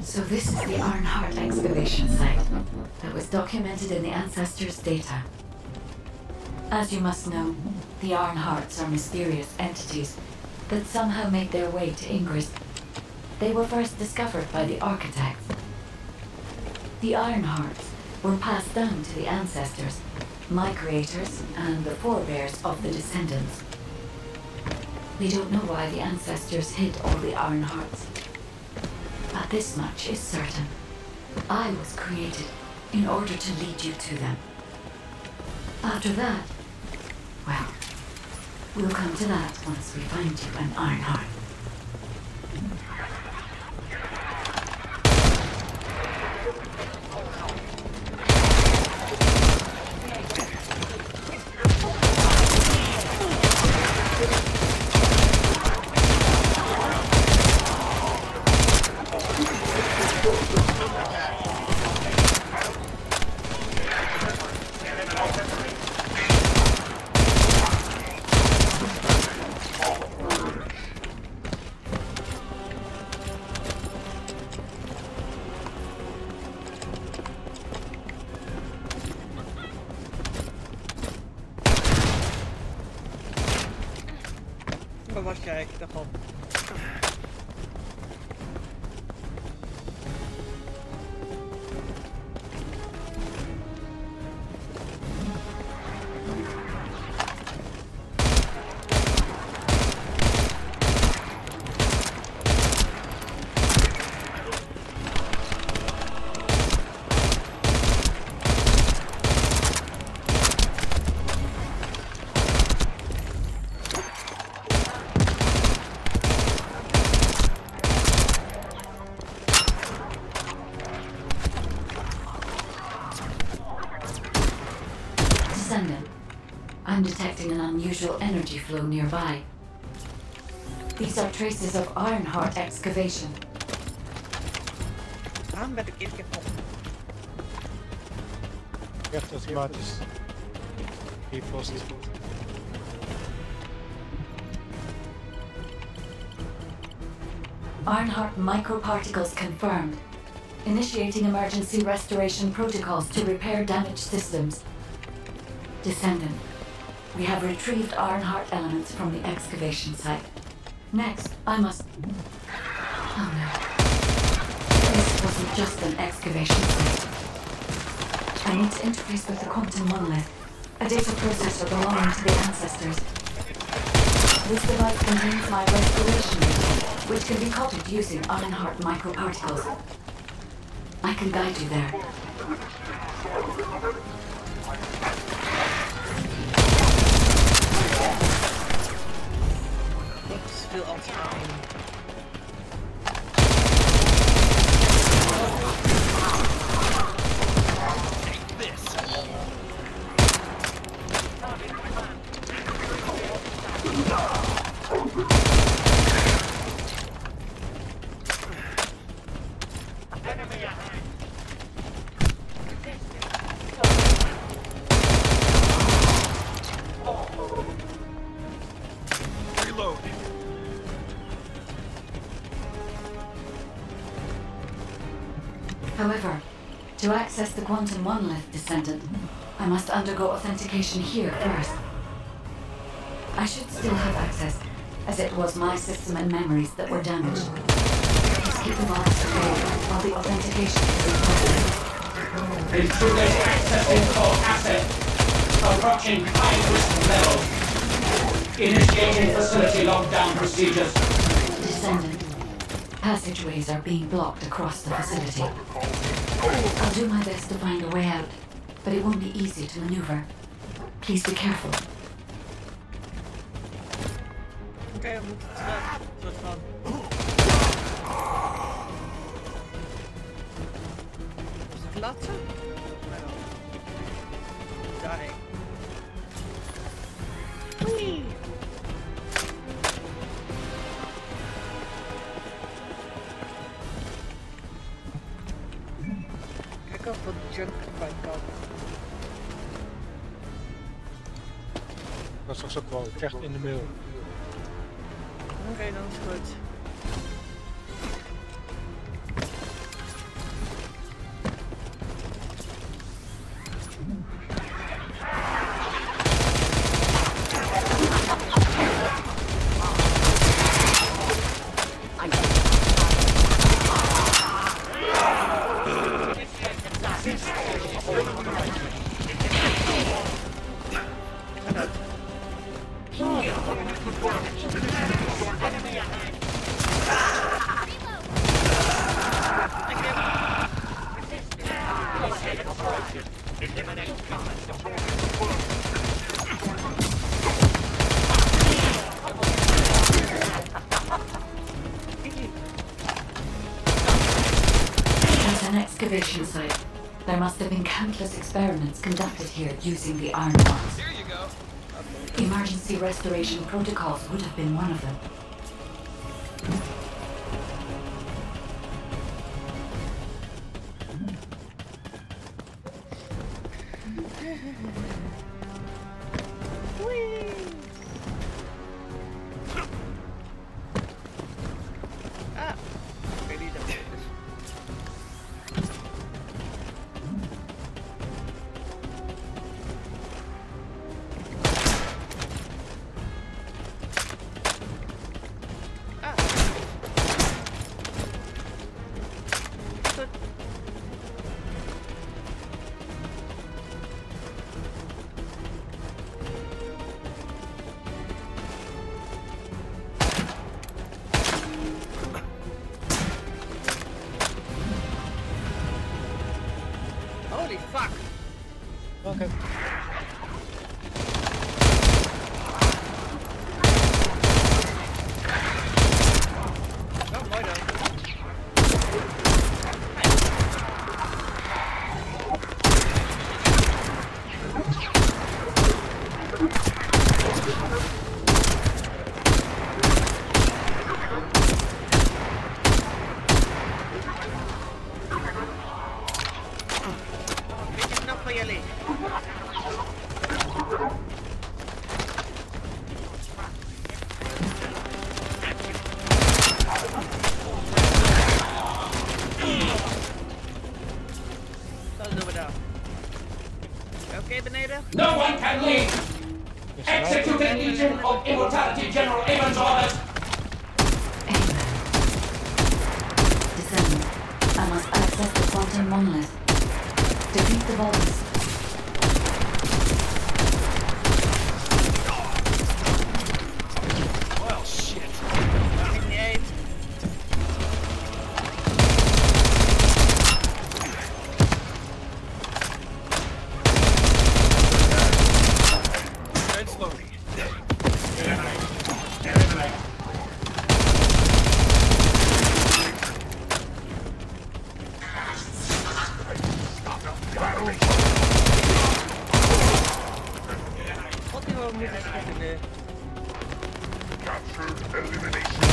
So this is the Ironheart excavation site that was documented in the Ancestors' data. As you must know, the Ironhearts are mysterious entities that somehow made their way to Ingress. They were first discovered by the architects. The Ironhearts were passed down to the Ancestors, my creators, and the forebears of the descendants. We don't know why the Ancestors hid all the Ironhearts. But this much is certain. I was created in order to lead you to them. After that, well, we'll come to that once we find you an Ironheart. Waar was jij? Ik dacht al. Descendant, I'm detecting an unusual energy flow nearby. These are traces of Ironheart excavation. Waarom ben ik iedere keer op? Echt automatisch. Hier post. Ironheart microparticles confirmed. Initiating emergency restoration protocols to repair damaged systems. Descendant, we have retrieved Ironheart elements from the excavation site. Next, I must... Oh no. This wasn't just an excavation site. I need to interface with the quantum monolith, a data processor belonging to the ancestors. This device contains my restoration data, which can be copied using Ironheart microparticles. I can guide you there. Ik speel altijd aan. However, to access the quantum monolith, Descendant, I must undergo authentication here first. I should still have access, as it was my system and memories that were damaged. Please keep the vaults away while the authentication is in progress. Intruders accessing core asset. Approaching high-risk level. Initiating facility lockdown procedures. Descendant, passageways are being blocked across the facility. I'll do my best to find a way out, but it won't be easy to maneuver. Please be careful. Oké, we moeten terug. Een soort van. Is het latsen? Nee dan. Daarheen. Oei! Kijk of wat junk erbij kan. Dat was ook wel echt in de mail. Oké, dan is het goed. As an excavation site, there must have been countless experiments conducted here using the Ironhearts. Here you go. Emergency restoration protocols would have been one of them. Ah, oké, die dan. Holy fuck! Okay. Oh, mooi dan. Beetje knap van jullie. Oké, beneden. No one can leave! Execute the Legion of Immortality General Amon's orders! Descendant, I must access the quantum monolith. Defeat the Vulgus. Well, shit. Defense loading. Wat die we moeten schieten nu? Capture elimination.